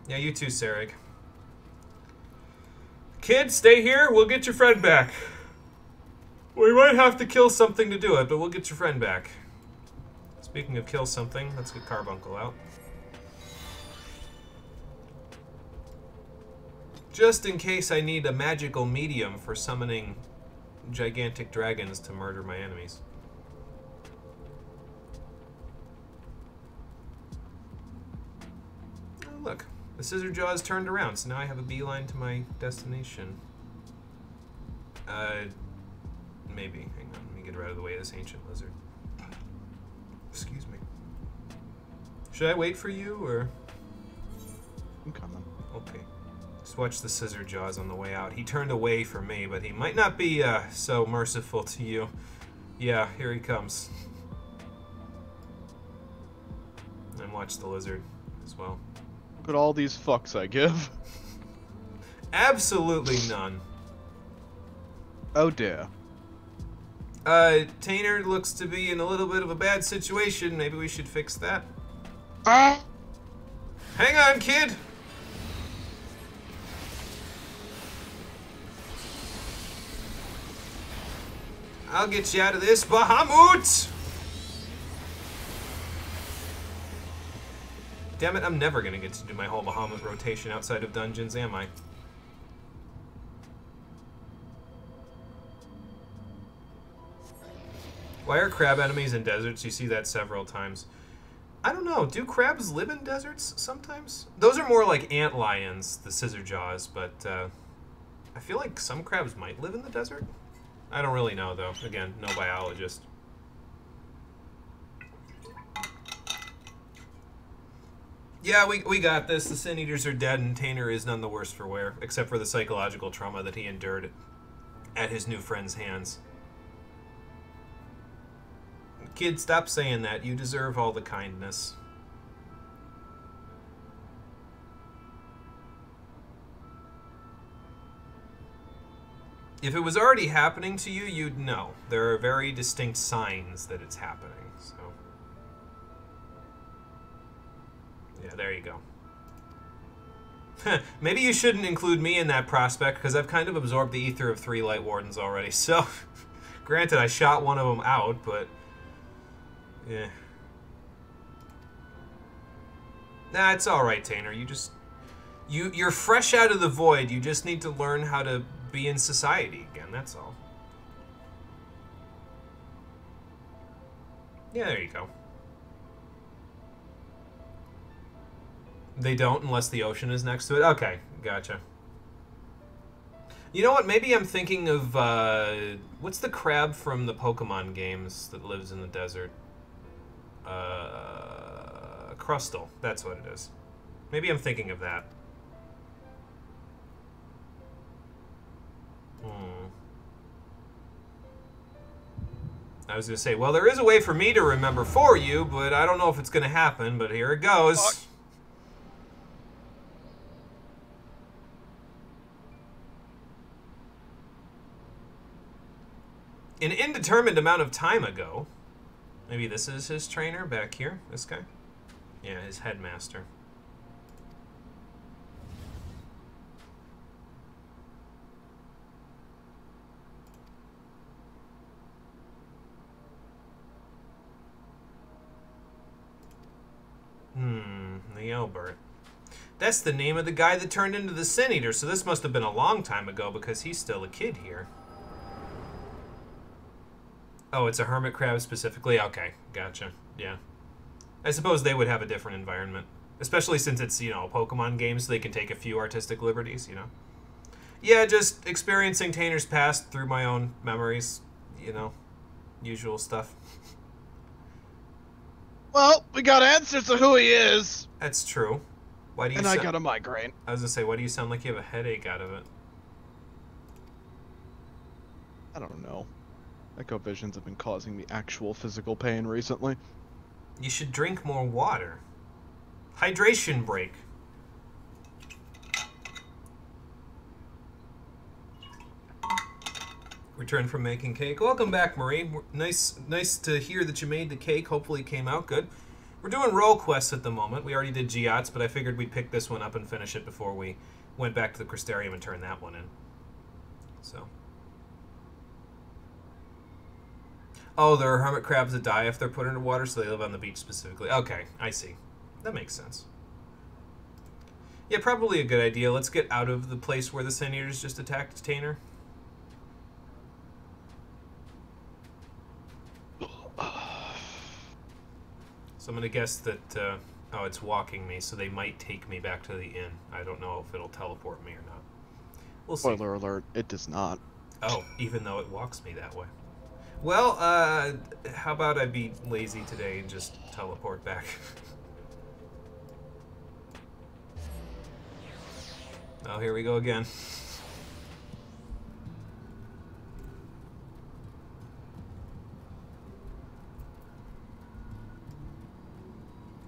Yeah, you too, Sarig. Kid, stay here. We'll get your friend back. We might have to kill something to do it, but we'll get your friend back. Speaking of kill something, let's get Carbuncle out. Just in case I need a magical medium for summoning gigantic dragons to murder my enemies. Oh, look. The scissor jaws turned around, so now I have a beeline to my destination. Maybe. Hang on, let me get her out of the way of this ancient lizard. Excuse me. Should I wait for you, or? I'm coming. Okay. Just watch the scissor jaws on the way out. He turned away from me, but he might not be so merciful to you. Yeah, here he comes. And watch the lizard as well. Look at all these fucks I give. Absolutely none. Oh dear. Tainer looks to be in a little bit of a bad situation. Maybe we should fix that. Hang on, kid! I'll get you out of this, Bahamut! Damn it, I'm never gonna get to do my whole Bahamut rotation outside of dungeons, am I? Why are crab enemies in deserts? You see that several times. I don't know, do crabs live in deserts sometimes? Those are more like ant lions, the scissor jaws, but I feel like some crabs might live in the desert. I don't really know, though. Again, no biologist. Yeah, we got this. The Sin Eaters are dead, and Tainer is none the worse for wear, except for the psychological trauma that he endured at his new friend's hands. Kid, stop saying that. You deserve all the kindness. If it was already happening to you, you'd know. There are very distinct signs that it's happening, so... Yeah, there you go. Maybe you shouldn't include me in that prospect, because I've kind of absorbed the ether of 3 Light Wardens already, so... Granted, I shot one of them out, but... Yeah. Nah, it's alright, Tainer. You just... You're fresh out of the void. You just need to learn how to be in society again, that's all. Yeah, there you go. They don't unless the ocean is next to it? Okay, gotcha. You know what? Maybe I'm thinking of, what's the crab from the Pokemon games that lives in the desert? crustal. That's what it is. Maybe I'm thinking of that. I was going to say, well, there is a way for me to remember for you, but I don't know if it's going to happen, but here it goes. An indeterminate amount of time ago, maybe this is his trainer back here, this guy? Yeah, his headmaster. The Albert. That's the name of the guy that turned into the Sin Eater, so this must have been a long time ago because he's still a kid here. Oh, it's a hermit crab specifically? Okay, gotcha. Yeah. I suppose they would have a different environment. Especially since it's, you know, a Pokemon game, so they can take a few artistic liberties, you know? Yeah, just experiencing Tanner's past through my own memories, you know? Usual stuff. Well, we got answers to who he is. That's true. Why do you? And I got a migraine. I was gonna say, why do you sound like you have a headache out of it? I don't know. Echo visions have been causing me actual physical pain recently. You should drink more water. Hydration break. Return from making cake. Welcome back, Marie. Nice to hear that you made the cake. Hopefully it came out good. We're doing role quests at the moment. We already did Geots, but I figured we'd pick this one up and finish it before we went back to the Crystarium and turned that one in. So. Oh, there are hermit crabs that die if they're put into water, so they live on the beach specifically. Okay, I see. That makes sense. Yeah, probably a good idea. Let's get out of the place where the Sin Eaters just attacked Tanner. So I'm going to guess that, oh, it's walking me, so they might take me back to the inn. I don't know if it'll teleport me or not. We'll see. Spoiler alert, it does not. Oh, even though it walks me that way. Well, how about I be lazy today and just teleport back? Oh, here we go again.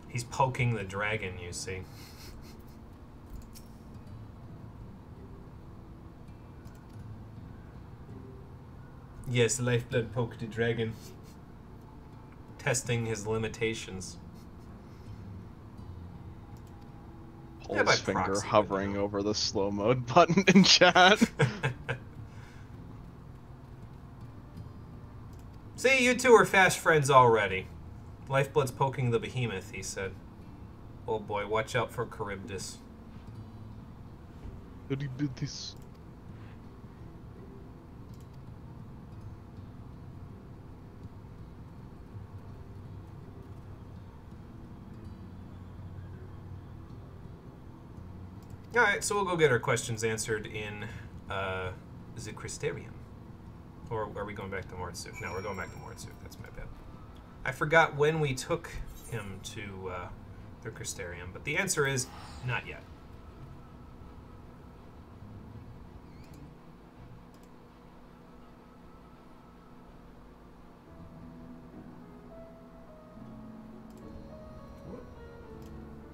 He's poking the dragon, you see. Yes, Lifeblood poked the dragon. Testing his limitations. Paul's finger hovering over the slow mode button in chat. See, you two are fast friends already. Lifeblood's poking the behemoth, he said. Oh boy, watch out for Charybdis. Charybdis. Alright, so we'll go get our questions answered in the Crystarium. Or are we going back to Mordsuk? No, we're going back to Mordsuk. That's my bad. I forgot when we took him to the Crystarium, but the answer is not yet.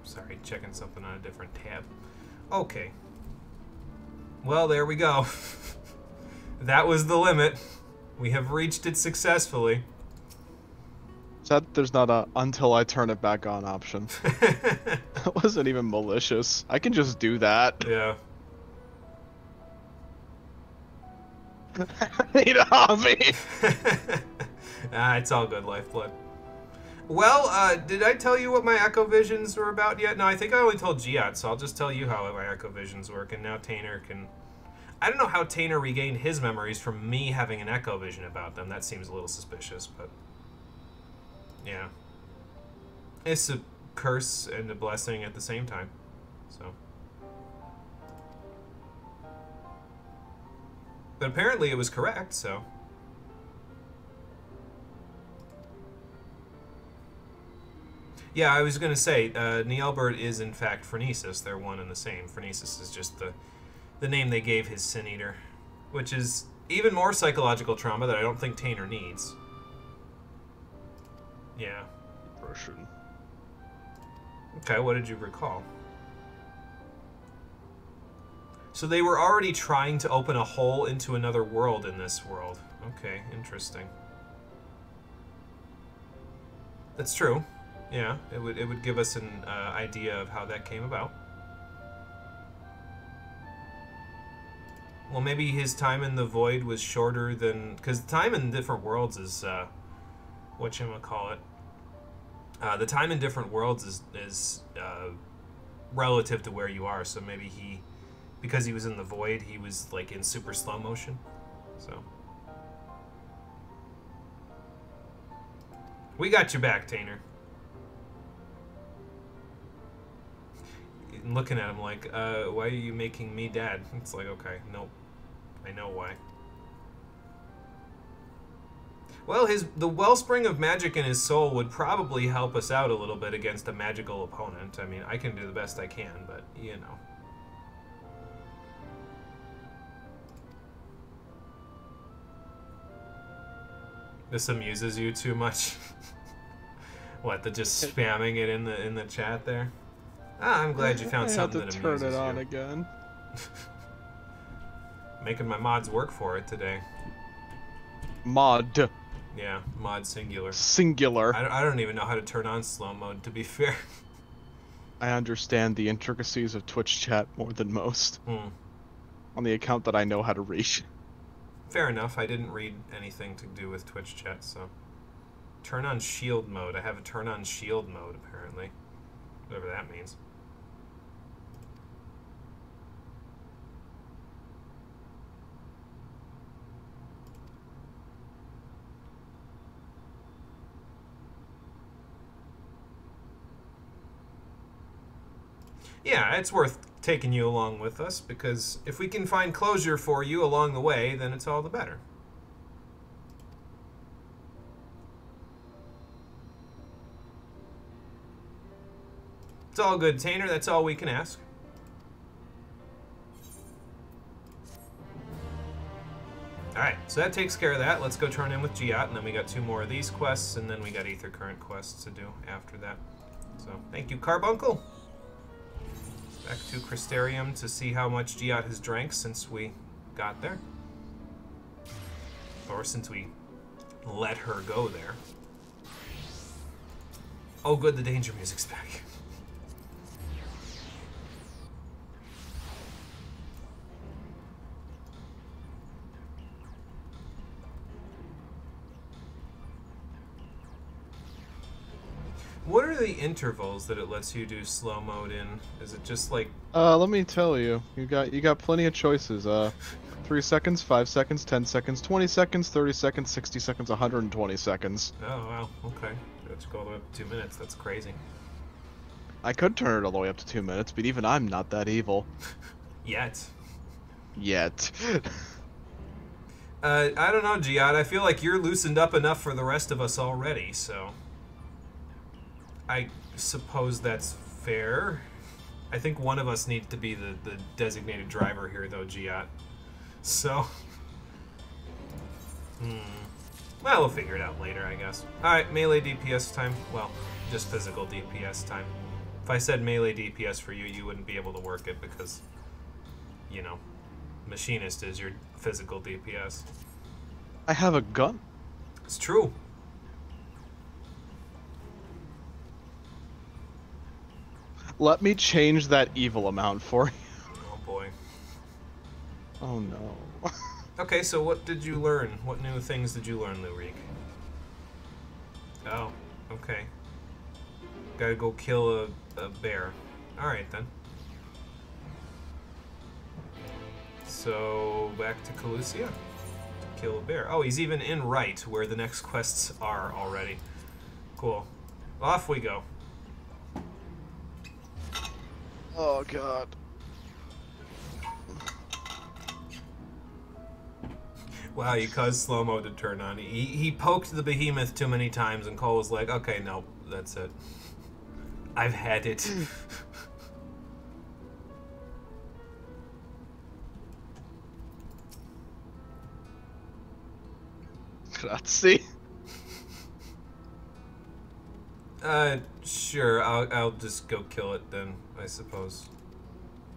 Sorry, checking something on a different tab. Okay. Well, there we go. That was the limit. We have reached it successfully. Sad there's not a until I turn it back on option. That wasn't even malicious. I can just do that. Yeah. Need a hobby. It's all good, Lifeblood. Well, did I tell you what my Echo Visions were about yet? No, I think I only told Giat, so I'll just tell you how my Echo Visions work, and now Tanner can... I don't know how Tanner regained his memories from me having an Echo Vision about them. That seems a little suspicious, but... yeah. It's a curse and a blessing at the same time, so... but apparently it was correct, so... Yeah, I was going to say, Nielbert is in fact Phronesis. They're one and the same. Phronesis is just the name they gave his Sin Eater, which is even more psychological trauma that I don't think Tainer needs. Yeah. Russian. Okay, what did you recall? So they were already trying to open a hole into another world in this world. Okay, interesting. That's true. Yeah, it would give us an idea of how that came about. Well, maybe his time in the void was shorter than... Because time in different worlds is... whatchamacallit? The time in different worlds is relative to where you are. So maybe he... Because he was in the void, he was like in super slow motion. So... We got your back, Tainer. Looking at him like, why are you making me dad? It's like, okay, nope. I know why. Well, the wellspring of magic in his soul would probably help us out a little bit against a magical opponent. I mean, I can do the best I can, but, you know. This amuses you too much? What, the just spamming it in the chat there? Ah, I'm glad you found something that amuses you. I had to turn it on again. Making my mods work for it today. Mod. Yeah, mod singular. Singular. I don't even know how to turn on slow mode, to be fair. I understand the intricacies of Twitch chat more than most. On the account that I know how to read. Fair enough. I didn't read anything to do with Twitch chat, so... Turn on shield mode. I have a turn on shield mode, apparently. Whatever that means. Yeah, it's worth taking you along with us, because if we can find closure for you along the way, then it's all the better. It's all good, Tainer. That's all we can ask. Alright, so that takes care of that. Let's go turn in with Giat, and then we got 2 more of these quests, and then we got Aether Current quests to do after that. So, thank you, Carbuncle. Back to Crystarium to see how much Giat has drank since we got there. Or since we let her go there. Oh good, the danger music's back. What are the intervals that it lets you do slow mode in? Is it just like... let me tell you. You got plenty of choices. 3 seconds, 5 seconds, 10 seconds, 20 seconds, 30 seconds, 60 seconds, 120 seconds. Oh, wow. Okay. Let's go all the way up to 2 minutes. That's crazy. I could turn it all the way up to 2 minutes, but even I'm not that evil. Yet. Yet. I don't know, Giat. I feel like you're loosened up enough for the rest of us already, so... I suppose that's fair. I think one of us needs to be the designated driver here, though, Giat. So... Well, we'll figure it out later, I guess. Alright, melee DPS time. Well, just physical DPS time. If I said melee DPS for you, you wouldn't be able to work it because, you know, Machinist is your physical DPS. I have a gun. It's true. Let me change that evil amount for you. Oh boy. Oh no. Okay, so what did you learn? What new things did you learn, Lurik? Oh, okay. Gotta go kill a bear. Alright then. So, back to Calusia to kill a bear. Oh, he's even in right where the next quests are already. Cool. Off we go. Oh god. Wow, you caused slow-mo to turn on. He poked the behemoth too many times and Cole was like, okay, no, that's it. I've had it. Grazie. Sure. I'll just go kill it then, I suppose.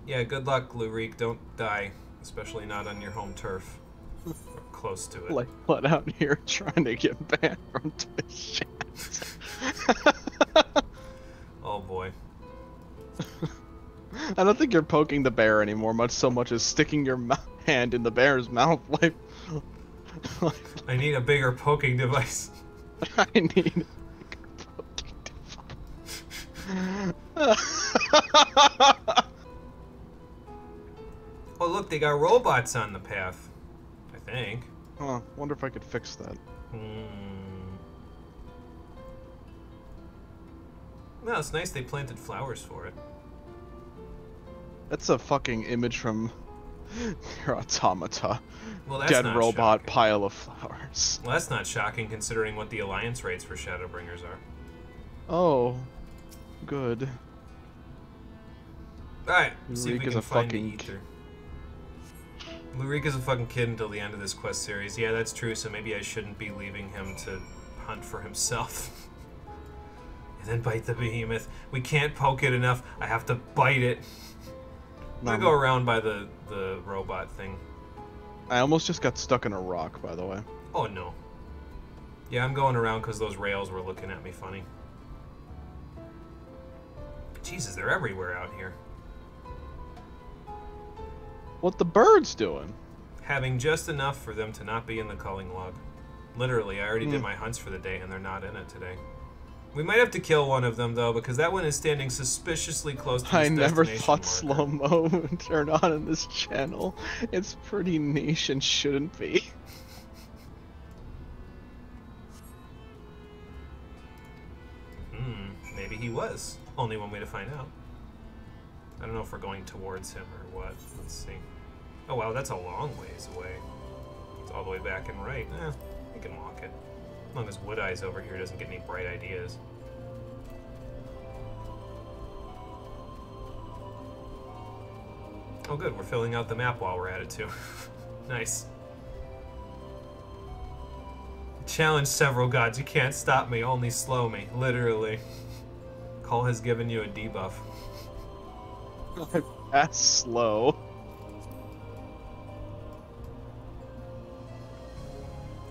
Yeah, good luck, Lurik. Don't die. Especially not on your home turf. Or close to it. Like, what out here trying to get banned from Twitch chat. Oh boy. I don't think you're poking the bear anymore, much so much as sticking your hand in the bear's mouth. Like I need a bigger poking device. I need a bigger poking device. Oh look, they got robots on the path. I think. Huh, wonder if I could fix that. No, it's nice they planted flowers for it. That's a fucking image from your automata. Well, that's Dead not robot shocking. pile of flowers. Well, that's not shocking considering what the alliance rates for Shadowbringers are. Oh, good. Alright, see if Lurik we is can a find the fucking ether. Lurik is a fucking kid until the end of this quest series. Yeah, that's true, so maybe I shouldn't be leaving him to hunt for himself. And then bite the behemoth. We can't poke it enough. I have to bite it. I'm gonna go around by the robot thing. I almost just got stuck in a rock, by the way. Oh no. Yeah, I'm going around because those rails were looking at me funny. Jesus, they're everywhere out here. What the birds doing? Having just enough for them to not be in the culling log. Literally, I already did my hunts for the day and they're not in it today. We might have to kill one of them though, because that one is standing suspiciously close to this I never destination thought marker. slow-mo would turn on in this channel. It's pretty niche and shouldn't be. Maybe he was. Only one way to find out. I don't know if we're going towards him or what. Let's see. Oh wow, that's a long ways away. It's all the way back and right. We can walk it. As long as Wood Eyes over here doesn't get any bright ideas. Oh good, we're filling out the map while we're at it too. Nice. Challenge several gods. You can't stop me, only slow me. Literally. Cole has given you a debuff. That's slow.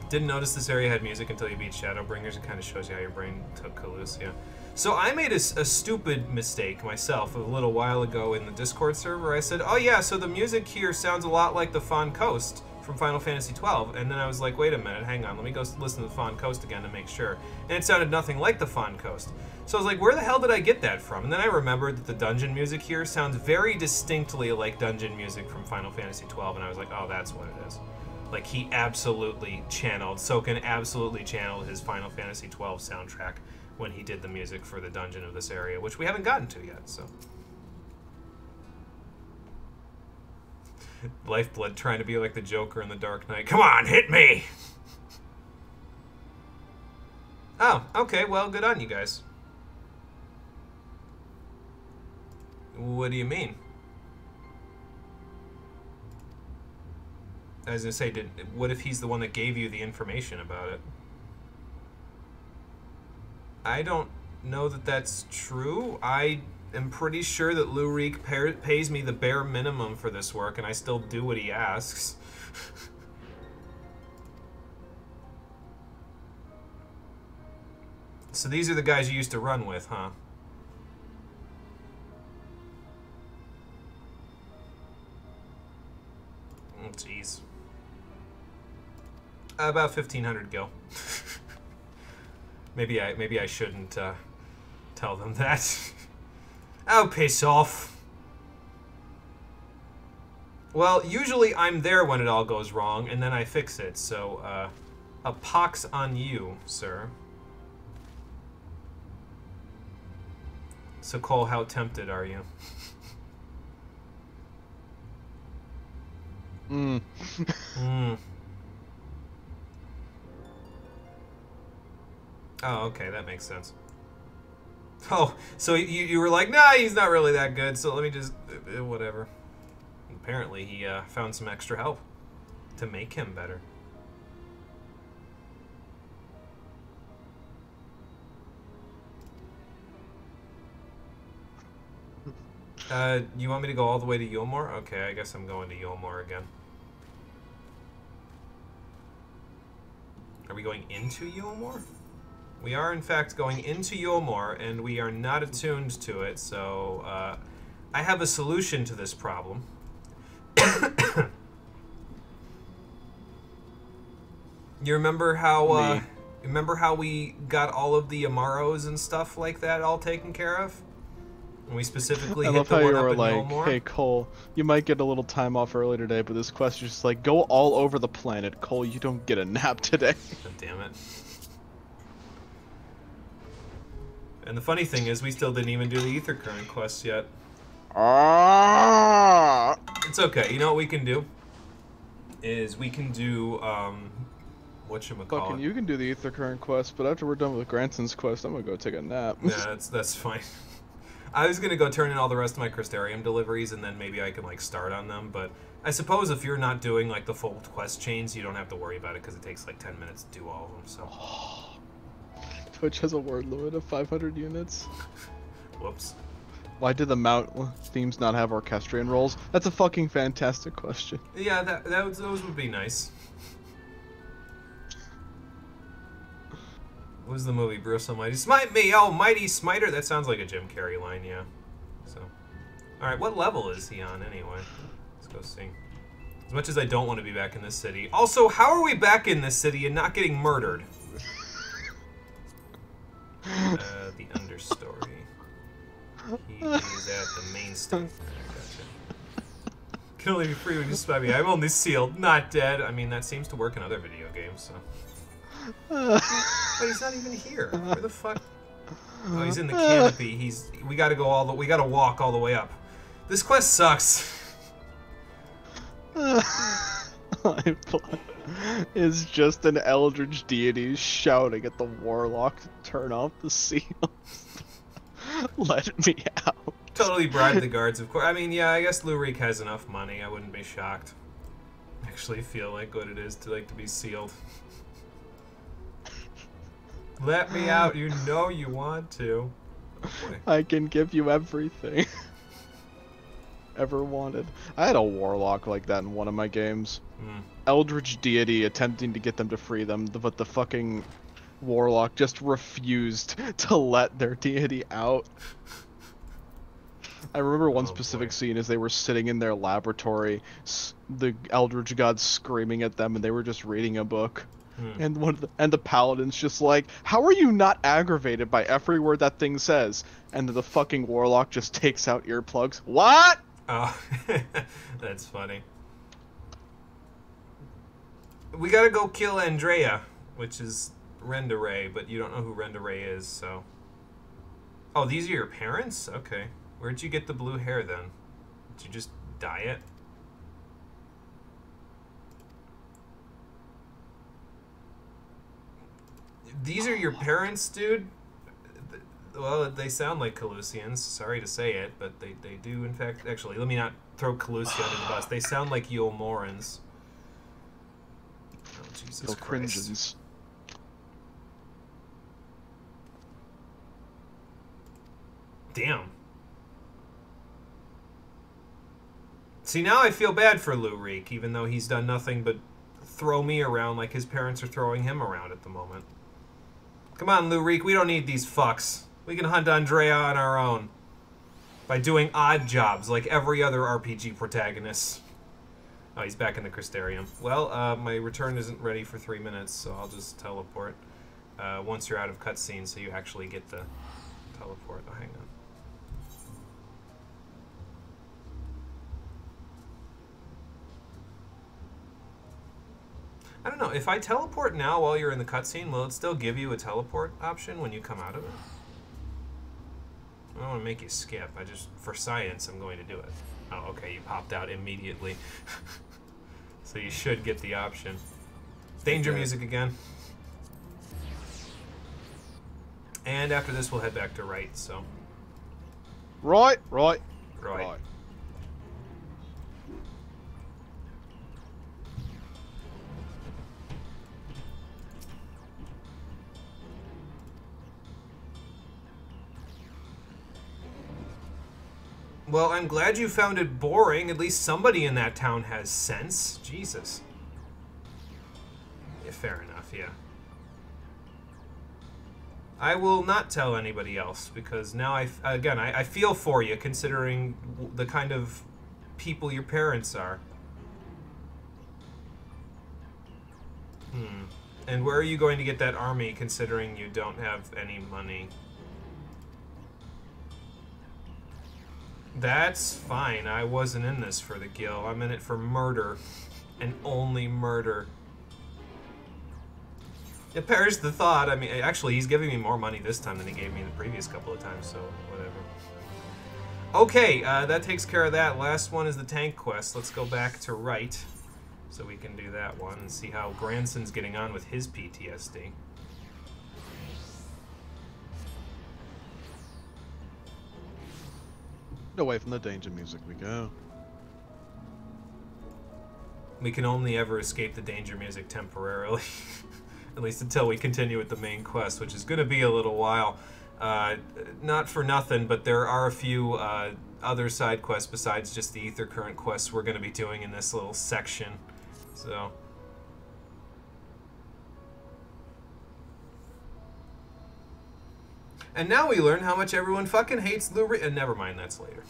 Didn't notice this area had music until you beat Shadowbringers. It kind of shows you how your brain took Calusia. So I made a stupid mistake myself a little while ago in the Discord server. I said, oh yeah, so the music here sounds a lot like the Fawn Coast from Final Fantasy XII. And then I was like, wait a minute, hang on, let me go listen to the Fawn Coast again to make sure. And it sounded nothing like the Fawn Coast. So I was like, where the hell did I get that from? And then I remembered that the dungeon music here sounds very distinctly like dungeon music from Final Fantasy XII. And I was like, oh, that's what it is. Like, he absolutely channeled, Soken absolutely channeled his Final Fantasy XII soundtrack when he did the music for the dungeon of this area, which we haven't gotten to yet, so. Lifeblood trying to be like the Joker in the Dark Knight. Come on, hit me! Oh, okay, well, good on you guys. What do you mean? I was gonna say, what if he's the one that gave you the information about it? I don't know that that's true. I am pretty sure that Lurik pays me the bare minimum for this work, and I still do what he asks. So these are the guys you used to run with, huh? Oh, jeez. About 1,500 gil. Maybe I shouldn't tell them that. Oh, piss off. Well, usually I'm there when it all goes wrong, and then I fix it. So, a pox on you, sir. So, Cole, how tempted are you? Oh, okay, that makes sense. Oh, so you were like, nah, he's not really that good, so let me just... whatever. Apparently, he found some extra help to make him better. You want me to go all the way to Yulmore? Okay, I guess I'm going to Yulmore again. Are we going into Yulmore? We are, in fact, going into Yulmore, and we are not attuned to it, so I have a solution to this problem. You remember how we got all of the Amaros and stuff like that all taken care of? And we specifically hit the one up in Yulmore? Hey Cole, you might get a little time off early today, but this quest is just like, go all over the planet. Cole, you don't get a nap today. God damn it. And the funny thing is, we still didn't even do the Ether Current quest yet. It's okay. You know what we can do? Is we can do, whatchamacallit. Fucking, you can do the Ether Current quest, but after we're done with Granson's quest, I'm gonna go take a nap. Yeah, that's fine. I was gonna go turn in all the rest of my Crystarium deliveries, and then maybe I can, like, start on them, but I suppose if you're not doing, like, the full quest chains, you don't have to worry about it, because it takes, like, 10 minutes to do all of them, so... Twitch has a word limit of 500 units. Whoops. Why did the Mount themes not have orchestrion rolls? That's a fucking fantastic question. Yeah, those would be nice. What was the movie? Bristle Mighty Smite me, oh mighty smiter. That sounds like a Jim Carrey line, yeah. So, all right, what level is he on anyway? Let's go see. As much as I don't want to be back in this city. Also, how are we back in this city and not getting murdered? The understory. He is at the main stage. Gotcha. Can only be free when you spy me. I'm only sealed, not dead. I mean, that seems to work in other video games, so. But he's not even here. Where the fuck? Oh, he's in the canopy. We gotta go we gotta walk all the way up. This quest sucks. Is just an eldritch deity shouting at the warlock to turn off the seals. Let me out. Totally bribe the guards, of course. I mean, yeah, I guess Lurik has enough money. I wouldn't be shocked. Actually feel like what it is to be sealed. Let me out. You know you want to. Oh, I can give you everything. Ever wanted. I had a warlock like that in one of my games. Eldritch deity attempting to get them to free them, but the fucking warlock just refused to let their deity out. I remember one specific scene as they were sitting in their laboratory, the eldritch god screaming at them, and they were just reading a book. And the paladin's just like, how are you not aggravated by every word that thing says? And the fucking warlock just takes out earplugs. What? Oh, that's funny. We gotta go kill Andrea, which is Rendere, but you don't know who Rendere is, so... Oh, these are your parents? Okay. Where'd you get the blue hair, then? Did you just dye it? These are your parents, dude? Well, they sound like Calusians. Sorry to say it, but they do, in fact... Actually, let me not throw Calusia under the bus. They sound like Yulmorans. Oh, Jesus Christ. Damn. See, now I feel bad for Lurik, even though he's done nothing but throw me around like his parents are throwing him around at the moment. Come on, Lurik, we don't need these fucks. We can hunt Andrea on our own. By doing odd jobs like every other RPG protagonist. Oh, he's back in the Crystarium. Well, my return isn't ready for 3 minutes, so I'll just teleport. Once you're out of cutscene, so you actually get the teleport. Oh, hang on. I don't know, if I teleport now while you're in the cutscene, will it still give you a teleport option when you come out of it? I don't want to make you skip. For science, I'm going to do it. Oh, okay, you popped out immediately. So you should get the option. Danger music again. And after this, we'll head back to Right, so... Right. Well, I'm glad you found it boring. At least somebody in that town has sense. Jesus. Yeah, fair enough, yeah. I will not tell anybody else, because now, I feel for you, considering the kind of people your parents are. And where are you going to get that army, considering you don't have any money? That's fine. I wasn't in this for the gil. I'm in it for murder. And only murder. It perish the thought. I mean, actually, he's giving me more money this time than he gave me the previous couple of times, so whatever. Okay, that takes care of that. Last one is the tank quest. Let's go back to Right, so we can do that one and see how Granson's getting on with his PTSD. Away from the danger music we go. We can only ever escape the danger music temporarily. At least until we continue with the main quest, which is going to be a little while. Not for nothing, but there are a few other side quests besides just the Ether Current quests we're going to be doing in this little section. So... And now we learn how much everyone fucking hates Lou Reed. And never mind, that's later.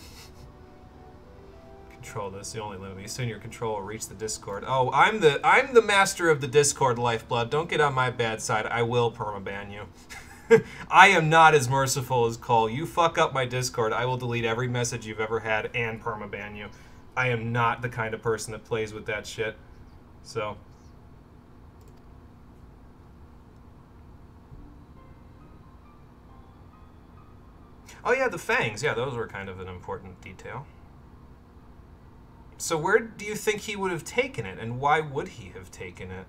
Control this, the only limit. Soon your control will reach the Discord. Oh, I'm the master of the Discord, Lifeblood. Don't get on my bad side. I will permaban you. I am not as merciful as Cole. You fuck up my Discord, I will delete every message you've ever had and permaban you. I am not the kind of person that plays with that shit. So... Oh yeah, the fangs. Yeah, those were kind of an important detail. So where do you think he would have taken it, and why would he have taken it?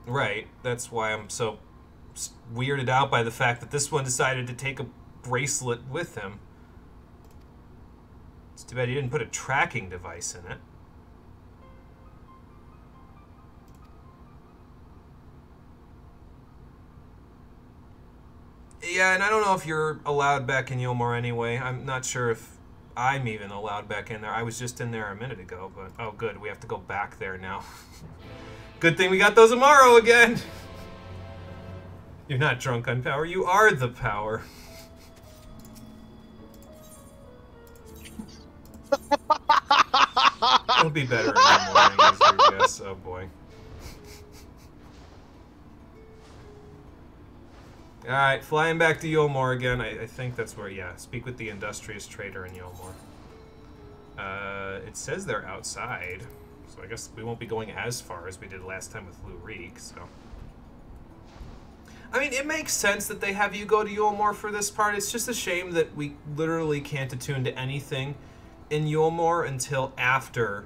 Right, that's why I'm so weirded out by the fact that this one decided to take a bracelet with him. It's too bad he didn't put a tracking device in it. Yeah, and I don't know if you're allowed back in Yulmore anyway. I'm not sure if I'm even allowed back in there. I was just in there a minute ago, but... Oh, good. We have to go back there now. Good thing we got those tomorrow again! You're not drunk on power. You are the power. It'll be better in the morning, is your guess. Oh, boy. Alright, flying back to Yulmore again. I think that's where, yeah. Speak with the industrious trader in Yulmore. It says they're outside, so I guess we won't be going as far as we did last time with Lou Reek, so... I mean, it makes sense that they have you go to Yulmore for this part. It's just a shame that we literally can't attune to anything in Yulmore until after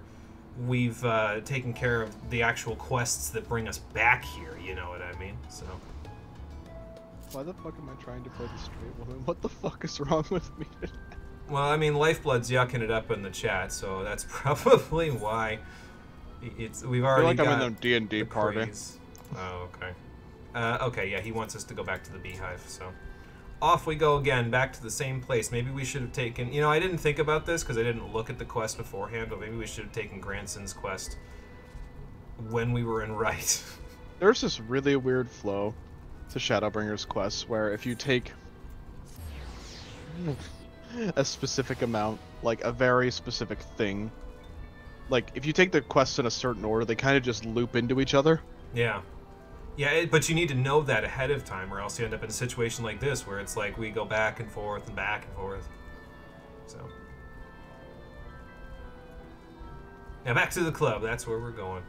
we've taken care of the actual quests that bring us back here, you know what I mean? So... Why the fuck am I trying to play the straight woman? What the fuck is wrong with me today? Well, I mean, Lifeblood's yucking it up in the chat, so that's probably why. We've already I feel like got I'm in the D&D party. Craze. Oh, okay. Okay, yeah, he wants us to go back to the Beehive, so... Off we go again, back to the same place. Maybe we should have taken... You know, I didn't think about this because I didn't look at the quest beforehand, but maybe we should have taken Granson's quest when we were in Right. There's this really weird flow to Shadowbringers quests where if you take a specific amount, like a very specific thing, like if you take the quests in a certain order, they kind of just loop into each other. Yeah. Yeah, but you need to know that ahead of time, or else you end up in a situation like this where it's like we go back and forth and back and forth. So. Now back to the club, that's where we're going.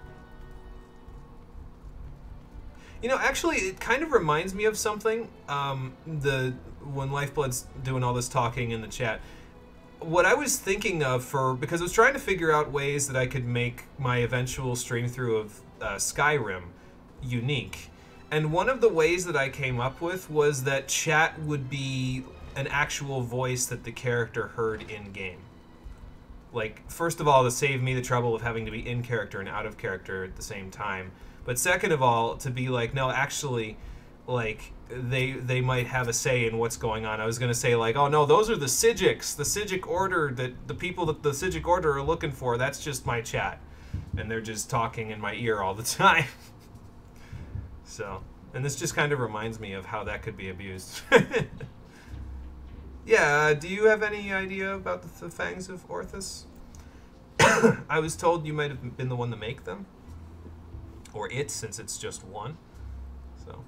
You know, actually, it kind of reminds me of something, when Lifeblood's doing all this talking in the chat. What I was thinking of because I was trying to figure out ways that I could make my eventual stream through of Skyrim unique. And one of the ways that I came up with was that chat would be an actual voice that the character heard in-game. Like, first of all, to save me the trouble of having to be in character and out of character at the same time. But second of all, to be like, no, actually, like, they might have a say in what's going on. I was going to say, like, oh, no, those are the Psijics, the Psijic Order, that the people that the Psijic Order are looking for. That's just my chat. And they're just talking in my ear all the time. So, and this just kind of reminds me of how that could be abused. Yeah, do you have any idea about the Fangs of Orthus? I was told you might have been the one to make them. Or it, since it's just one. So,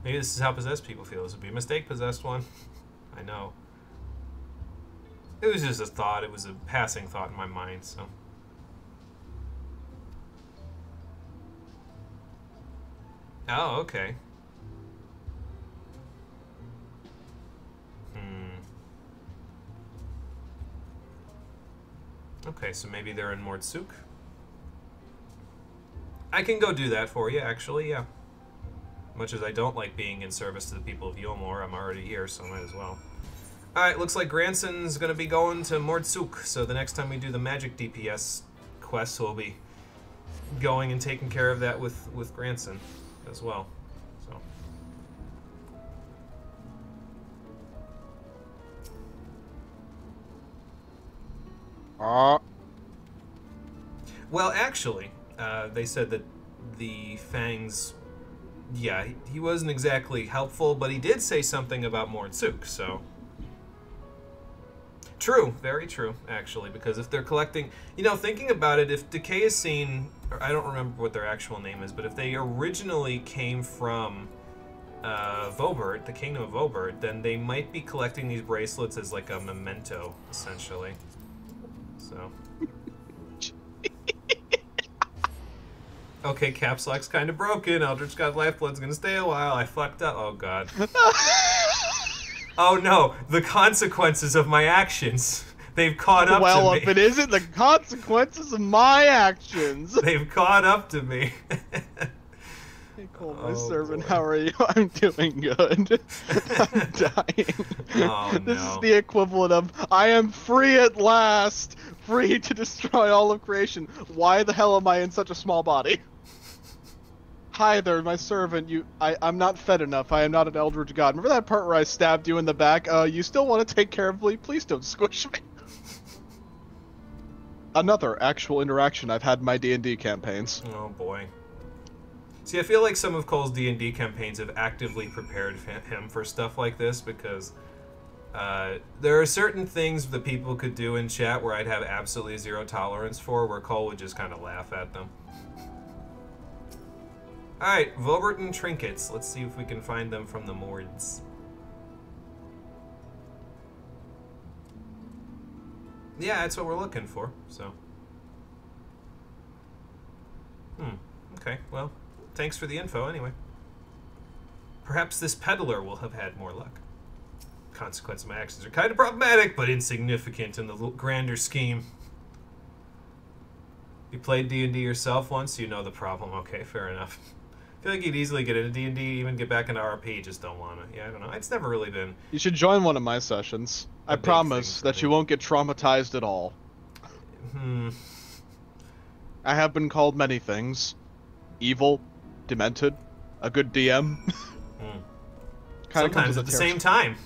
maybe this is how possessed people feel. This would be a mistake, possessed one. I know. It was just a thought. It was a passing thought in my mind, so. Oh, okay. Okay, so maybe they're in Mordsuk. I can go do that for you, actually, yeah. Much as I don't like being in service to the people of Yulmore, I'm already here, so I might as well. Alright, looks like Granson's gonna be going to Mordsuk, so the next time we do the magic DPS quest, we'll be going and taking care of that with Granson as well. So. Well, actually, they said that the Fangs, yeah, he wasn't exactly helpful, but he did say something about Mordsuk, so. True, very true, actually, because if they're collecting, you know, thinking about it, if Decay is seen, or I don't remember what their actual name is, but if they originally came from Vobert, the Kingdom of Vobert, then they might be collecting these bracelets as like a memento, essentially. So. Okay, Caps Lock's kind of broken. Eldritch God Lifeblood's gonna stay a while. I fucked up. Oh, God. Oh, no. The consequences of my actions. They've caught up to me. Well, if it isn't the consequences of my actions. They've caught up to me. Hey, Cole, my servant, boy. How are you? I'm doing good. I'm dying. Oh, no. This is the equivalent of, I am free at last. Free to destroy all of creation. Why the hell am I in such a small body? Hi there, my servant. I'm not fed enough. I am not an Eldritch God. Remember that part where I stabbed you in the back? You still want to take care of me? Please don't squish me. Another actual interaction I've had in my D&D campaigns. Oh boy. See, I feel like some of Cole's D&D campaigns have actively prepared him for stuff like this, because there are certain things that people could do in chat where I'd have absolutely zero tolerance for, where Cole would just kind of laugh at them. Alright, Voberton trinkets. Let's see if we can find them from the Mords. Yeah, that's what we're looking for, so. Okay, well, thanks for the info anyway. Perhaps this peddler will have had more luck. Consequences of my actions are kind of problematic, but insignificant in the grander scheme. You played D&D yourself once, you know the problem. Okay, fair enough. I feel like you'd easily get into D&D, even get back into RP, just don't want to. Yeah, I don't know. It's never really been... You should join one of my sessions. I promise that you won't get traumatized at all. I have been called many things. Evil, demented, a good DM. Sometimes at the same time.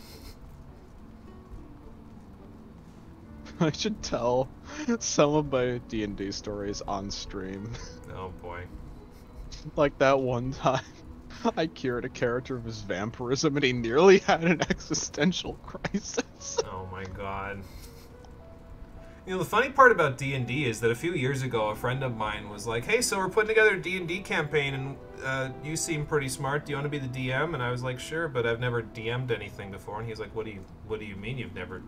I should tell some of my D&D stories on stream. Oh boy. Like that one time, I cured a character of his vampirism and he nearly had an existential crisis. Oh my god. You know, the funny part about D&D is that a few years ago, a friend of mine was like, hey, so we're putting together a D&D campaign, and you seem pretty smart. Do you want to be the DM? And I was like, sure, but I've never DM'd anything before. And he's like, what do you mean you've never...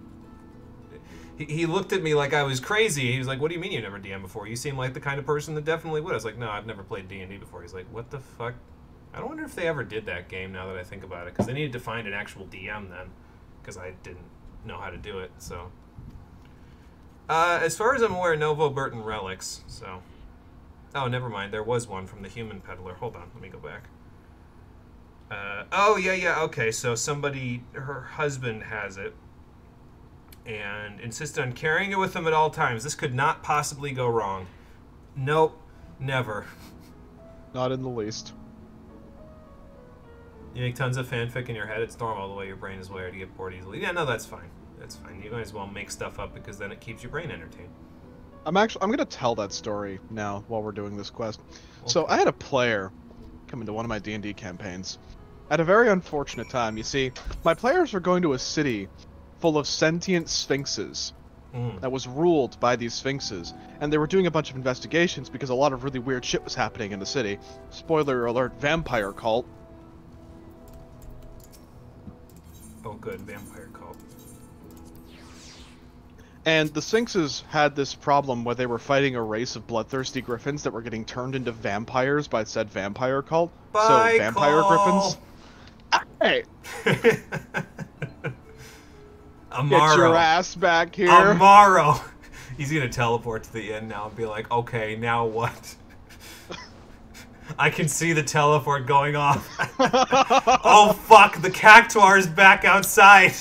He looked at me like I was crazy. He was like, what do you mean you've never DM'd before? You seem like the kind of person that definitely would. I was like, no, I've never played D&D before. He's like, what the fuck? I don't wonder if they ever did that game now that I think about it, because they needed to find an actual DM then, because I didn't know how to do it, so... as far as I'm aware, Novo Burton relics, so... Oh, never mind. There was one from the human peddler. Hold on. Let me go back. Oh, yeah, okay, so her husband has it, and insisted on carrying it with him at all times. This could not possibly go wrong. Nope, never. Not in the least. You make tons of fanfic in your head, it's normal the way your brain is wired to get bored easily. Yeah, no, that's fine. That's fine. You might as well make stuff up because then it keeps your brain entertained. I'm gonna tell that story now while we're doing this quest. Okay. So I had a player come into one of my D&D campaigns at a very unfortunate time. You see, my players were going to a city full of sentient sphinxes that was ruled by these sphinxes, and they were doing a bunch of investigations because a lot of really weird shit was happening in the city. Spoiler alert, vampire cult. Oh good, vampire cult. And the Sphinxes had this problem where they were fighting a race of bloodthirsty griffins that were getting turned into vampires by said vampire cult. Bye, so vampire call. Griffins. Hey! Amaro. Get your ass back here. Amaro! He's gonna teleport to the inn now and be like, okay, now what? I can see the teleport going off. Oh fuck, the Cactuar's back outside!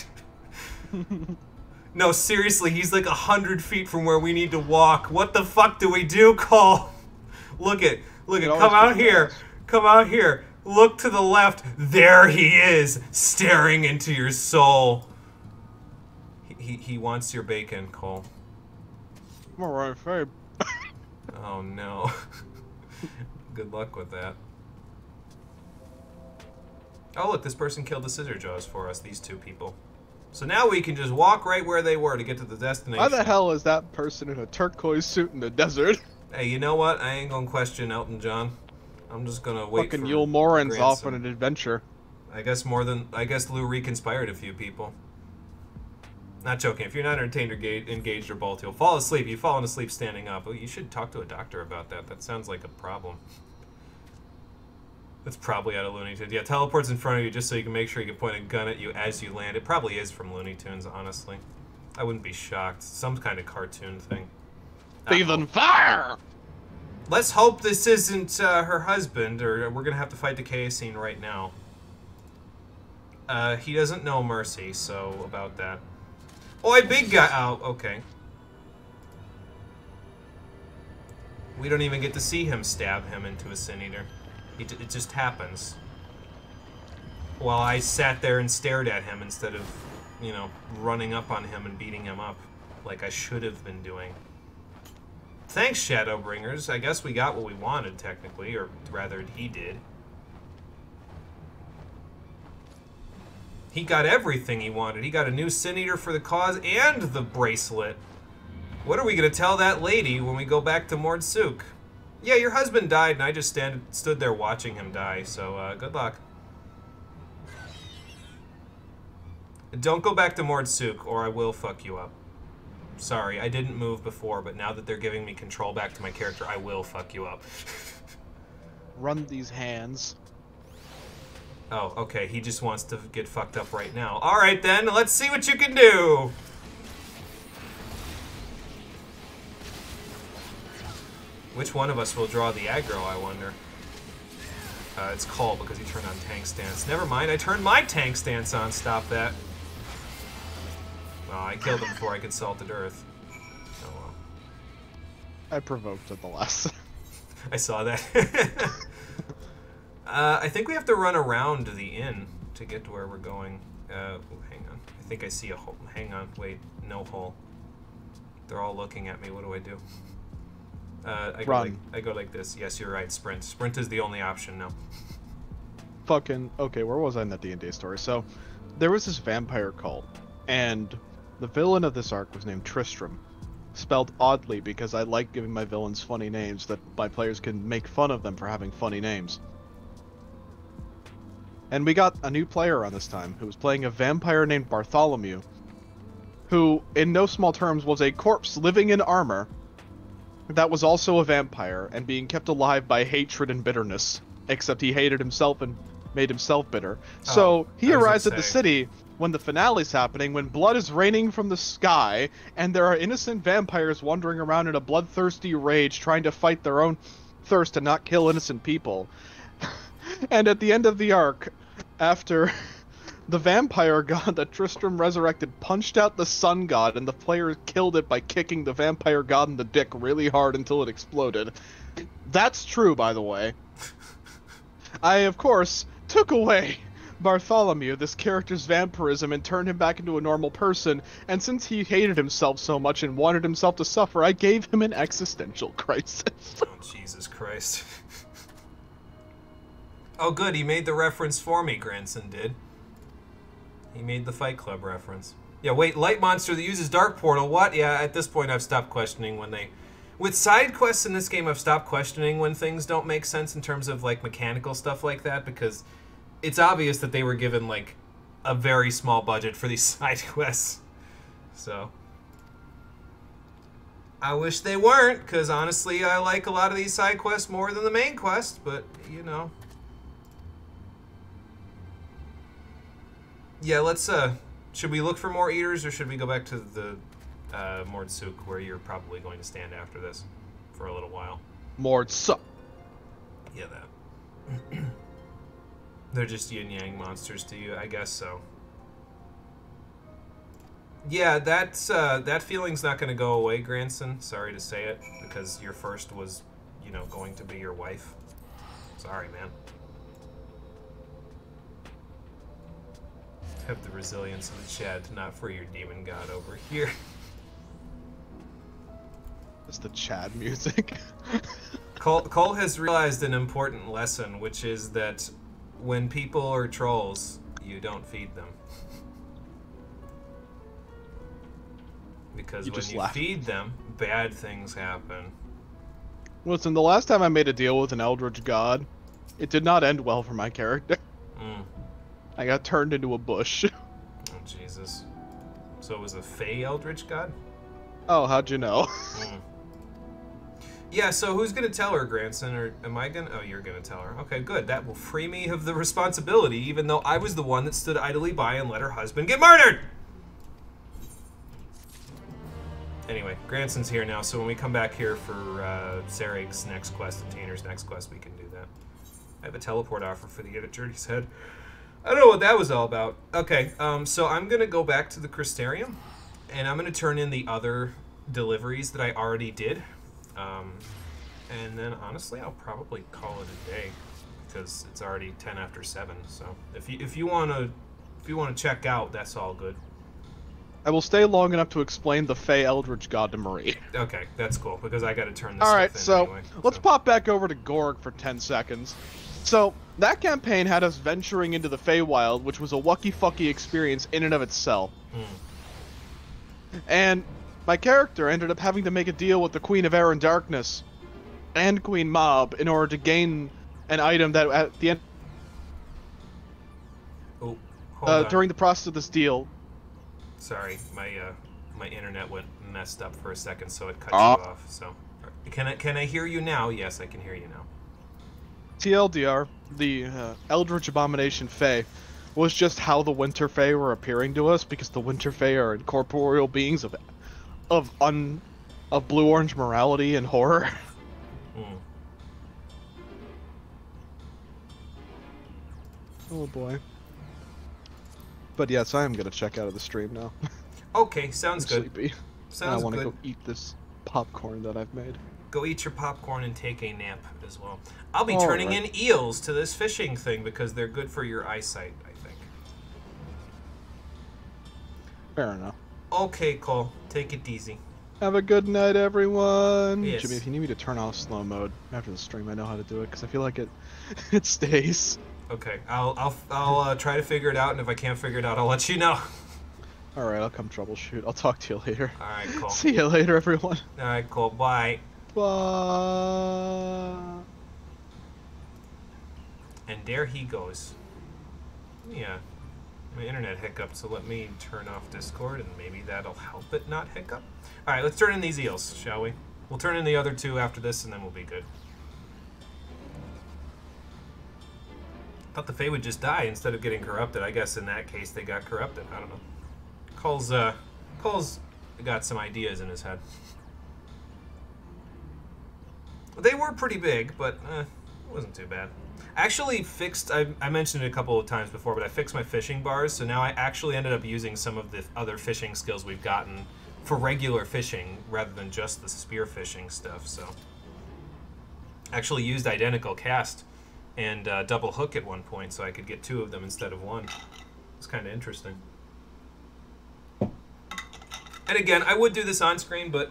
No, seriously, he's like 100 feet from where we need to walk. What the fuck do we do, Cole? Look it, come out here. Come out here. Look to the left. There he is, staring into your soul. He wants your bacon, Cole. I'm alright, babe. Oh no. Good luck with that. Oh look, this person killed the scissor jaws for us, these two people. So now we can just walk right where they were to get to the destination. Why the hell is that person in a turquoise suit in the desert? Hey, you know what? I ain't gonna question Elton John. I'm just gonna wait fucking Yul Morin's off on an adventure. I guess Lou Reek inspired a few people. Not joking. If you're not entertained or engaged or both, you'll fall asleep. You've fallen asleep standing up. Well, you should talk to a doctor about that. That sounds like a problem. That's probably out of Looney Tunes. Yeah, teleports in front of you just so you can make sure you can point a gun at you as you land. It probably is from Looney Tunes, honestly. I wouldn't be shocked. Some kind of cartoon thing. Even fire! Let's hope this isn't her husband, or we're going to have to fight the Chaosine right now. He doesn't know Mercy, so about that. Oi, big guy! Oh, okay. We don't even get to see him stab him into a Sin Eater. It just happens. While I sat there and stared at him instead of, you know, running up on him and beating him up like I should have been doing. Thanks, Shadowbringers. I guess we got what we wanted, technically, or rather, he did. He got everything he wanted. He got a new Sin Eater for the cause and the bracelet. What are we going to tell that lady when we go back to Mordsuk? Yeah, your husband died, and I just stood there watching him die, so good luck. Don't go back to Mordsuk, or I will fuck you up. Sorry, I didn't move before, but now that they're giving me control back to my character, I will fuck you up. Run these hands. Oh, okay, he just wants to get fucked up right now. Alright then, let's see what you can do! Which one of us will draw the aggro, I wonder? It's Cole, because he turned on tank stance. Never mind, I turned my tank stance on. Stop that. Oh, I killed him before I could salted Earth. Oh well. I provoked at the last. I saw that. I think we have to run around the inn to get to where we're going. Ooh, hang on. I think I see a hole. Hang on, wait. No hole. They're all looking at me. What do I do? I go like this. Yes, you're right. Sprint. Sprint is the only option now. Fucking okay. Where was I in that D&D story? So, there was this vampire cult, and the villain of this arc was named Tristram, spelled oddly because I like giving my villains funny names that my players can make fun of them for having funny names. And we got a new player on this time who was playing a vampire named Bartholomew, who, in no small terms, was a corpse living in armor that was also a vampire and being kept alive by hatred and bitterness, except he hated himself and made himself bitter. So he arrives at the city when the finale's happening, when blood is raining from the sky, and there are innocent vampires wandering around in a bloodthirsty rage trying to fight their own thirst to not kill innocent people. And at the end of the arc, after the vampire god that Tristram resurrected punched out the sun god, and the player killed it by kicking the vampire god in the dick really hard until it exploded. That's true, by the way. I, of course, took away Bartholomew, this character's vampirism, and turned him back into a normal person, and since he hated himself so much and wanted himself to suffer, I gave him an existential crisis. Oh, Jesus Christ. Oh, good, he made the reference for me, Grandson did. He made the Fight Club reference. Yeah, wait, light monster that uses Dark Portal, what? Yeah, at this point I've stopped questioning when they... With side quests in this game, I've stopped questioning when things don't make sense in terms of, like, mechanical stuff like that, because it's obvious that they were given, like, a very small budget for these side quests. So... I wish they weren't, because honestly, I like a lot of these side quests more than the main quest, but, you know... Yeah, let's, should we look for more eaters, or should we go back to the, Mordsuk, where you're probably going to stand after this for a little while? Mordsuk. Yeah, that. They're just yin-yang monsters to you, I guess so. Yeah, that's, that feeling's not going to go away, Grandson. Sorry to say it, because your first was, you know, going to be your wife. Sorry, man. Have the resilience of the Chad to not free your demon god over here. That's the Chad music. Cole has realized an important lesson, which is that when people are trolls, you feed them. Because when you feed them, bad things happen. Listen, the last time I made a deal with an Eldritch God, it did not end well for my character. I got turned into a bush. Oh, Jesus. So it was a Fey Eldritch God? Oh, how'd you know? Yeah, so who's gonna tell her, Grandson? Or am I gonna? Oh, you're gonna tell her. Okay, good. That will free me of the responsibility, even though I was the one that stood idly by and let her husband get murdered! Anyway, Grandson's here now, so when we come back here for Sarig's next quest and Tanner's next quest, we can do that. I have a teleport offer for the editor, he said. I don't know what that was all about. Okay, so I'm going to go back to the Crystarium, and I'm going to turn in the other deliveries that I already did. And then, honestly, I'll probably call it a day, because it's already 10 after 7. So if you want to check out, that's all good. I will stay long enough to explain the Fey Eldritch God to Marie. Okay, that's cool, because I got to turn this Alright, stuff in anyway. Let's pop back over to Gorg for 10 seconds. So, that campaign had us venturing into the Feywild, which was a wucky-fucky experience in and of itself. And my character ended up having to make a deal with the Queen of Air and Darkness and Queen Mob in order to gain an item that at the end... Oh, hold on. During the process of this deal... Sorry, my internet went messed up for a second, so it cut you off. So, can I hear you now? Yes, I can hear you now. TLDR, the Eldritch Abomination Fey, was just how the Winter Fey were appearing to us, because the Winter Fey are incorporeal beings of blue-orange morality and horror. Oh boy. But yes, I am gonna check out of the stream now. Okay, sounds good. Sleepy. Sounds I want to good. go eat this popcorn that I've made. Go eat your popcorn and take a nap as well. I'll be turning in eels to this fishing thing because they're good for your eyesight, I think. Fair enough. Okay, Cole. Take it easy. Have a good night, everyone. Yes. Jimmy, if you need me to turn off slow mode after the stream, I know how to do it because I feel like it stays. Okay, I'll try to figure it out, and if I can't figure it out, I'll let you know. Alright, I'll come troubleshoot. I'll talk to you later. Alright, cool. See you later, everyone. Alright, cool. Bye. Bye. And there he goes. Yeah. My internet hiccuped, so let me turn off Discord, and maybe that'll help it not hiccup. Alright, let's turn in these eels, shall we? We'll turn in the other two after this, and then we'll be good. I thought the Fae would just die instead of getting corrupted. I guess in that case they got corrupted. I don't know. Cole's got some ideas in his head. They were pretty big, but It wasn't too bad. I actually fixed, I mentioned it a couple of times before, but I fixed my fishing bars, so now I actually ended up using some of the other fishing skills we've gotten for regular fishing rather than just the spear fishing stuff, so. Actually used identical cast and double hook at one point so I could get 2 of them instead of 1. It's kind of interesting. And again, I would do this on screen, but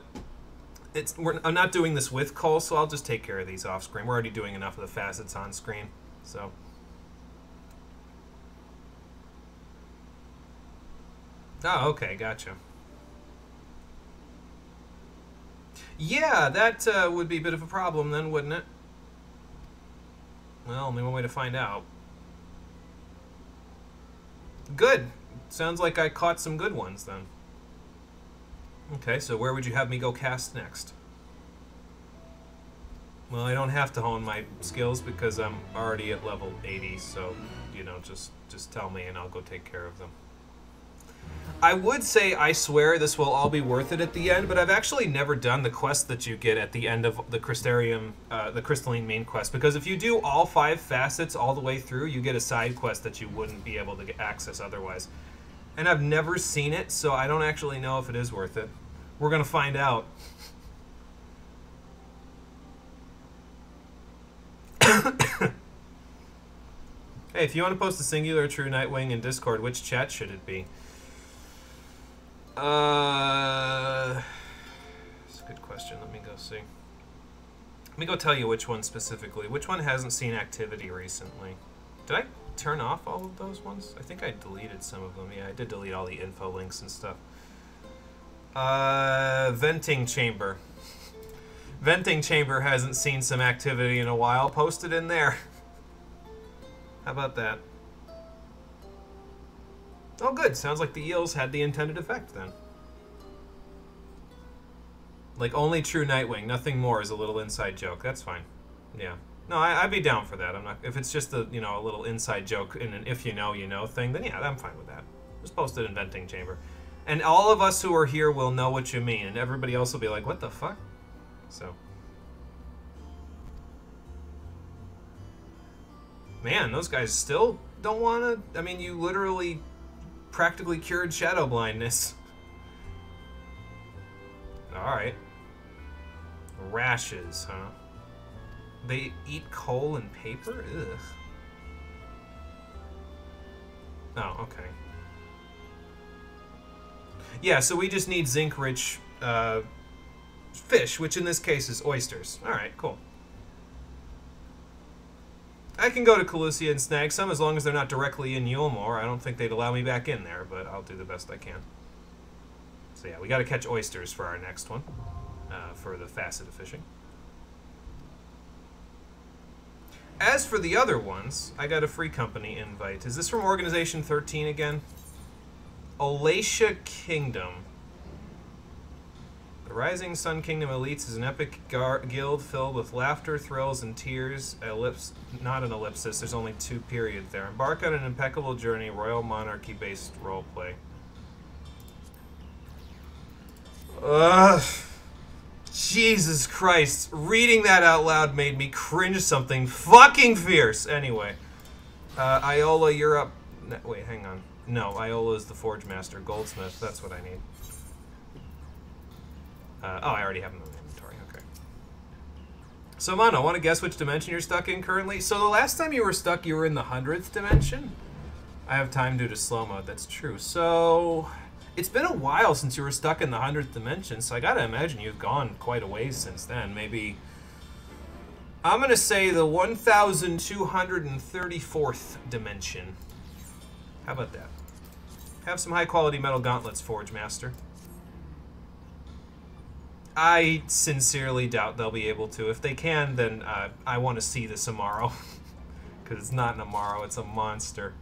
I'm not doing this with Cole, so I'll just take care of these off screen. We're already doing enough of the facets on screen, so. Oh, okay, gotcha. Yeah, that would be a bit of a problem then, wouldn't it? Well, only one way to find out. Good. Sounds like I caught some good ones then. Okay, so where would you have me go cast next? Well, I don't have to hone my skills because I'm already at level 80, so, you know, just tell me and I'll go take care of them. I would say I swear this will all be worth it at the end, but I've actually never done the quest that you get at the end of the Crystarium, the Crystalline main quest, because if you do all 5 facets all the way through, you get a side quest that you wouldn't be able to get access otherwise. And I've never seen it, so I don't actually know if it is worth it. We're gonna find out. Hey, if you want to post a singular or true Nightwing in Discord, which chat should it be? That's a good question. Let me go see. Let me go tell you which one specifically. Which one hasn't seen activity recently? Did I turn off all of those ones? I think I deleted some of them. Yeah, I did delete all the info links and stuff. Venting Chamber. Venting Chamber hasn't seen some activity in a while. Post it in there. How about that? Oh, good. Sounds like the eels had the intended effect, then. Like, only true Nightwing, nothing more is a little inside joke. That's fine. Yeah. No, I'd be down for that. I'm not. If it's just a, you know, a little inside joke in an if you know thing, then yeah, I'm fine with that. Just post it in Venting Chamber. And all of us who are here will know what you mean, and everybody else will be like, what the fuck? So. Man, those guys still don't want to... I mean, you literally practically cured shadow blindness. Alright. Rashes, huh? They eat coal and paper? Ugh. Oh, okay. Yeah, so we just need zinc-rich fish, which in this case is oysters. Alright, cool. I can go to Calusia and snag some as long as they're not directly in Yulmore. I don't think they'd allow me back in there, but I'll do the best I can. So yeah, we got to catch oysters for our next one, for the facet of fishing. As for the other ones, I got a free company invite. Is this from Organization 13 again? Olacia Kingdom. The Rising Sun Kingdom Elites is an epic guild filled with laughter, thrills, and tears. Not an ellipsis, there's only 2 periods there. Embark on an impeccable journey, royal monarchy-based roleplay. Jesus Christ. Reading that out loud made me cringe something fucking fierce. Anyway. Iola, you're up. Wait, hang on. No, Iola is the Forge Master. Goldsmith, that's what I need. Oh, I already have them in the inventory. Okay. So, Mono, want to guess which dimension you're stuck in currently? So, the last time you were stuck, you were in the 100th dimension? I have time due to slow mode. That's true. So, it's been a while since you were stuck in the 100th dimension, so I gotta imagine you've gone quite a ways since then. Maybe... I'm gonna say the 1234th dimension. How about that? Have some high-quality metal gauntlets, Forge Master. I sincerely doubt they'll be able to. If they can, then I want to see this Amaro. Because it's not an Amaro, it's a monster.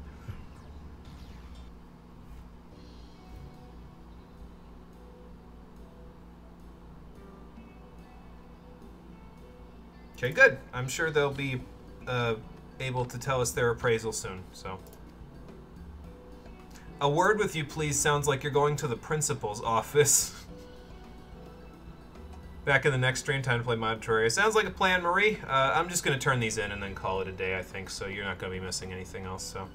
Okay, good. I'm sure they'll be able to tell us their appraisal soon, so. A word with you, please, sounds like you're going to the principal's office. Back in the next stream, time to play Mod Terraria. Sounds like a plan, Marie. I'm just going to turn these in and then call it a day, I think, so you're not going to be missing anything else, so.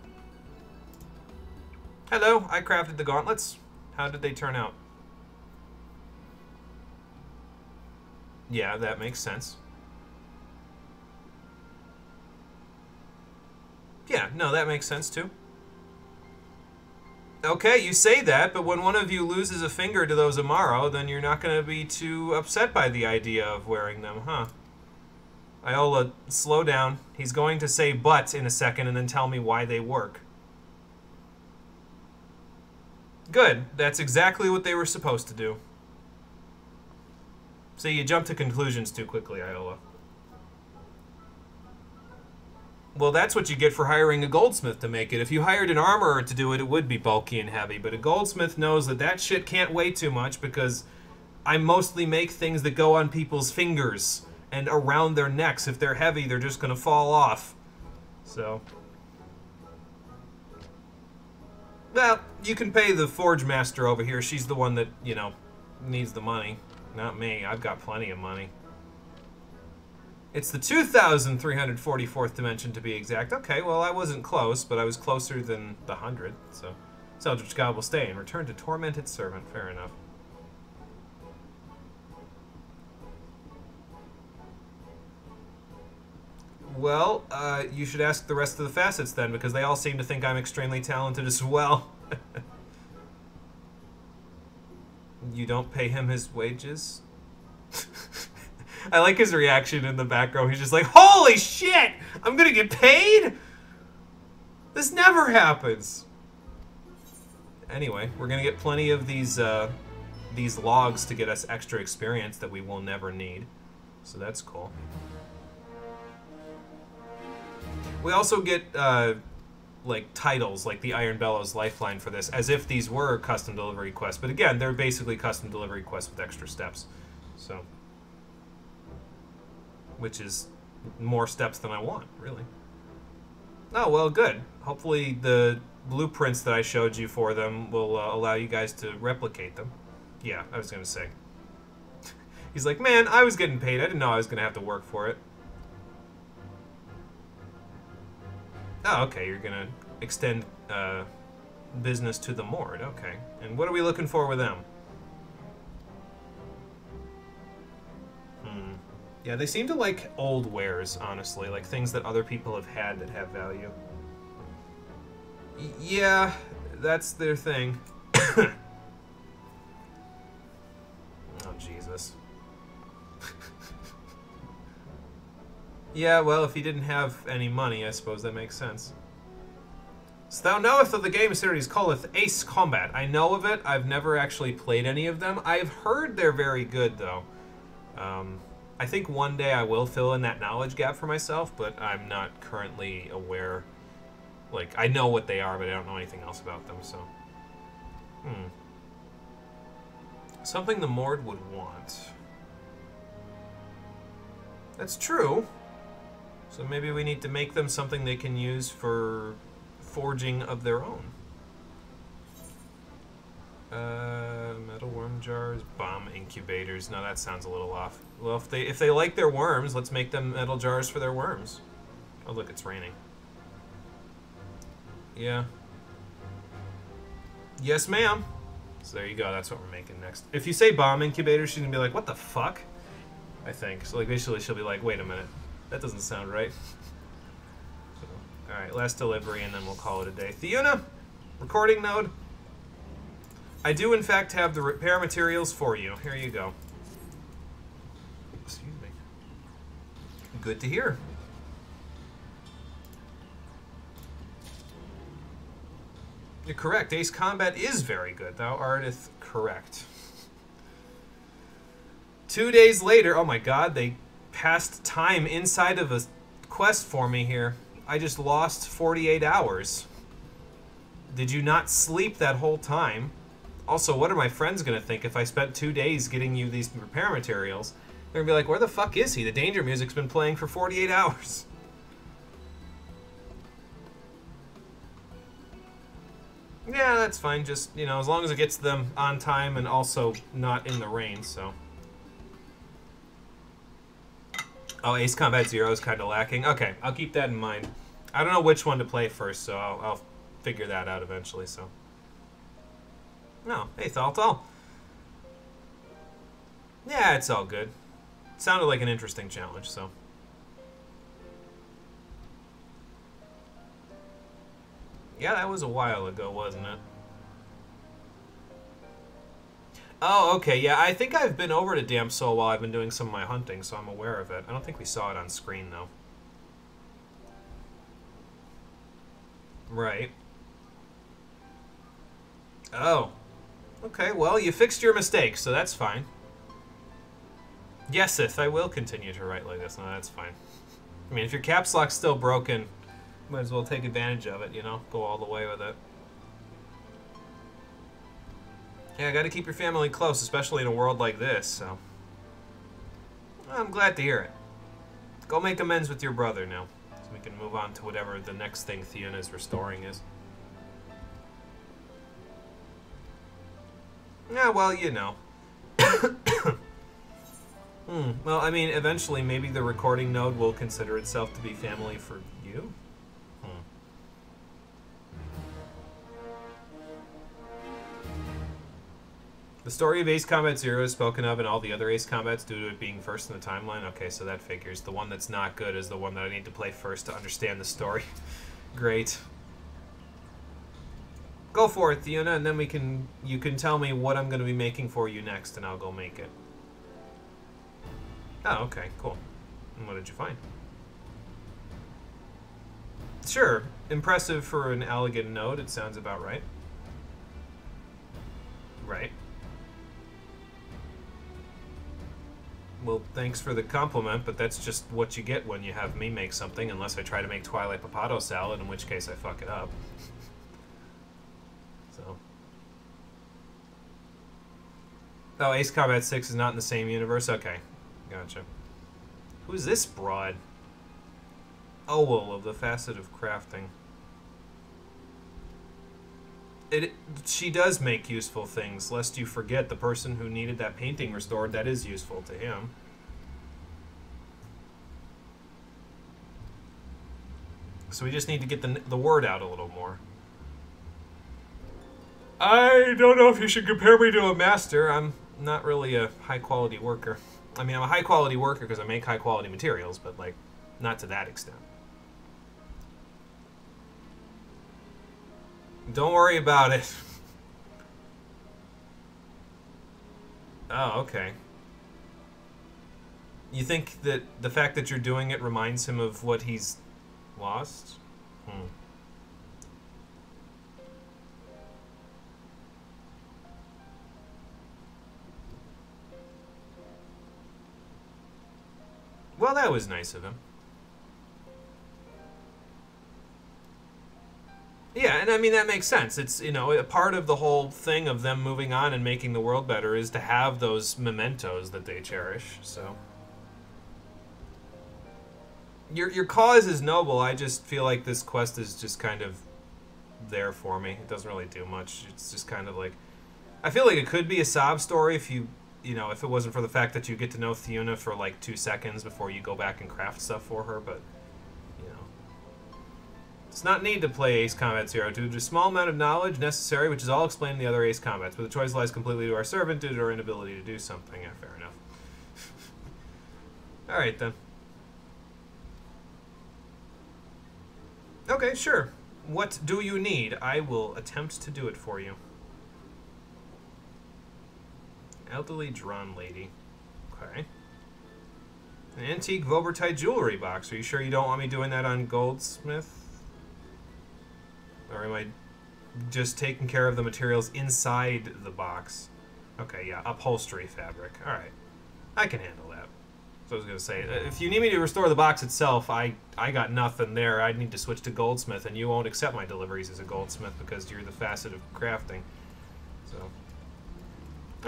Hello, I crafted the gauntlets. How did they turn out? Yeah, that makes sense. Yeah, no, that makes sense too. Okay, you say that, but when one of you loses a finger to those Amaro, then you're not going to be too upset by the idea of wearing them, huh? Iola, slow down. He's going to say but in a second and then tell me why they work. Good. That's exactly what they were supposed to do. See, you jump to conclusions too quickly, Iola. Well, that's what you get for hiring a goldsmith to make it. If you hired an armorer to do it, it would be bulky and heavy. But a goldsmith knows that that shit can't weigh too much because I mostly make things that go on people's fingers and around their necks. If they're heavy, they're just going to fall off. So, well, you can pay the forge master over here. She's the one that, you know, needs the money. Not me. I've got plenty of money. It's the 2,344th dimension to be exact. Okay, well, I wasn't close, but I was closer than the 100, so Eldritch God will stay and return to tormented servant. Fair enough. Well, you should ask the rest of the facets then, because they all seem to think I'm extremely talented as well. You don't pay him his wages? I like his reaction in the back row. He's just like, holy shit! I'm gonna get paid? This never happens. Anyway, we're gonna get plenty of these logs to get us extra experience that we will never need. So that's cool. We also get, like, titles, like the Iron Bellows Lifeline for this, as if these were custom delivery quests. But again, they're basically custom delivery quests with extra steps. So, which is more steps than I want, really. Oh, well, good. Hopefully the blueprints that I showed you for them will allow you guys to replicate them. Yeah, I was going to say. He's like, man, I was getting paid. I didn't know I was going to have to work for it. Oh, okay, you're going to extend business to the Mord. Okay. And what are we looking for with them? Yeah, they seem to like old wares, honestly. Like things that other people have had that have value. Yeah, that's their thing. Oh, Jesus. Yeah, well, if he didn't have any money, I suppose that makes sense. So thou knowest of the game series calleth Ace Combat. I know of it. I've never actually played any of them. I've heard they're very good, though. I think one day I will fill in that knowledge gap for myself, but I'm not currently aware. Like, I know what they are, but I don't know anything else about them, so. Something the Mord would want. That's true. So maybe we need to make them something they can use for forging of their own. Metal worm jars, bomb incubators. No, that sounds a little off. Well, if they like their worms, let's make them metal jars for their worms. Oh, look, it's raining. Yeah. Yes, ma'am. So there you go. That's what we're making next. If you say bomb incubator, she's gonna be like, "What the fuck?" I think. So like, basically, she'll be like, "Wait a minute, that doesn't sound right." So, all right, last delivery, and then we'll call it a day. Theuna, recording node. I do, in fact, have the repair materials for you. Here you go. Excuse me. Good to hear. You're correct. Ace Combat is very good. Thou arteth correct. 2 days later, oh my god, they passed time inside of a quest for me here. I just lost 48 hours. Did you not sleep that whole time? Also, what are my friends going to think if I spent 2 days getting you these repair materials? They're going to be like, where the fuck is he? The danger music's been playing for 48 hours. Yeah, that's fine. Just, you know, as long as it gets them on time and also not in the rain, so. Oh, Ace Combat Zero is kind of lacking. Okay, I'll keep that in mind. I don't know which one to play first, so I'll figure that out eventually, so. No, hey, Thaltal. Yeah, it's all good. Sounded like an interesting challenge, so. Yeah, that was a while ago, wasn't it? Oh, okay, yeah, I think I've been over to Damp Soul while I've been doing some of my hunting, so I'm aware of it. I don't think we saw it on screen, though. Right. Oh. Okay, well, you fixed your mistake, so that's fine. Yeseth, I will continue to write like this. No, that's fine. I mean, if your caps lock's still broken, might as well take advantage of it, you know? Go all the way with it. Yeah, gotta keep your family close, especially in a world like this, so. I'm glad to hear it. Go make amends with your brother now, so we can move on to whatever the next thing Theona's restoring is. Yeah, well, you know. Well, I mean, eventually maybe the recording node will consider itself to be family for you? The story of Ace Combat Zero is spoken of in all the other Ace Combats due to it being first in the timeline. Okay, so that figures. The one that's not good is the one that I need to play first to understand the story. Great. Go for it, Theona, and then you can tell me what I'm going to be making for you next, and I'll go make it. Oh, okay, cool. And what did you find? Sure. Impressive for an elegant node, it sounds about right. Right. Well, thanks for the compliment, but that's just what you get when you have me make something, unless I try to make Twilight Papato salad, in which case I fuck it up. So. Oh, Ace Combat 6 is not in the same universe? Okay. Gotcha. Who's this broad? Owel of the Facet of Crafting. She does make useful things, lest you forget the person who needed that painting restored. That is useful to him. So we just need to get the word out a little more. I don't know if you should compare me to a master. I'm not really a high-quality worker. I mean, I'm a high-quality worker because I make high-quality materials, but, like, not to that extent. Don't worry about it. Oh, okay. You think that the fact that you're doing it reminds him of what he's lost? Well, that was nice of him. Yeah, and I mean, that makes sense. It's, you know, a part of the whole thing of them moving on and making the world better is to have those mementos that they cherish, so. Your cause is noble. I just feel like this quest is just kind of there for me. It doesn't really do much. It's just kind of like... I feel like it could be a sob story if you know, if it wasn't for the fact that you get to know Theona for like 2 seconds before you go back and craft stuff for her, but... It's not need to play Ace Combat Zero due to a small amount of knowledge necessary, which is all explained in the other Ace Combats, but the choice lies completely to our servant due to our inability to do something. Yeah, fair enough. Alright, then. Okay, sure. What do you need? I will attempt to do it for you. Elderly drawn lady. Okay. An antique Vobertite jewelry box. Are you sure you don't want me doing that on Goldsmith? Or am I just taking care of the materials inside the box? Okay, yeah, upholstery fabric. Alright. I can handle that. So I was going to say, if you need me to restore the box itself, I got nothing there. I'd need to switch to Goldsmith, and you won't accept my deliveries as a Goldsmith because you're the Facet of Crafting. So...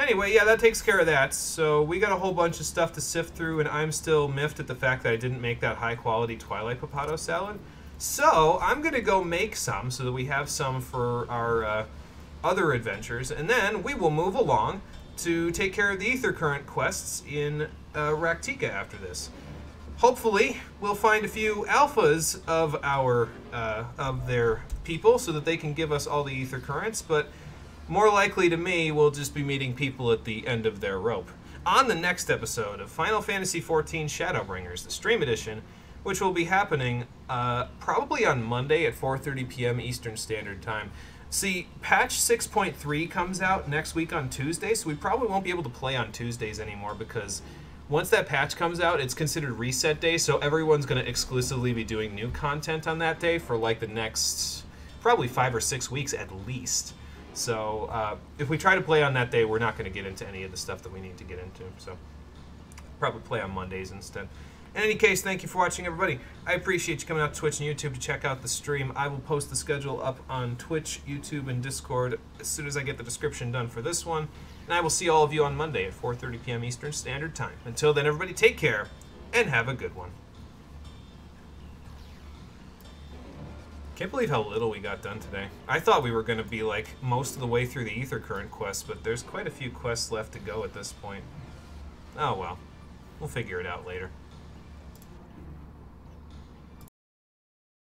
Anyway, yeah, that takes care of that. So we got a whole bunch of stuff to sift through, and I'm still miffed at the fact that I didn't make that high-quality Twilight Papato salad. So I'm going to go make some so that we have some for our other adventures, and then we will move along to take care of the Ether Current quests in Raktika after this. hopefully we'll find a few alphas of our of their people so that they can give us all the ether currents, but more likely to me we'll just be meeting people at the end of their rope. On the next episode of Final Fantasy XIV Shadowbringers, the stream edition, which will be happening probably on Monday at 4:30 p.m. Eastern Standard Time. See, patch 6.3 comes out next week on Tuesday, so we probably won't be able to play on Tuesdays anymore because once that patch comes out, it's considered reset day, so everyone's going to exclusively be doing new content on that day for like the next probably 5 or 6 weeks at least. So if we try to play on that day, we're not going to get into any of the stuff that we need to get into, so probably play on Mondays instead. In any case, thank you for watching, everybody. I appreciate you coming out to Twitch and YouTube to check out the stream. I will post the schedule up on Twitch, YouTube, and Discord as soon as I get the description done for this one. And I will see all of you on Monday at 4:30 p.m. Eastern Standard Time. Until then, everybody, take care and have a good one. Can't believe how little we got done today. I thought we were going to be like most of the way through the Ether Current quest, but there's quite a few quests left to go at this point. Oh well. We'll figure it out later.